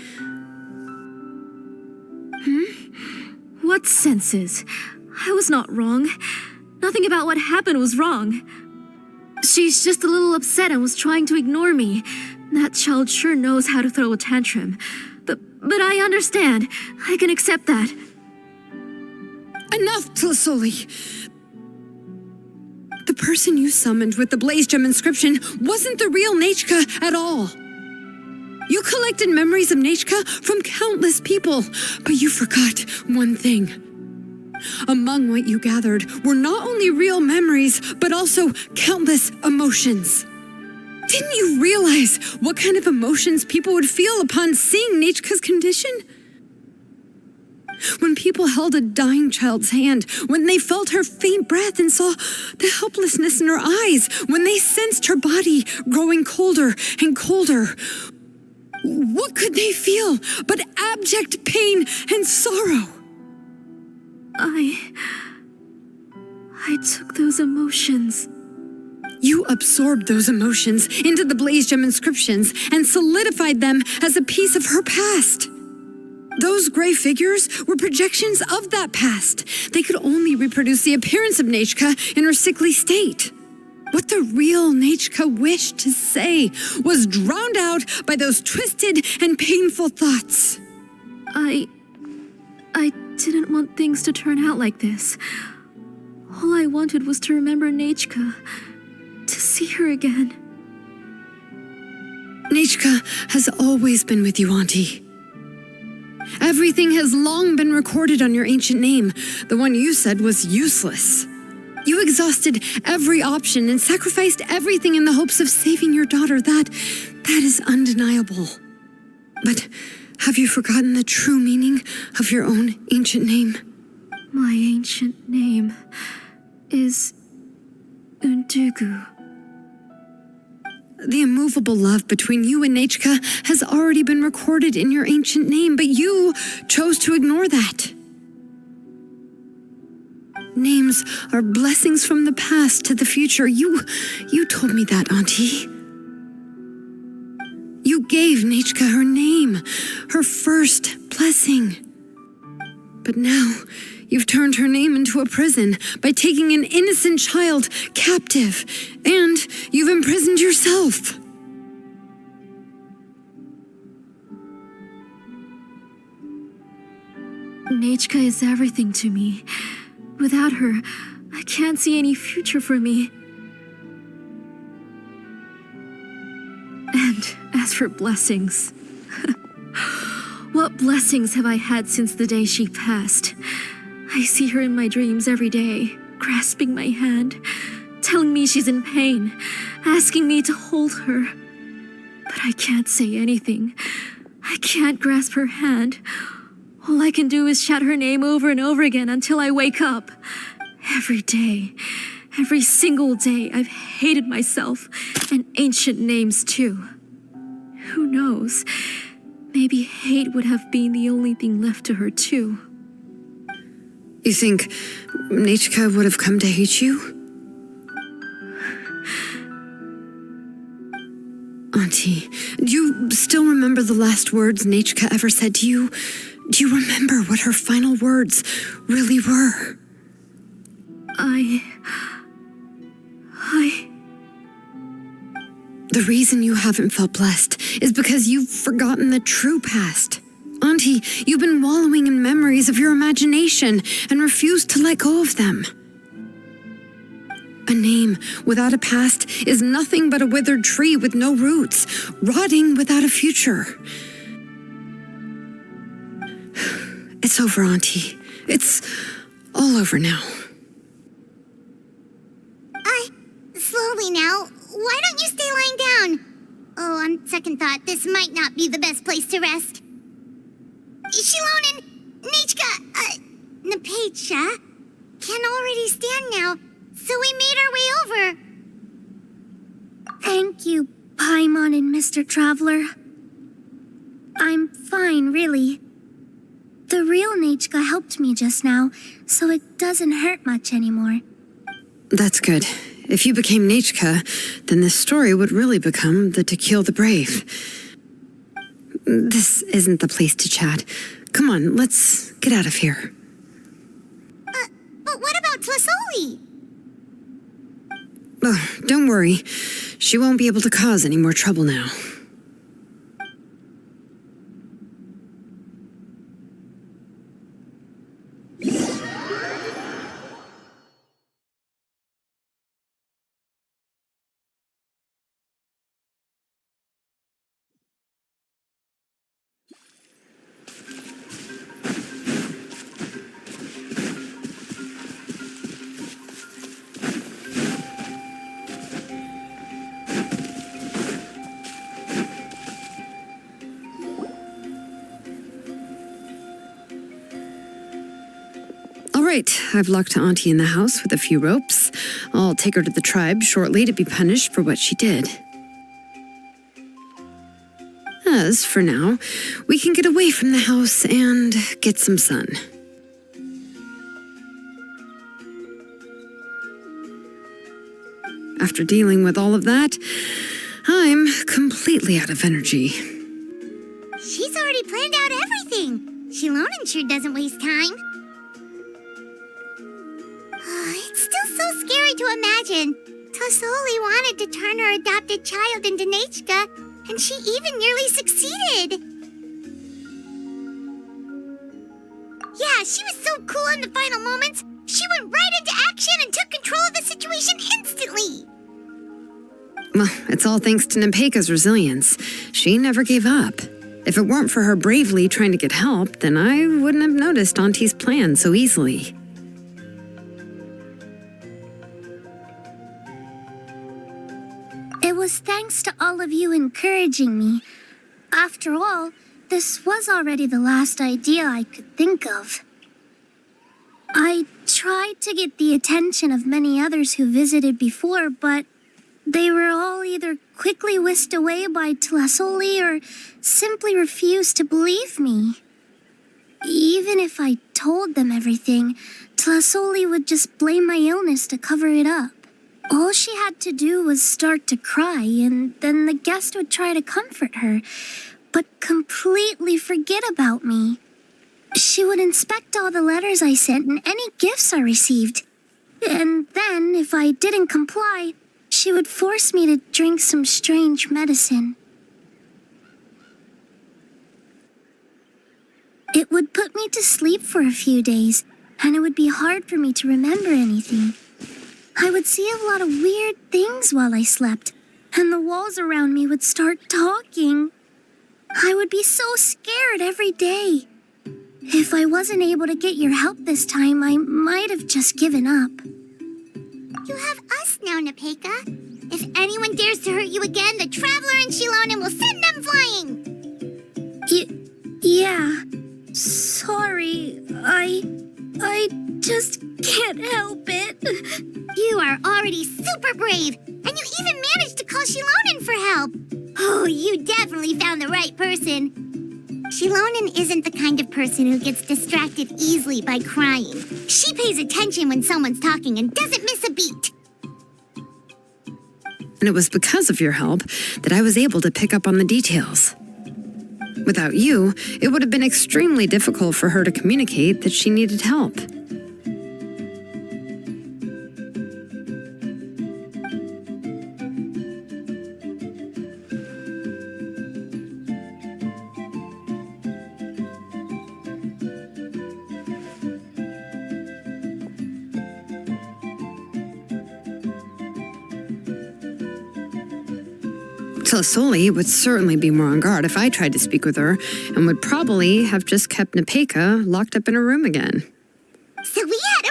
What senses? I was not wrong. Nothing about what happened was wrong. She's just a little upset and was trying to ignore me. That child sure knows how to throw a tantrum. But I understand. I can accept that. Enough, Tlasoli! The person you summoned with the Blaze Gem inscription wasn't the real Nechka at all. You collected memories of Nechka from countless people, but you forgot one thing. Among what you gathered were not only real memories, but also countless emotions. Didn't you realize what kind of emotions people would feel upon seeing Nechka's condition? When people held a dying child's hand, when they felt her faint breath and saw the helplessness in her eyes, when they sensed her body growing colder and colder, what could they feel but abject pain and sorrow? I took those emotions. You absorbed those emotions into the Blaze Gem inscriptions and solidified them as a piece of her past. Those gray figures were projections of that past. They could only reproduce the appearance of Nechka in her sickly state. What the real Nechka wished to say was drowned out by those twisted and painful thoughts. I didn't want things to turn out like this. All I wanted was to remember Nechka, to see her again. Nechka has always been with you, Auntie. Everything has long been recorded on your ancient name, the one you said was useless. You exhausted every option and sacrificed everything in the hopes of saving your daughter. That is undeniable. But have you forgotten the true meaning of your own ancient name? My ancient name is Undugu. The immovable love between you and Nechka has already been recorded in your ancient name, but you chose to ignore that. Names are blessings from the past to the future. You told me that, Auntie. You gave Nechka her name, her first blessing. But now, you've turned her name into a prison by taking an innocent child captive, and you've imprisoned yourself. Nechka is everything to me. Without her, I can't see any future for me. And as for blessings, what blessings have I had since the day she passed? I see her in my dreams every day, grasping my hand, telling me she's in pain, asking me to hold her. But I can't say anything. I can't grasp her hand. All I can do is shout her name over and over again until I wake up. Every day, every single day, I've hated myself, and ancient names too. Who knows? Maybe hate would have been the only thing left to her too. You think Nechka would have come to hate you? Auntie, do you still remember the last words Nechka ever said to you? Do you remember what her final words really were? The reason you haven't felt blessed is because you've forgotten the true past. Auntie, you've been wallowing in memories of your imagination and refused to let go of them. A name without a past is nothing but a withered tree with no roots, rotting without a future. It's over, Auntie. It's All over now. Slowly now. Why don't you stay lying down? Oh, on second thought, this might not be the best place to rest. Xilonen, Nichka, Napecha can already stand now, so we made our way over. Thank you, Paimon and Mr. Traveler. I'm fine, really. The real Nichka helped me just now, so it doesn't hurt much anymore. That's good. If you became Nechka, then this story would really become the To Kill the Brave. This isn't the place to chat. Come on, let's get out of here. But what about Tlasoli? Oh, don't worry. She won't be able to cause any more trouble now. All right, I've locked Auntie in the house with a few ropes. I'll take her to the tribe shortly to be punished for what she did. As for now, we can get away from the house and get some sun. After dealing with all of that, I'm completely out of energy. She's already planned out everything. Xilonen sure doesn't waste time. It's still so scary to imagine. Tlasoli wanted to turn her adopted child into Nechka, and she even nearly succeeded. Yeah, she was so cool in the final moments. She went right into action and took control of the situation instantly. Well, it's all thanks to Napeika's resilience. She never gave up. If it weren't for her bravely trying to get help, then I wouldn't have noticed Auntie's plan so easily. It was thanks to all of you encouraging me. After all, this was already the last idea I could think of. I tried to get the attention of many others who visited before, but they were all either quickly whisked away by Tlasoli or simply refused to believe me. Even if I told them everything, Tlasoli would just blame my illness to cover it up. All she had to do was start to cry, and then the guest would try to comfort her, but completely forget about me. She would inspect all the letters I sent and any gifts I received. And then, if I didn't comply, she would force me to drink some strange medicine. It would put me to sleep for a few days, and it would be hard for me to remember anything. I would see a lot of weird things while I slept, and the walls around me would start talking. I would be so scared every day. If I wasn't able to get your help this time, I might have just given up. You have us now, Napeika. If anyone dares to hurt you again, the Traveler and Xilonen will send them flying! Yeah. Sorry, I just can't help it. You are already super brave, and you even managed to call Xilonen for help. Oh, you definitely found the right person. Xilonen isn't the kind of person who gets distracted easily by crying. She pays attention when someone's talking and doesn't miss a beat. And it was because of your help that I was able to pick up on the details. Without you, it would have been extremely difficult for her to communicate that she needed help. Tlasoli would certainly be more on guard if I tried to speak with her, and would probably have just kept Napeika locked up in her room again. So we had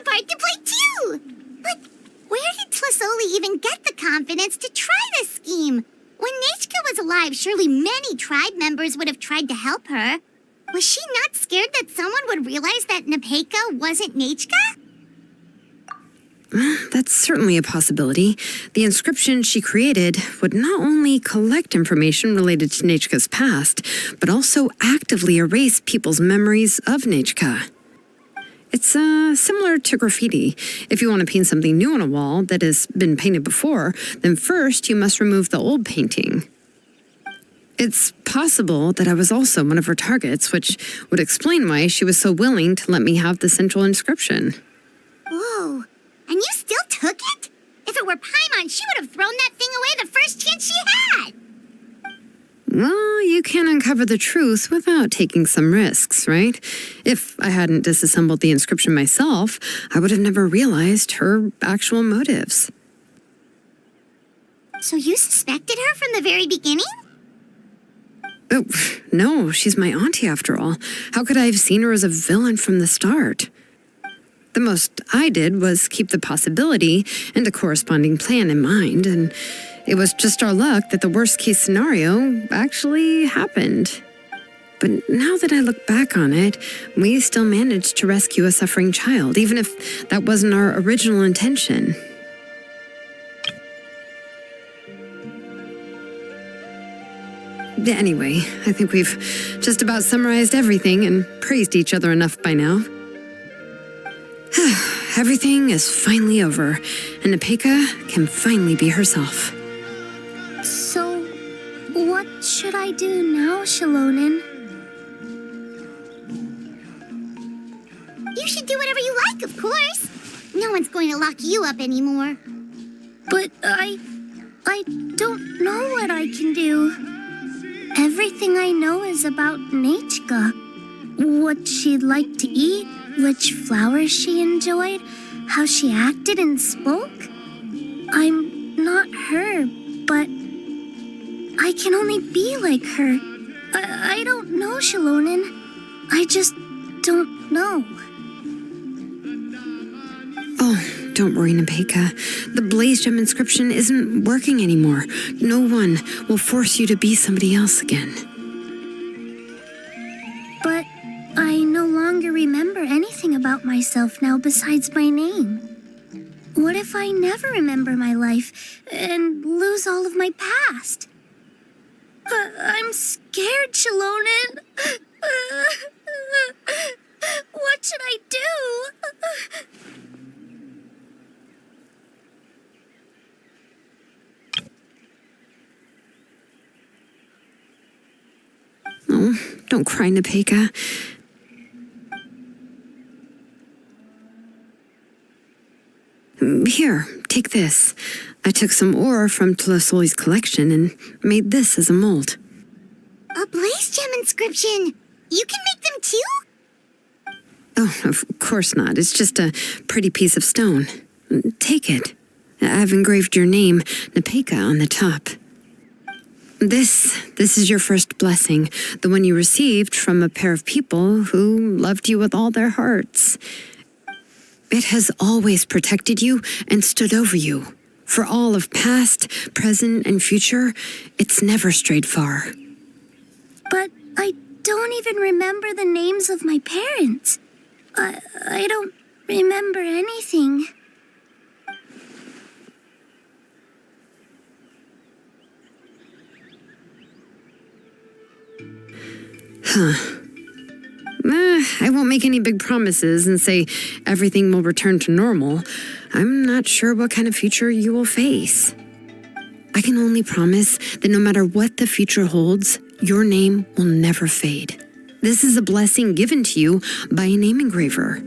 Tlisoli even get the confidence to try this scheme? When Nechka was alive, surely many tribe members would have tried to help her. Was she not scared that someone would realize that Nepeka wasn't Nechka? That's certainly a possibility. The inscription she created would not only collect information related to Nechka's past, but also actively erase people's memories of Nechka. It's similar to graffiti. If you want to paint something new on a wall that has been painted before, then first you must remove the old painting. It's possible that I was also one of her targets, which would explain why she was so willing to let me have the central inscription. Whoa. And you still took it? If it were Paimon, she would have thrown that thing away the first chance she had. Well, you can't uncover the truth without taking some risks, right? If I hadn't disassembled the inscription myself, I would have never realized her actual motives. So you suspected her from the very beginning? Oh, no, she's my auntie after all. How could I have seen her as a villain from the start? The most I did was keep the possibility and a corresponding plan in mind, and it was just our luck that the worst-case scenario actually happened. But now that I look back on it, we still managed to rescue a suffering child, even if that wasn't our original intention. Anyway, I think we've just about summarized everything and praised each other enough by now. Everything is finally over, and Nepeka can finally be herself. So, what should I do now, Xilonen? You should do whatever you like, of course. No one's going to lock you up anymore. But I don't know what I can do. Everything I know is about Nechka. What she'd like to eat, which flowers she enjoyed, how she acted and spoke. I'm not her, but I can only be like her. I don't know, Xilonen. I just don't know. Oh, don't worry, Nepeka. The Blaze Gem inscription isn't working anymore. No one will force you to be somebody else again. But I no longer remember anything about myself now besides my name. What if I never remember my life and lose all of my past? I'm scared, Xilonen. What should I do? Oh, don't cry, Nepeka. Here, take this. I took some ore from Tlisoli's collection and made this as a mold. A Blaze Gem inscription. You can make them too? Oh, of course not. It's just a pretty piece of stone. Take it. I've engraved your name, Nepeka, on the top. This is your first blessing, the one you received from a pair of people who loved you with all their hearts. It has always protected you and stood over you. For all of past, present, and future, it's never strayed far. But I don't even remember the names of my parents. I don't remember anything. I won't make any big promises and say everything will return to normal. I'm not sure what kind of future you will face. I can only promise that no matter what the future holds, your name will never fade. This is a blessing given to you by a name engraver.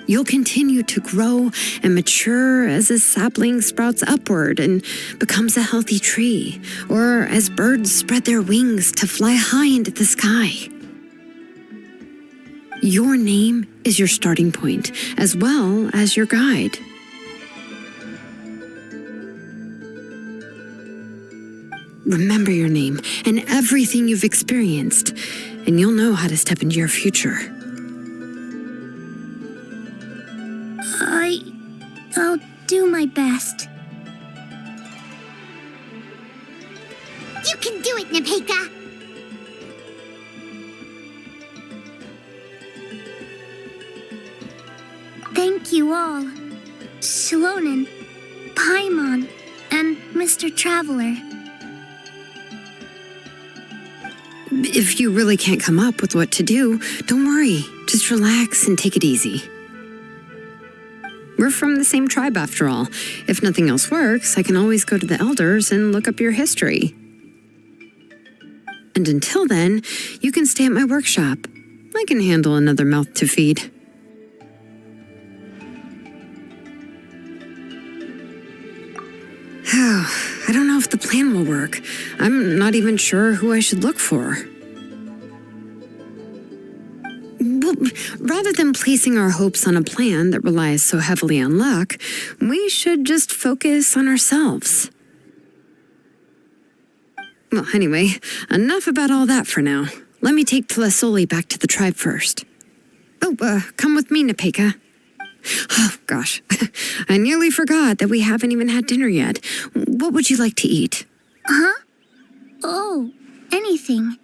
You'll continue to grow and mature as a sapling sprouts upward and becomes a healthy tree, or as birds spread their wings to fly high into the sky. Your name is your starting point, as well as your guide. Remember your name and everything you've experienced, and you'll know how to step into your future. I'll do my best. it, Nepeka. Thank you all. Xilonen, Paimon, and Mr. Traveler. If you really can't come up with what to do, don't worry. Just relax and take it easy. We're from the same tribe after all. If nothing else works, I can always go to the elders and look up your history. And until then, you can stay at my workshop. I can handle another mouth to feed. I don't know if the plan will work. I'm not even sure who I should look for. Well, rather than placing our hopes on a plan that relies so heavily on luck, we should just focus on ourselves. Well, anyway, enough about all that for now. Let me take Tlasoli back to the tribe first. Oh, come with me, Nepeka. Oh, gosh. I nearly forgot that we haven't even had dinner yet. What would you like to eat? Huh? Oh, anything.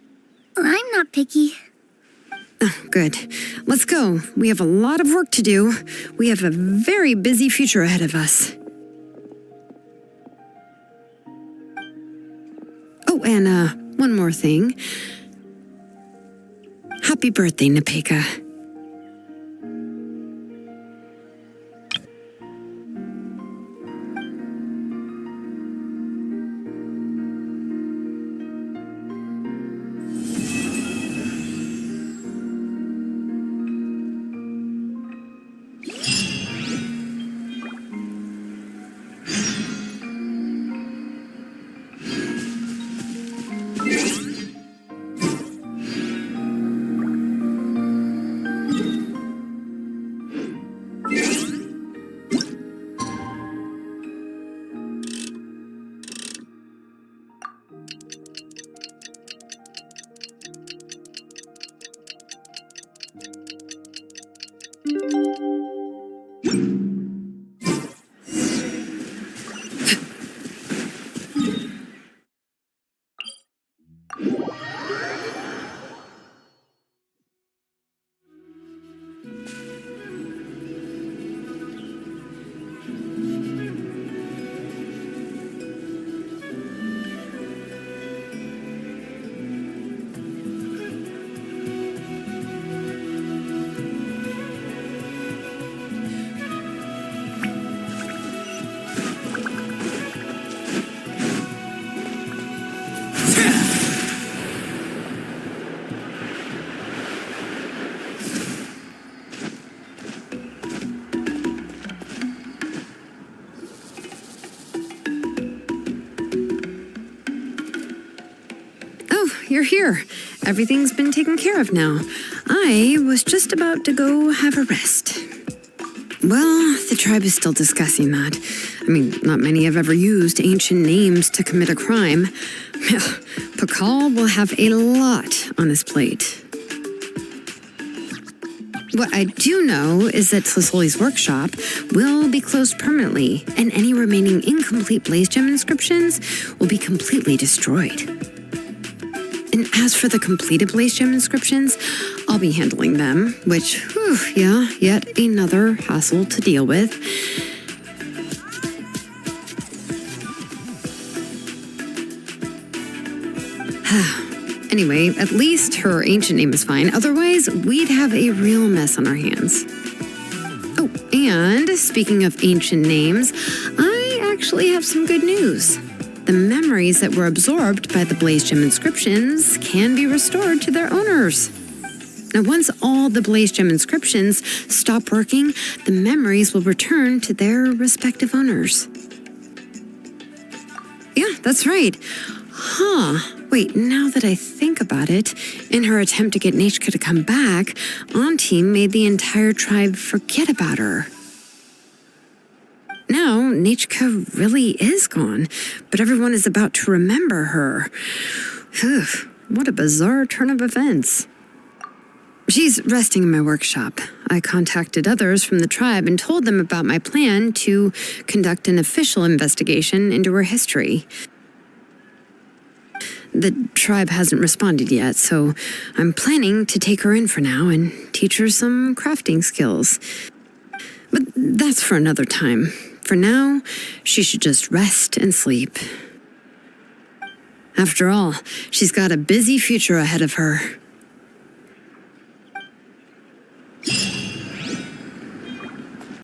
I'm not picky. Oh, good. Let's go. We have a lot of work to do. We have a very busy future ahead of us. Oh, and one more thing. Happy birthday, Nepeka. You're here. Everything's been taken care of now. I was just about to go have a rest. Well, the tribe is still discussing that. I mean, not many have ever used ancient names to commit a crime. Pakal will have a lot on his plate. What I do know is that Tlasoli's workshop will be closed permanently, and any remaining incomplete Blaze Gem inscriptions will be completely destroyed. And as for the completed Blaze Gem inscriptions, I'll be handling them, which, yet another hassle to deal with. Anyway, at least her ancient name is fine. Otherwise, we'd have a real mess on our hands. Oh, and speaking of ancient names, I actually have some good news. The memories that were absorbed by the Blaze Gem inscriptions can be restored to their owners. Now, once all the Blaze Gem inscriptions stop working, the memories will return to their respective owners. Yeah, that's right. Wait, now that I think about it, in her attempt to get Nechka to come back, Auntie made the entire tribe forget about her. Now, Nechka really is gone, but everyone is about to remember her. What a bizarre turn of events. She's resting in my workshop. I contacted others from the tribe and told them about my plan to conduct an official investigation into her history. The tribe hasn't responded yet, so I'm planning to take her in for now and teach her some crafting skills. But that's for another time. For now, she should just rest and sleep. After all, she's got a busy future ahead of her.